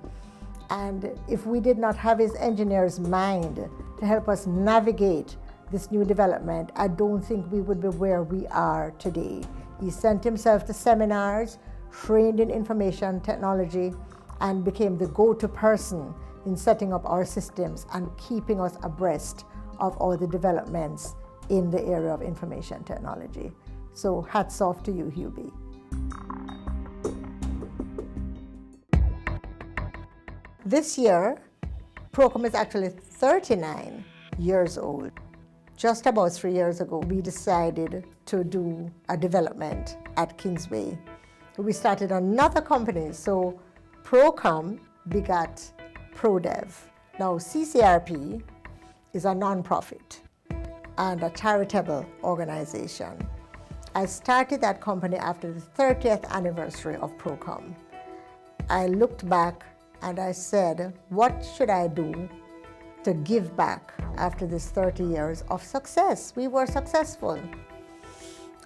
And if we did not have his engineer's mind to help us navigate this new development, I don't think we would be where we are today. He sent himself to seminars, trained in information technology, and became the go-to person in setting up our systems and keeping us abreast of all the developments in the area of information technology. So hats off to you, Hubie. This year, Procom is actually 39 years old. Just about 3 years ago, we decided to do a development at Kingsway. We started another company, so Procom begat ProDev. Now, CCRP is a non-profit and a charitable organization. I started that company after the 30th anniversary of Procom. I looked back and I said, what should I do to give back after this 30 years of success? We were successful.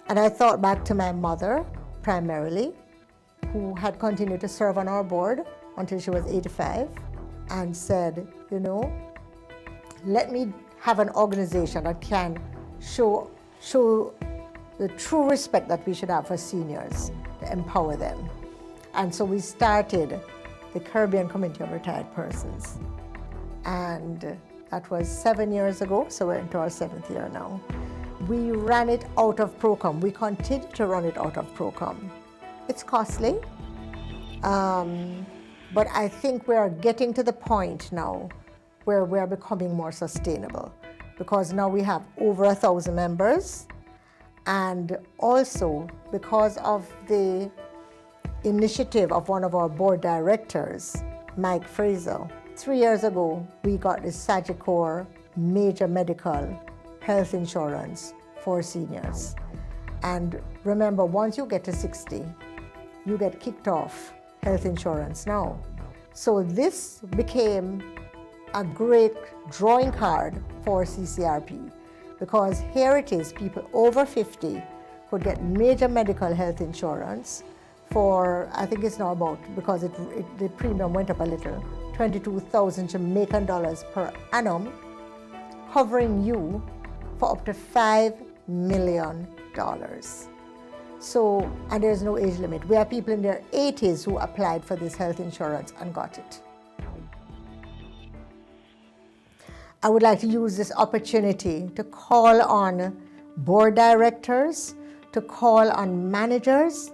And I thought back to my mother, primarily, who had continued to serve on our board until she was 85, and said, you know, let me have an organization that can show the true respect that we should have for seniors, to empower them. And so we started the Caribbean Community of Retired Persons. And that was 7 years ago, so we're into our 7th year now. We ran it out of Procom. We continue to run it out of Procom. It's costly, but I think we're getting to the point now where we're becoming more sustainable, because now we have over 1,000 members, and also because of the initiative of one of our board directors, Mike Fraser. 3 years ago, we got the Sagicor major medical health insurance for seniors. And remember, once you get to 60, you get kicked off health insurance now. So this became a great drawing card for CCRP, because here it is, people over 50 could get major medical health insurance for, I think it's now about, because the premium went up a little, 22,000 Jamaican dollars per annum, covering you for up to $5 million. So, and there's no age limit. We have people in their 80s who applied for this health insurance and got it. I would like to use this opportunity to call on board directors, to call on managers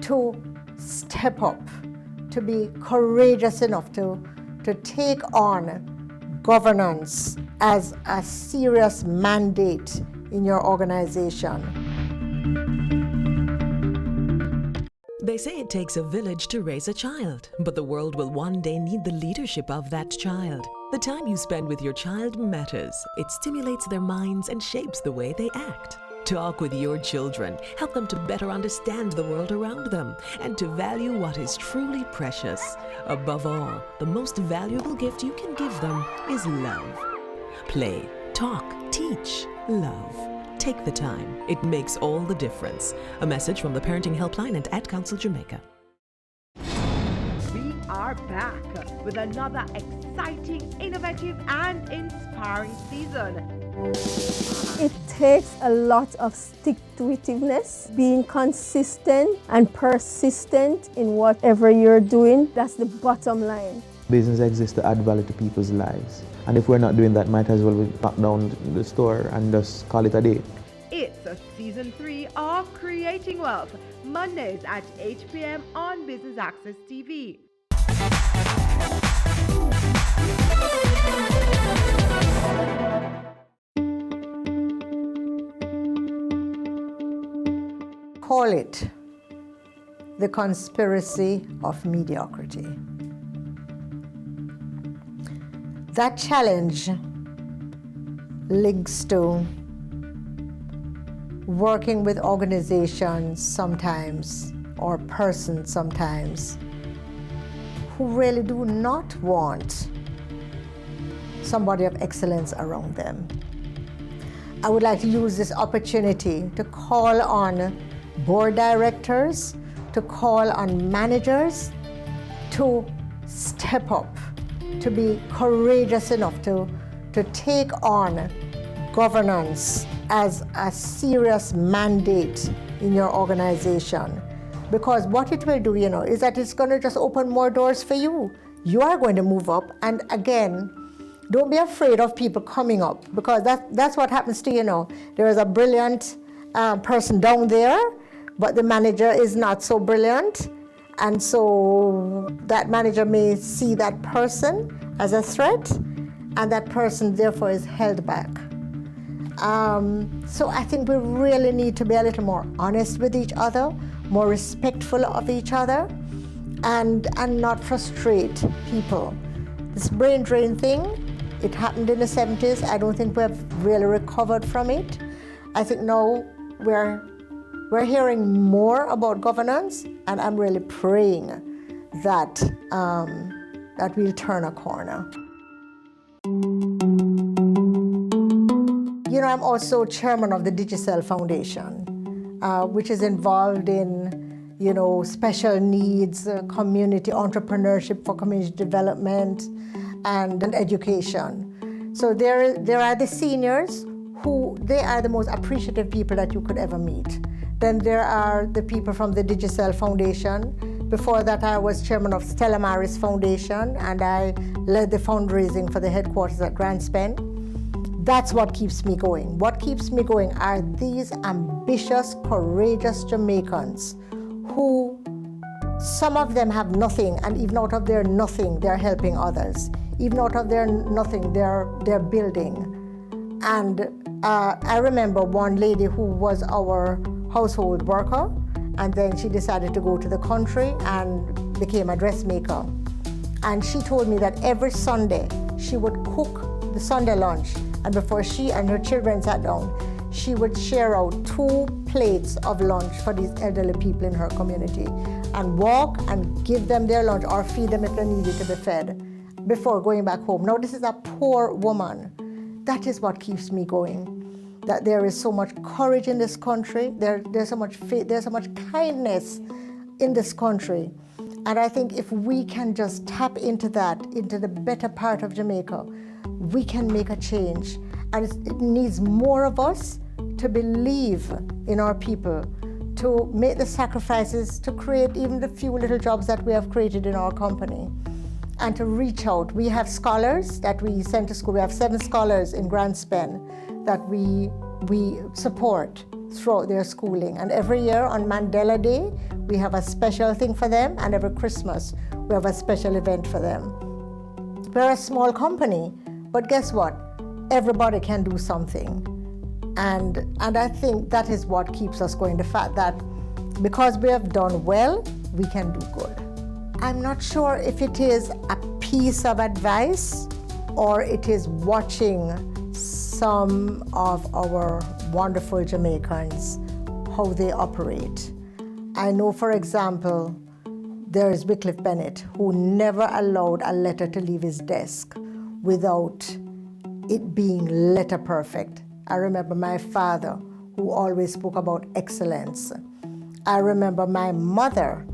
to step up, to be courageous enough to take on governance as a serious mandate in your organization. They say it takes a village to raise a child, but the world will one day need the leadership of that child. The time you spend with your child matters. It stimulates their minds and shapes the way they act. Talk with your children. Help them to better understand the world around them and to value what is truly precious. Above all, the most valuable gift you can give them is love. Play, talk, teach, love. Take the time. It makes all the difference. A message from the Parenting Helpline and Ad Council Jamaica. We are back with another exciting, innovative, and inspiring season. It takes a lot of stick-to-itiveness, being consistent and persistent in whatever you're doing. That's the bottom line. Business exists to add value to people's lives. And if we're not doing that, might as well we back down the store and just call it a day. It's a season 3 of Creating Wealth, Mondays at 8 p.m. on Business Access TV. Call it the conspiracy of mediocrity. That challenge links to working with organizations sometimes, or persons sometimes, who really do not want somebody of excellence around them. I would like to use this opportunity to call on board directors, to call on managers to step up, to be courageous enough to take on governance as a serious mandate in your organization. Because what it will do, is that it's going to just open more doors for you. You are going to move up, and again, don't be afraid of people coming up, because that's what happens to, there is a brilliant person down there, but the manager is not so brilliant. And so that manager may see that person as a threat, and that person therefore is held back. So I think we really need to be a little more honest with each other, more respectful of each other, and not frustrate people. This brain drain thing, it happened in the 70s. I don't think we've really recovered from it. I think now we're hearing more about governance, and I'm really praying that that we'll turn a corner. I'm also chairman of the Digicel Foundation, which is involved in, special needs, community entrepreneurship for community development, and education. So there are the seniors who, they are the most appreciative people that you could ever meet. Then there are the people from the Digicel Foundation. Before that, I was chairman of Stella Maris Foundation, and I led the fundraising for the headquarters at Grand Spend. That's what keeps me going. What keeps me going are these ambitious, courageous Jamaicans who, some of them have nothing, and even out of their nothing, they're helping others. Even out of their nothing, they're building. And I remember one lady who was our household worker, and then she decided to go to the country and became a dressmaker. And she told me that every Sunday she would cook the Sunday lunch, and before she and her children sat down, she would share out 2 plates of lunch for these elderly people in her community and walk and give them their lunch or feed them if they needed to be fed before going back home. Now, this is a poor woman. That is what keeps me going. That there is so much courage in this country, there's so much faith, there's so much kindness in this country. And I think if we can just tap into that, into the better part of Jamaica, we can make a change. And it needs more of us to believe in our people, to make the sacrifices, to create even the few little jobs that we have created in our company, and to reach out. We have scholars that we send to school. We have 7 scholars in Grand Spend that we support throughout their schooling. And every year on Mandela Day, we have a special thing for them, and every Christmas, we have a special event for them. We're a small company, but guess what? Everybody can do something. And I think that is what keeps us going. The fact that because we have done well, we can do good. I'm not sure if it is a piece of advice or it is watching some of our wonderful Jamaicans, how they operate. I know, for example, there is Wycliffe Bennett, who never allowed a letter to leave his desk without it being letter perfect. I remember my father, who always spoke about excellence. I remember my mother,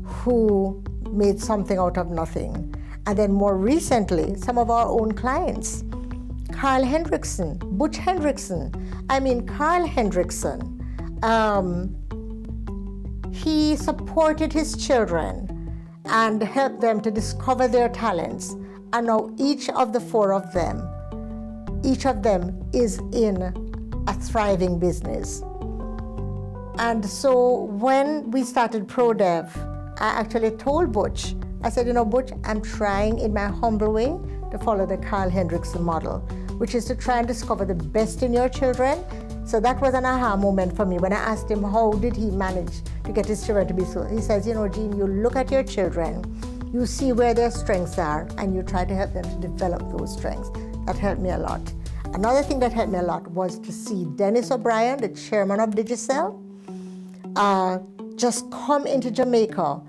who made something out of nothing. And then more recently, some of our own clients. Carl Hendrickson, Butch Hendrickson. Carl Hendrickson, he supported his children and helped them to discover their talents. And now each of the four of them, each of them is in a thriving business. And so when we started ProDev, I actually told Butch, I said, Butch, I'm trying in my humble way to follow the Carl Hendrickson model, which is to try and discover the best in your children. So that was an aha moment for me when I asked him how did he manage to get his children to be so. He says, Jean, you look at your children, you see where their strengths are, and you try to help them to develop those strengths. That helped me a lot. Another thing that helped me a lot was to see Dennis O'Brien, the chairman of Digicel, just come into Jamaica.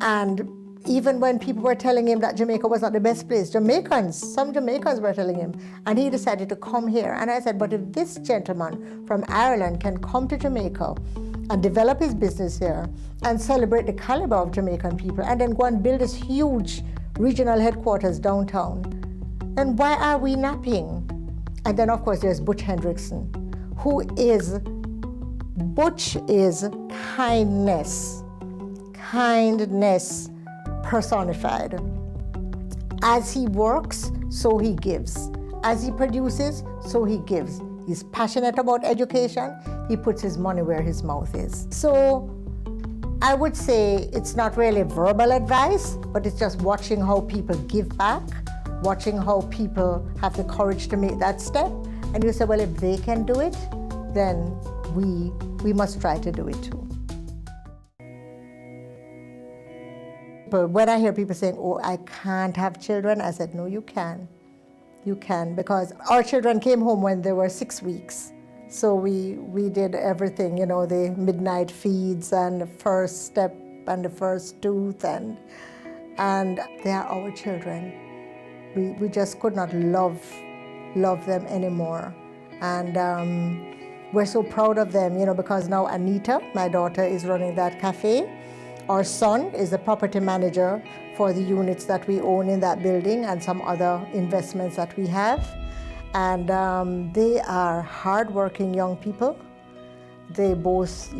And even when people were telling him that Jamaica was not the best place, some Jamaicans were telling him, and he decided to come here. And I said, but if this gentleman from Ireland can come to Jamaica and develop his business here and celebrate the caliber of Jamaican people and then go and build this huge regional headquarters downtown, then why are we napping? And then of course there's Butch Hendrickson, Butch is kindness personified. As he works, so he gives. As he produces, so he gives. He's passionate about education. He puts his money where his mouth is. So I would say it's not really verbal advice, but it's just watching how people give back, watching how people have the courage to make that step. And you say, well, if they can do it, then we must try to do it too. But when I hear people saying, oh, I can't have children, I said, no, you can. You can, because our children came home when they were 6 weeks. So we did everything, the midnight feeds and the first step and the first tooth, and they are our children. We just could not love them anymore. And we're so proud of them, because now Anita, my daughter, is running that cafe. Our son is the property manager for the units that we own in that building and some other investments that we have. And they are hardworking young people. They both,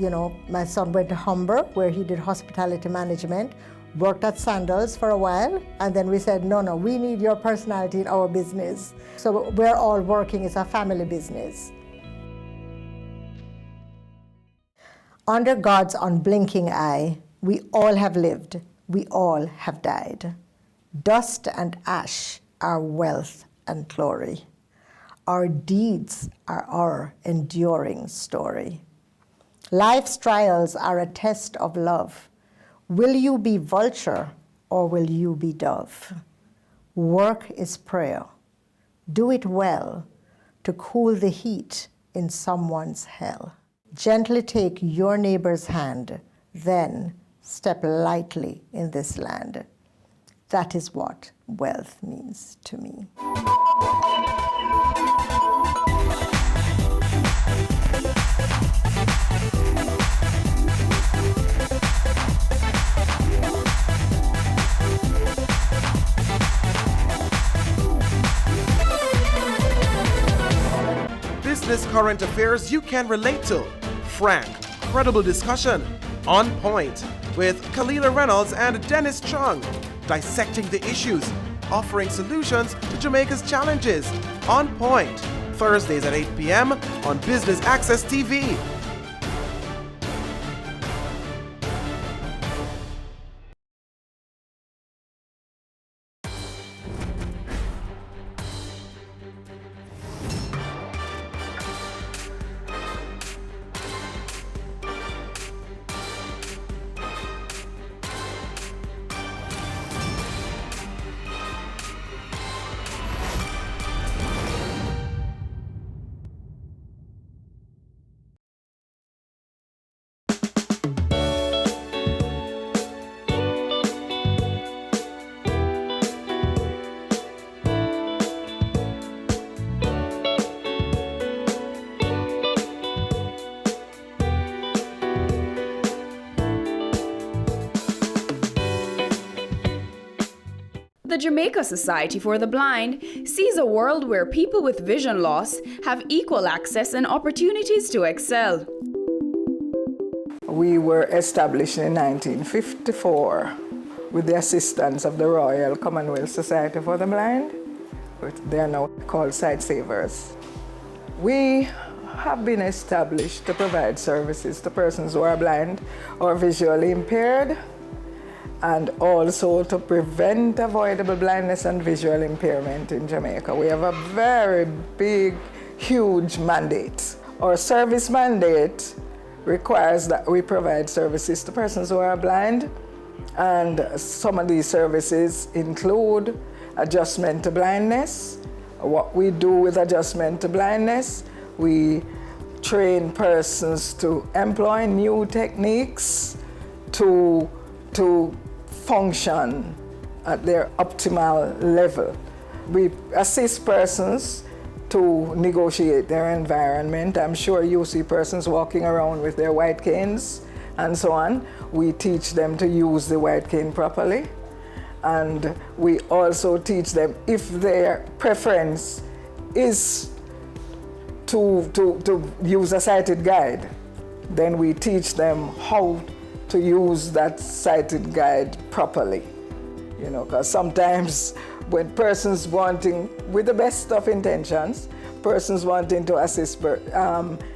my son went to Humber, where he did hospitality management, worked at Sandals for a while, and then we said, no, we need your personality in our business. So we're all working, it's a family business. Under God's unblinking eye, we all have lived, we all have died. Dust and ash are wealth and glory. Our deeds are our enduring story. Life's trials are a test of love. Will you be vulture or will you be dove? Work is prayer. Do it well to cool the heat in someone's hell. Gently take your neighbor's hand, then step lightly in this land. That is what wealth means to me. Business current affairs you can relate to. Frank, credible discussion. On Point with Kalila Reynolds and Dennis Chung, dissecting the issues, offering solutions to Jamaica's challenges. On Point, Thursdays at 8 p.m. on Business Access TV. The Jamaica Society for the Blind sees a world where people with vision loss have equal access and opportunities to excel. We were established in 1954 with the assistance of the Royal Commonwealth Society for the Blind. They are now called Sight Savers. We have been established to provide services to persons who are blind or visually impaired, and also to prevent avoidable blindness and visual impairment in Jamaica. We have a very big, huge mandate. Our service mandate requires that we provide services to persons who are blind, and some of these services include adjustment to blindness. What we do with adjustment to blindness, we train persons to employ new techniques to function at their optimal level. We assist persons to negotiate their environment. I'm sure you see persons walking around with their white canes and so on. We teach them to use the white cane properly. And we also teach them, if their preference is to use a sighted guide, then we teach them how to use that sighted guide properly. You know, because sometimes when persons wanting, with the best of intentions, persons wanting to assist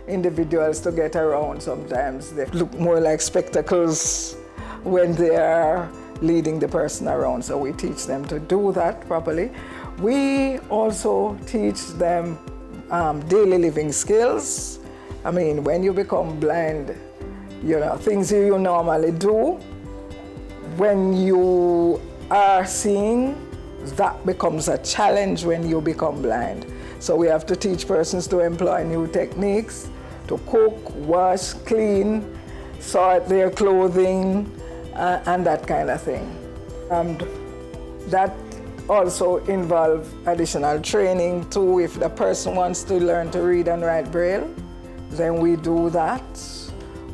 individuals to get around, sometimes they look more like spectacles when they are leading the person around. So we teach them to do that properly. We also teach them daily living skills. I mean, when you become blind, you know, things you normally do, when you are seeing, that becomes a challenge when you become blind. So we have to teach persons to employ new techniques, to cook, wash, clean, sort their clothing, and that kind of thing. And that also involves additional training too. If the person wants to learn to read and write Braille, then we do that.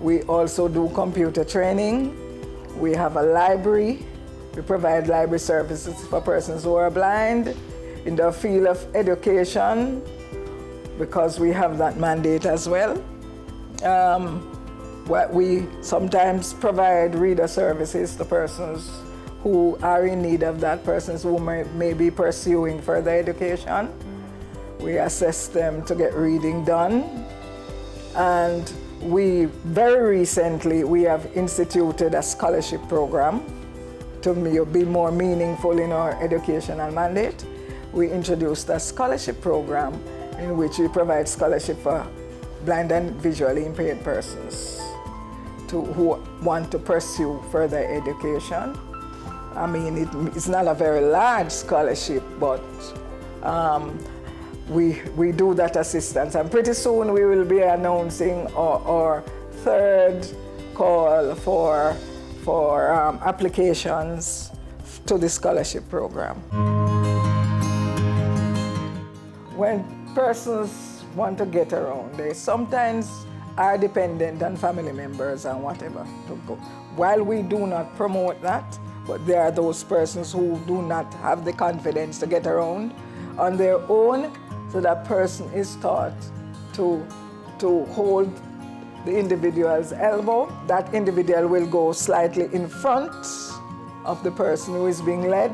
We also do computer training. We have a library. We provide library services for persons who are blind. In the field of education, because we have that mandate as well. We sometimes provide reader services to persons who are in need of that, persons who may be pursuing further education. We assess them to get reading done. And very recently, we have instituted a scholarship program to be more meaningful in our educational mandate. We introduced a scholarship program in which we provide scholarship for blind and visually impaired persons who want to pursue further education. I mean, it's not a very large scholarship, but we do that assistance. And pretty soon we will be announcing our third call for applications to the scholarship program. When persons want to get around, they sometimes are dependent on family members and whatever to go. While we do not promote that, but there are those persons who do not have the confidence to get around on their own, so that person is taught to hold the individual's elbow. That individual will go slightly in front of the person who is being led.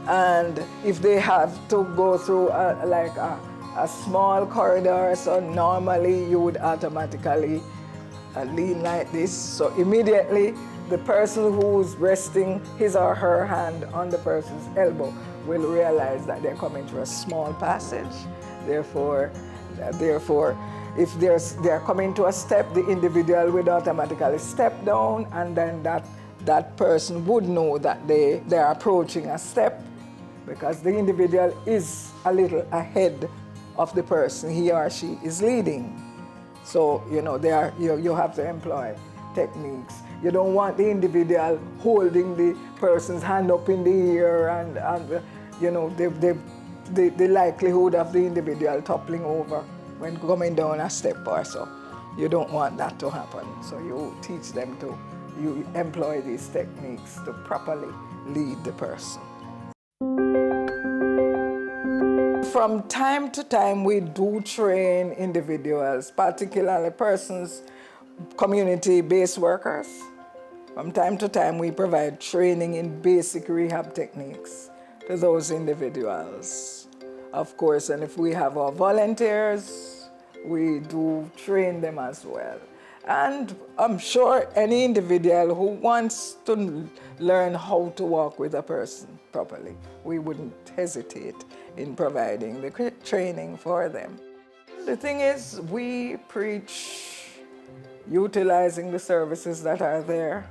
And if they have to go through a small corridor, so normally you would automatically lean like this. So immediately the person who's resting his or her hand on the person's elbow will realize that they're coming through a small passage. Therefore, if they're coming to a step, the individual will automatically step down, and then that person would know that they're approaching a step, because the individual is a little ahead of the person he or she is leading. So, you know, you have to employ techniques. You don't want the individual holding the person's hand up in the air and you know, the likelihood of the individual toppling over when coming down a step or so. You don't want that to happen. So you teach them you employ these techniques to properly lead the person. from time to time, we do train individuals, particularly persons, community-based workers. From time to time, we provide training in basic rehab techniques to those individuals. Of course, and if we have our volunteers, we do train them as well. And I'm sure any individual who wants to learn how to walk with a person properly, we wouldn't hesitate in providing the training for them. The thing is, we preach utilizing the services that are there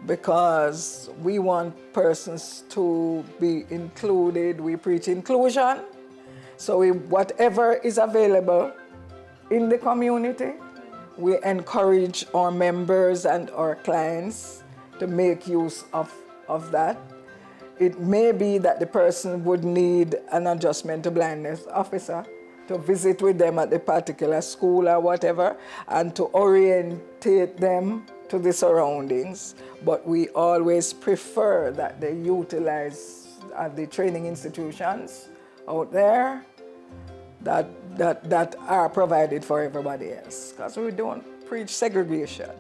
because we want persons to be included. We preach inclusion. So whatever is available in the community, we encourage our members and our clients to make use of that. It may be that the person would need an adjustment to blindness officer to visit with them at the particular school or whatever, and to orientate them to the surroundings. But we always prefer that they utilize the training institutions out there that are provided for everybody else, because we don't preach segregation.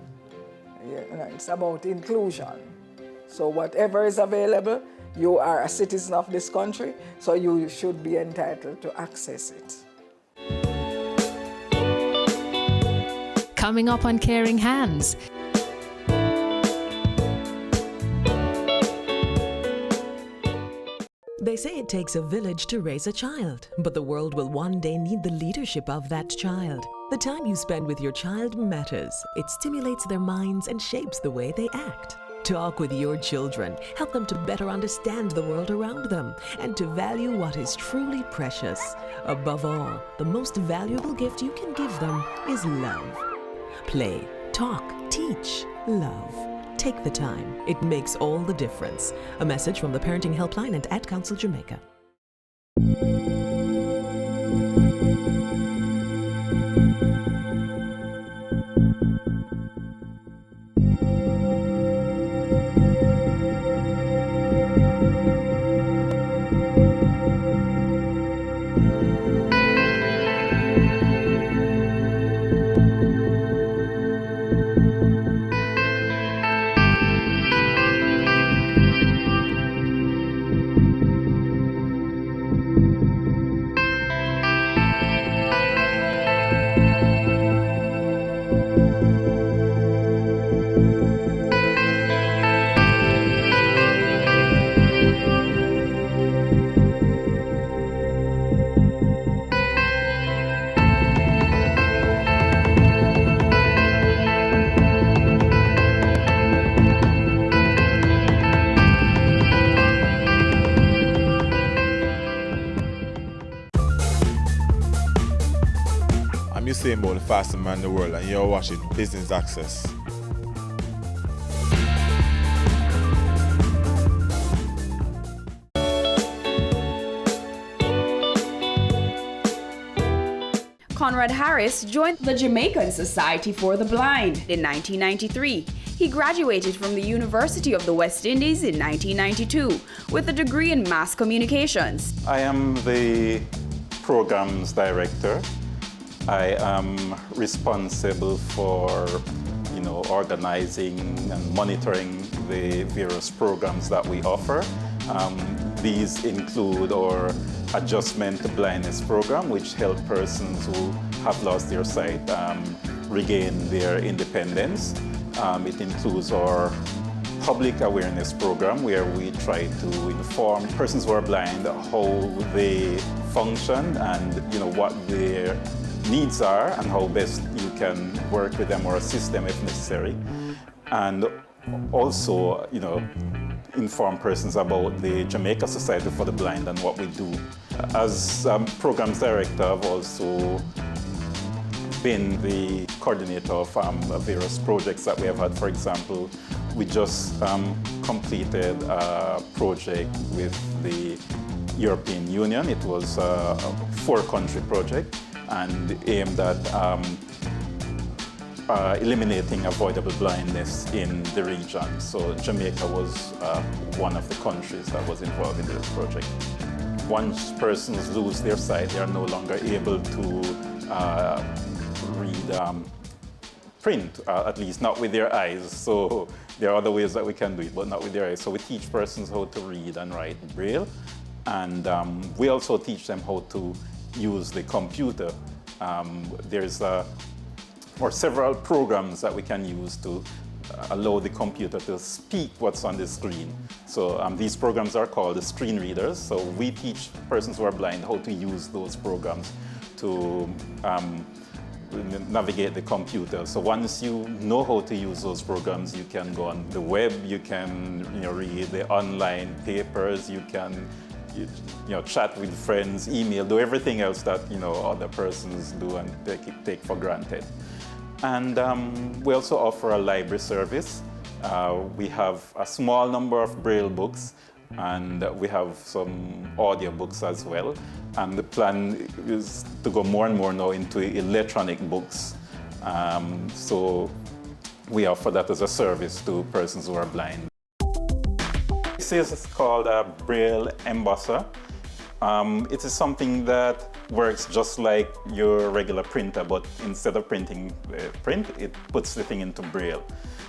It's about inclusion. So whatever is available, you are a citizen of this country, so you should be entitled to access it. Coming up on Caring Hands. They say it takes a village to raise a child, but the world will one day need the leadership of that child. The time you spend with your child matters. It stimulates their minds and shapes the way they act. Talk with your children. Help them to better understand the world around them and to value what is truly precious. Above all, the most valuable gift you can give them is love. Play, talk, teach, love. Take the time. It makes all the difference. A message from the Parenting Helpline and Ad Council Jamaica. Usain Bolt, the fastest man in the world, and you're watching Business Access. Conrad Harris joined the Jamaican Society for the Blind in 1993. He graduated from the University of the West Indies in 1992 with a degree in mass communications. I am the programs director. I am responsible for, organizing and monitoring the various programs that we offer. These include our Adjustment to Blindness program, which help persons who have lost their sight regain their independence. It includes our Public Awareness program, where we try to inform persons who are blind how they function and what their needs are and how best you can work with them or assist them if necessary. And also, inform persons about the Jamaica Society for the Blind and what we do. As programs director, I've also been the coordinator of various projects that we have had. For example, we just completed a project with the European Union. It was a 4-country project and aimed at eliminating avoidable blindness in the region. So Jamaica was one of the countries that was involved in this project. once persons lose their sight, they are no longer able to read print, at least not with their eyes. So there are other ways that we can do it, but not with their eyes. So we teach persons how to read and write Braille, and we also teach them how to use the computer. There's several programs that we can use to allow the computer to speak what's on the screen. So these programs are called the screen readers. So we teach persons who are blind how to use those programs to navigate the computer. So once you know how to use those programs, you can go on the web, you can read the online papers, you can chat with friends, email, do everything else that other persons do and take for granted. And we also offer a library service. We have a small number of Braille books, and we have some audio books as well. And the plan is to go more and more now into electronic books. So we offer that as a service to persons who are blind. This is called a Braille embosser. It is something that works just like your regular printer, but instead of printing print, it puts the thing into Braille.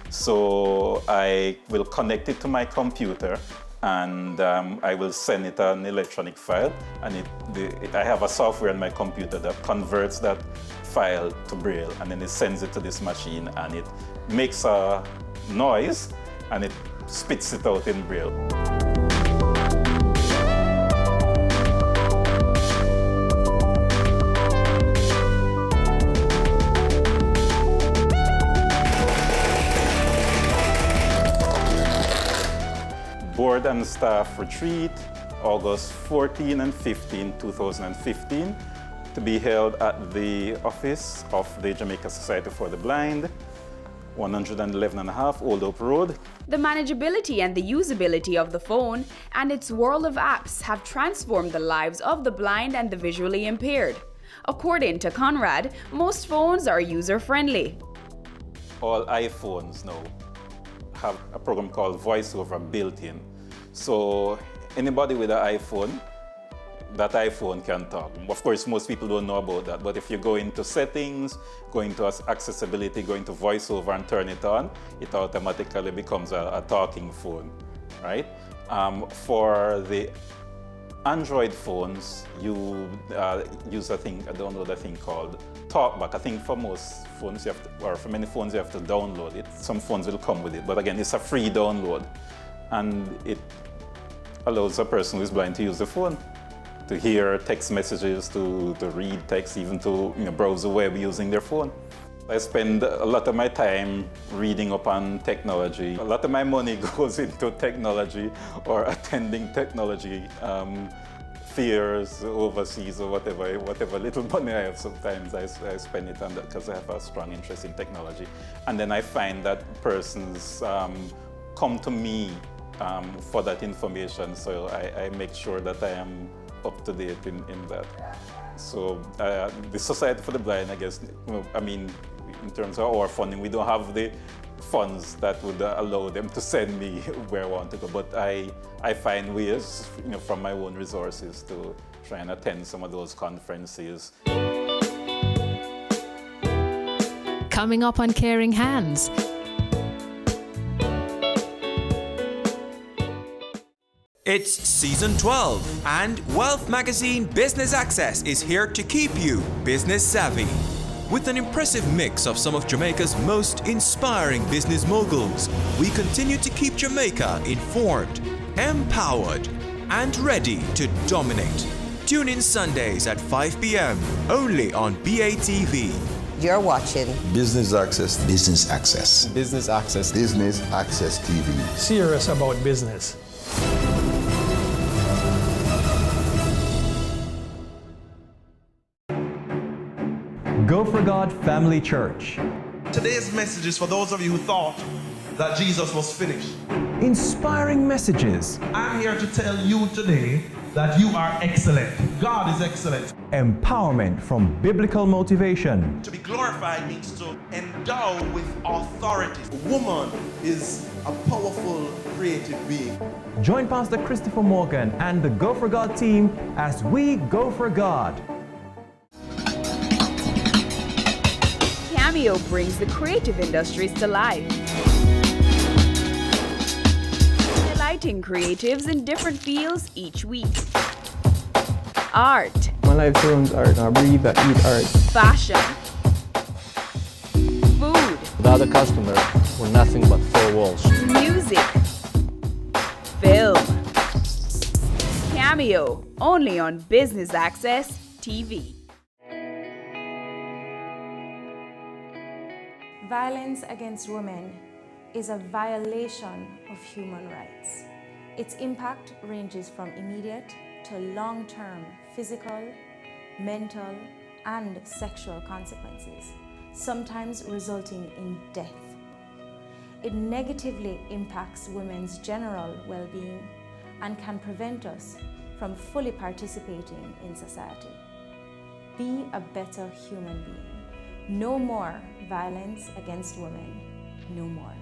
So I will connect it to my computer, and I will send it an electronic file, and I have a software on my computer that converts that file to Braille, and then it sends it to this machine, and it makes a noise, and it spits it out in Braille. Board and Staff Retreat, August 14 and 15, 2015, to be held at the office of the Jamaica Society for the Blind, 111.5 Old Hope Road. The manageability and the usability of the phone and its world of apps have transformed the lives of the blind and the visually impaired. According to Conrad, most phones are user-friendly. All iPhones now have a program called VoiceOver built in. So anybody with an iPhone, that iPhone can talk. Of course, most people don't know about that, but if you go into settings, go into accessibility, go into VoiceOver and turn it on, it automatically becomes a talking phone, right? For the Android phones, you use a thing, download a thing called TalkBack. I think for most phones, or for many phones, you have to download it. Some phones will come with it, but again, it's a free download. And it allows a person who is blind to use the phone, to hear text messages, to read text, even to browse the web using their phone. I spend a lot of my time reading up on technology. A lot of my money goes into technology or attending technology fairs overseas or whatever little money I have. Sometimes I spend it on that because I have a strong interest in technology. And then I find that persons come to me for that information, so I make sure that I am up to date in that. So the Society for the Blind, I guess, in terms of our funding, we don't have the funds that would allow them to send me where I want to go, but I find ways, from my own resources to try and attend some of those conferences. Coming up on Caring Hands. It's season 12, and Wealth Magazine Business Access is here to keep you business savvy. With an impressive mix of some of Jamaica's most inspiring business moguls, we continue to keep Jamaica informed, empowered, and ready to dominate. Tune in Sundays at 5 p.m. only on BATV. You're watching Business Access. Business Access. Business Access. Business Access TV. Serious about business. Go for God Family Church. Today's message is for those of you who thought that Jesus was finished. Inspiring messages. I'm here to tell you today that you are excellent. God is excellent. Empowerment from biblical motivation. To be glorified means to endow with authority. A woman is a powerful, creative being. Join Pastor Christopher Morgan and the Go for God team as we go for God. Cameo brings the creative industries to life, highlighting creatives in different fields each week. Art. My life surrounds art. I breathe, I eat art. Fashion. Food. Without a customer, we're nothing but four walls. Music. Film. Cameo, only on Business Access TV. Violence against women is a violation of human rights. Its impact ranges from immediate to long-term physical, mental, and sexual consequences, sometimes resulting in death. It negatively impacts women's general well-being and can prevent us from fully participating in society. Be a better human being. No more violence against women. No more.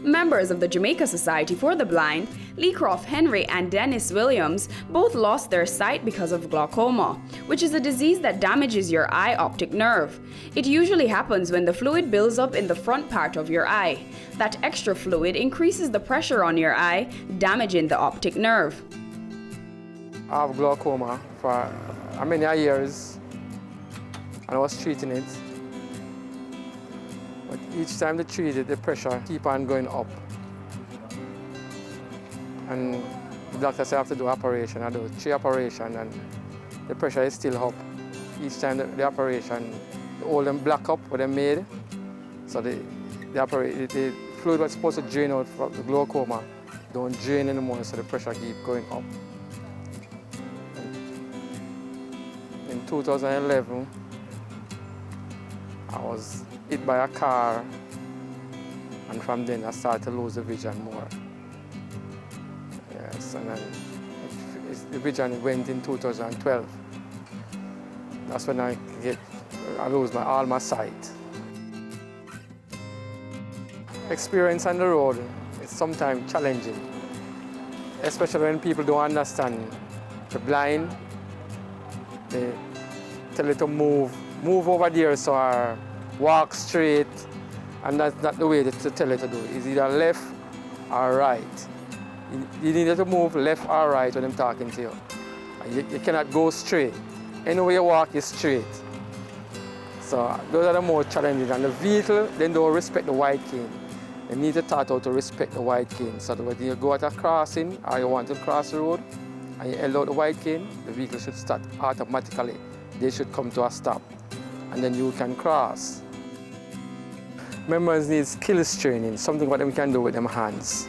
Members of the Jamaica Society for the Blind, Leecroft Henry and Dennis Williams, both lost their sight because of glaucoma, which is a disease that damages your eye optic nerve. It usually happens when the fluid builds up in the front part of your eye. That extra fluid increases the pressure on your eye, damaging the optic nerve. I have glaucoma for many years, and I was treating it. But each time they treat it, the pressure keep on going up. And the doctor said I have to do an operation. I do 3 operations, and the pressure is still up. Each time the operation, all them black up what they made. So the fluid was supposed to drain out from the glaucoma, don't drain anymore, so the pressure keep going up. In 2011, I was hit by a car, and from then I started to lose the vision more. Yes, and then the vision went in 2012. That's when I lose all my sight. Experience on the road is sometimes challenging, especially when people don't understand the blind. They tell you to move over there, so I walk straight, and that's not the way to tell you to do it. It's either left or right. You need to move left or right when I'm talking to you. You cannot go straight. Anywhere you walk is straight. So those are the more challenging. And the vehicle, they don't respect the white cane. You need to start out to respect the white cane. So that when you go at a crossing or you want to cross the road and you held out the white cane, the vehicle should start automatically. They should come to a stop, and then you can cross. Members need skills training, something what they can do with their hands,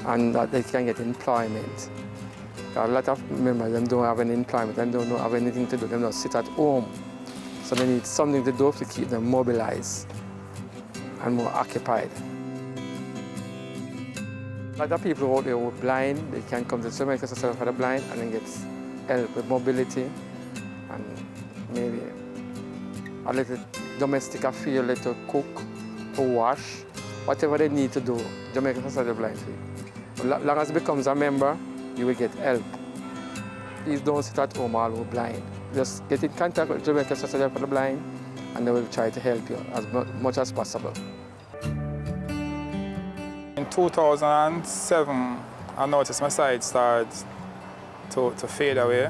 and that they can get employment. A lot of members them don't have any employment and don't have anything to do. They don't sit at home, so they need something to do to keep them mobilized and more occupied. A lot of people out there who are blind, they can come to the Jamaica Society for the Blind and then get help with mobility and maybe a little domestic affair, a little cook, to wash, whatever they need to do, Jamaica Society of the Blind. As long as it becomes a member, you will get help. Please don't sit at home all over blind. Just get in contact with Jamaica Society for the Blind and they will try to help you as much as possible. In 2007, I noticed my sight started to fade away.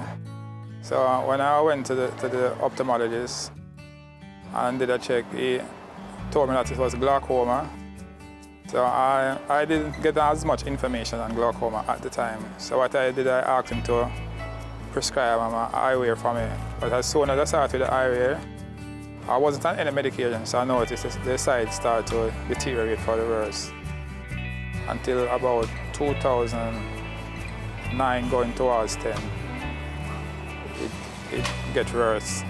So when I went to the ophthalmologist and did a check, he told me that it was glaucoma. So I didn't get as much information on glaucoma at the time. So what I did, I asked him to prescribe an eyewear for me. But as soon as I started with the eyewear, I wasn't on any medication, so I noticed the sight started to deteriorate for the worse. Until about 2009, going towards 10, it get worse.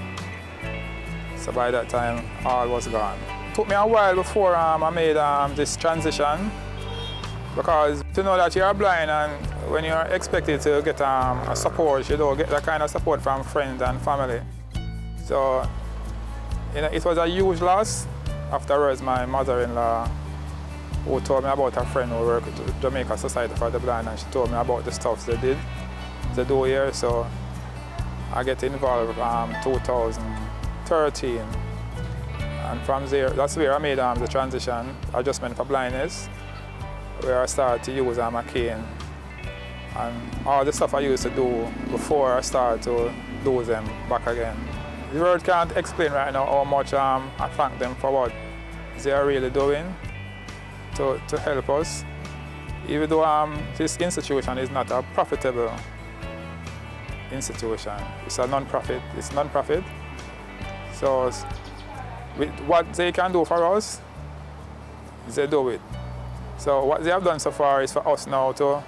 So by that time, all was gone. It took me a while before I made this transition Because to know that you're blind and when you're expected to get a support, you don't get that kind of support from friends and family. So, it was a huge loss. Afterwards, my mother-in-law, who told me about a friend who worked at the Jamaica Society for the Blind, and she told me about the stuff they do here. So I get involved 2013. And from there, that's where I made the transition, adjustment for blindness, where I started to use a cane. And all the stuff I used to do before I started to do them back again. The word can't explain right now how much I thank them for what they are really doing to help us. Even though this institution is not a profitable institution, it's a non-profit. It's non-profit. So with what they can do for us, they do it. So what they have done so far is for us now to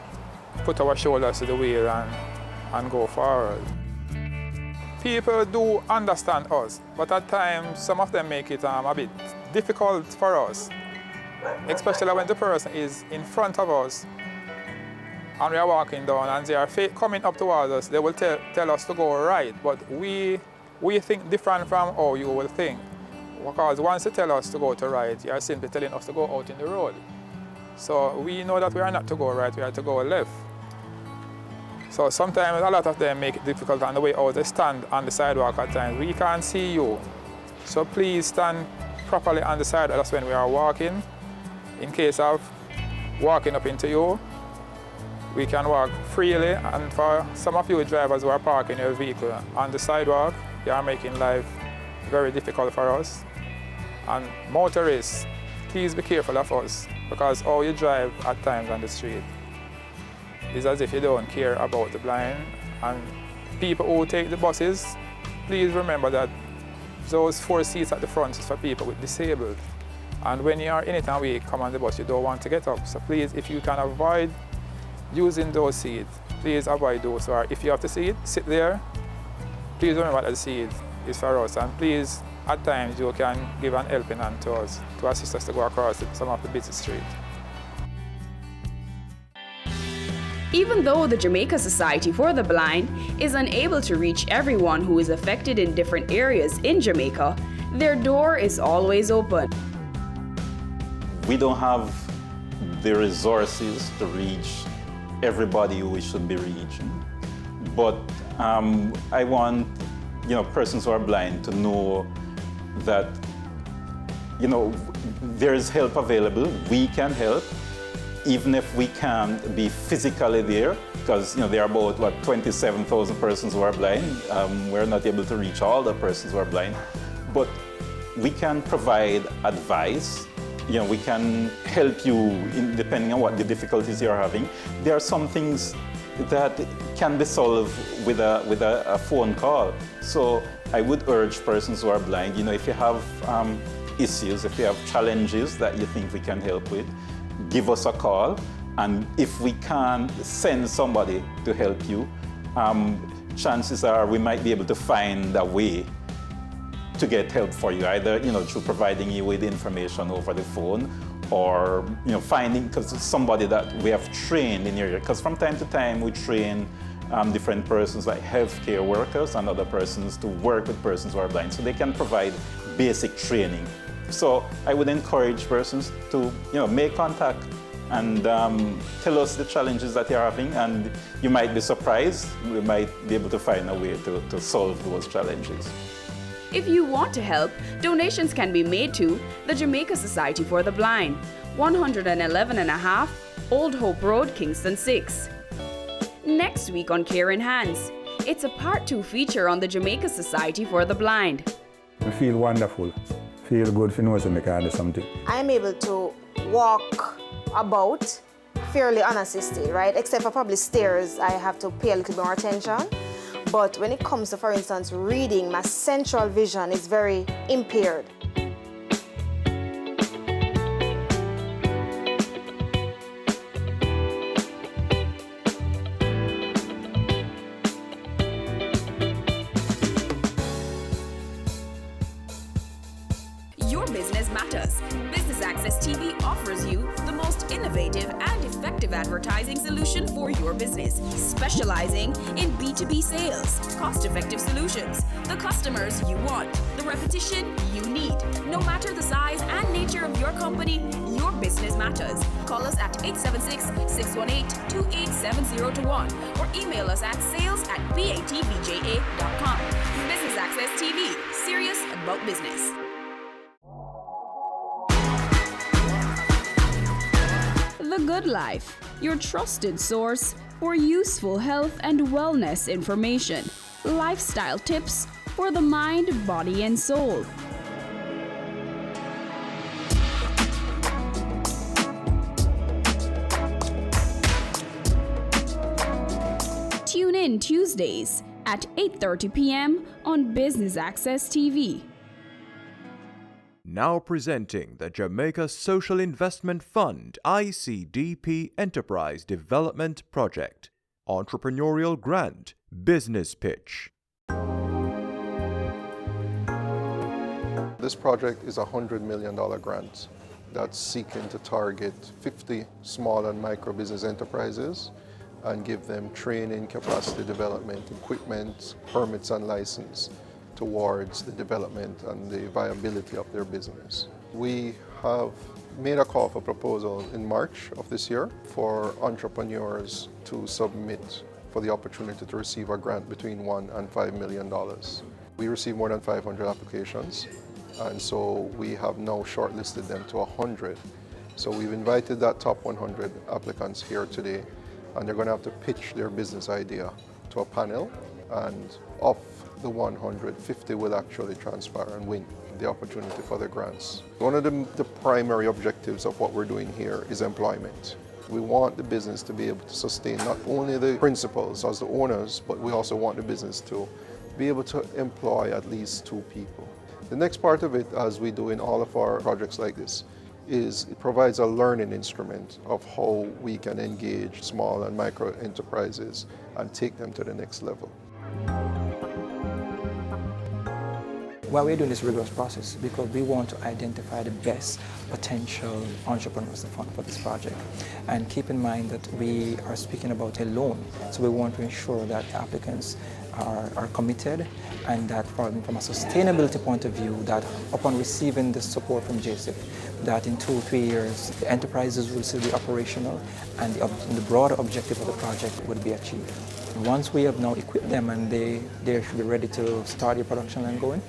put our shoulders to the wheel and go forward. People do understand us, but at times some of them make it a bit difficult for us, especially when the person is in front of us and we are walking down and they are coming up towards us. They will tell us to go right, but we think different from how you will think. Because once they tell us to go to right, you are simply telling us to go out in the road. So we know that we are not to go right, we are to go left. So sometimes a lot of them make it difficult on the way out. They stand on the sidewalk at times. We can't see you. So please stand properly on the sidewalk. That's when we are walking. In case of walking up into you, we can walk freely. And for some of you drivers who are parking your vehicle on the sidewalk, you are making life very difficult for us. And motorists, please be careful of us, because how you drive at times on the street is as if you don't care about the blind. And people who take the buses, please remember that those 4 seats at the front is for people with disabled. And when you are in it and we come on the bus, you don't want to get up. So please, if you can avoid using those seats, please avoid those. Or if you have to sit there, please remember that the seat is for us. And please, at times, you can give an helping hand to us to assist us to go across some of the busy streets. Even though the Jamaica Society for the Blind is unable to reach everyone who is affected in different areas in Jamaica, their door is always open. We don't have the resources to reach everybody who we should be reaching, but I want persons who are blind to know that there is help available. We can help. Even if we can't be physically there, because there are about 27,000 persons who are blind. We're not able to reach all the persons who are blind, but we can provide advice. We can help you depending on what the difficulties you're having. There are some things that can be solved with a phone call. So I would urge persons who are blind, if you have issues, if you have challenges that you think we can help with, give us a call, and if we can send somebody to help you, chances are we might be able to find a way to get help for you, either through providing you with information over the phone, or finding somebody that we have trained in your area. Because from time to time we train different persons like healthcare workers and other persons to work with persons who are blind, so they can provide basic training. So I would encourage persons to make contact and tell us the challenges that you're having, and you might be surprised. We might be able to find a way to solve those challenges. If you want to help, donations can be made to the Jamaica Society for the Blind, 111.5 Old Hope Road, Kingston 6. Next week on Care in Hands, it's a Part 2 feature on the Jamaica Society for the Blind. I feel wonderful. Feel good if you know something can do something. I'm able to walk about fairly unassisted, right? Except for probably stairs, I have to pay a little bit more attention. But when it comes to, for instance, reading, my central vision is very impaired. Your business matters. Business Access TV offers you the most innovative and effective advertising solution for your business, specializing in B2B sales, cost-effective solutions, the customers you want, the repetition you need. No matter the size and nature of your company, your business matters. Call us at 876-618-2870 or email us at sales@batvja.com. Business Access TV, serious about business. The Good Life, your trusted source for useful health and wellness information, lifestyle tips for the mind, body, and soul. Tune in Tuesdays at 8:30 p.m. on Business Access TV. Now presenting the Jamaica Social Investment Fund ICDP Enterprise Development Project. Entrepreneurial Grant Business Pitch. This project is a $100 million grant that's seeking to target 50 small and micro business enterprises and give them training, capacity development, equipment, permits and license towards the development and the viability of their business. We have made a call for proposal in March of this year for entrepreneurs to submit for the opportunity to receive a grant between $1 and $5 million. We received more than 500 applications, and so we have now shortlisted them to 100. So we've invited that top 100 applicants here today, and they're going to have to pitch their business idea to a panel, and of the 150 will actually transpire and win the opportunity for the grants. One of the primary objectives of what we're doing here is employment. We want the business to be able to sustain not only the principals as the owners, but we also want the business to be able to employ at least 2 people. The next part of it, as we do in all of our projects like this, is it provides a learning instrument of how we can engage small and micro enterprises and take them to the next level. Why we're doing this rigorous process because we want to identify the best potential entrepreneurs to fund for this project. And keep in mind that we are speaking about a loan, so we want to ensure that the applicants are committed and that from a sustainability point of view, that upon receiving the support from JSIF, that in 2-3 years the enterprises will still be operational and the broader objective of the project would be achieved. Once we have now equipped them and they should be ready to start their production line going,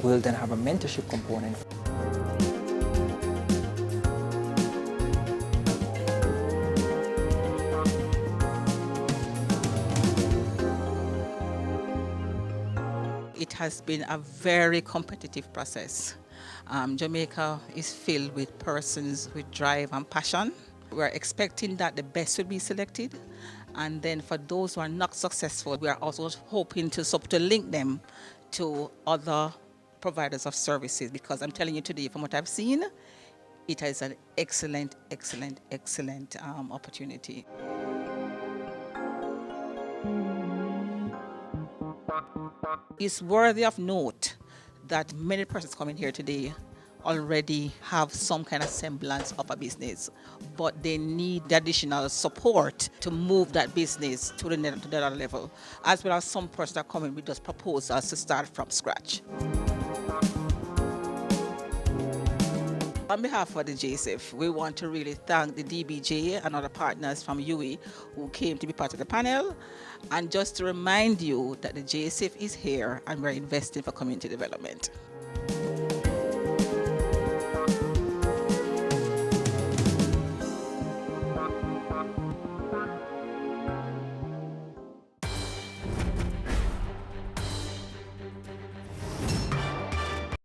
we'll then have a mentorship component. It has been a very competitive process. Jamaica is filled with persons with drive and passion. We're expecting that the best will be selected. And then for those who are not successful, we are also hoping to link them to other providers of services, because I'm telling you today, from what I've seen, it is an excellent opportunity. It's worthy of note that many persons coming here today already have some kind of semblance of a business, but they need the additional support to move that business to the other level, as well as some persons are coming with just proposals to start from scratch. On behalf of the JSIF, we want to really thank the DBJ and other partners from UWI who came to be part of the panel, and just to remind you that the JSIF is here and we're investing for community development.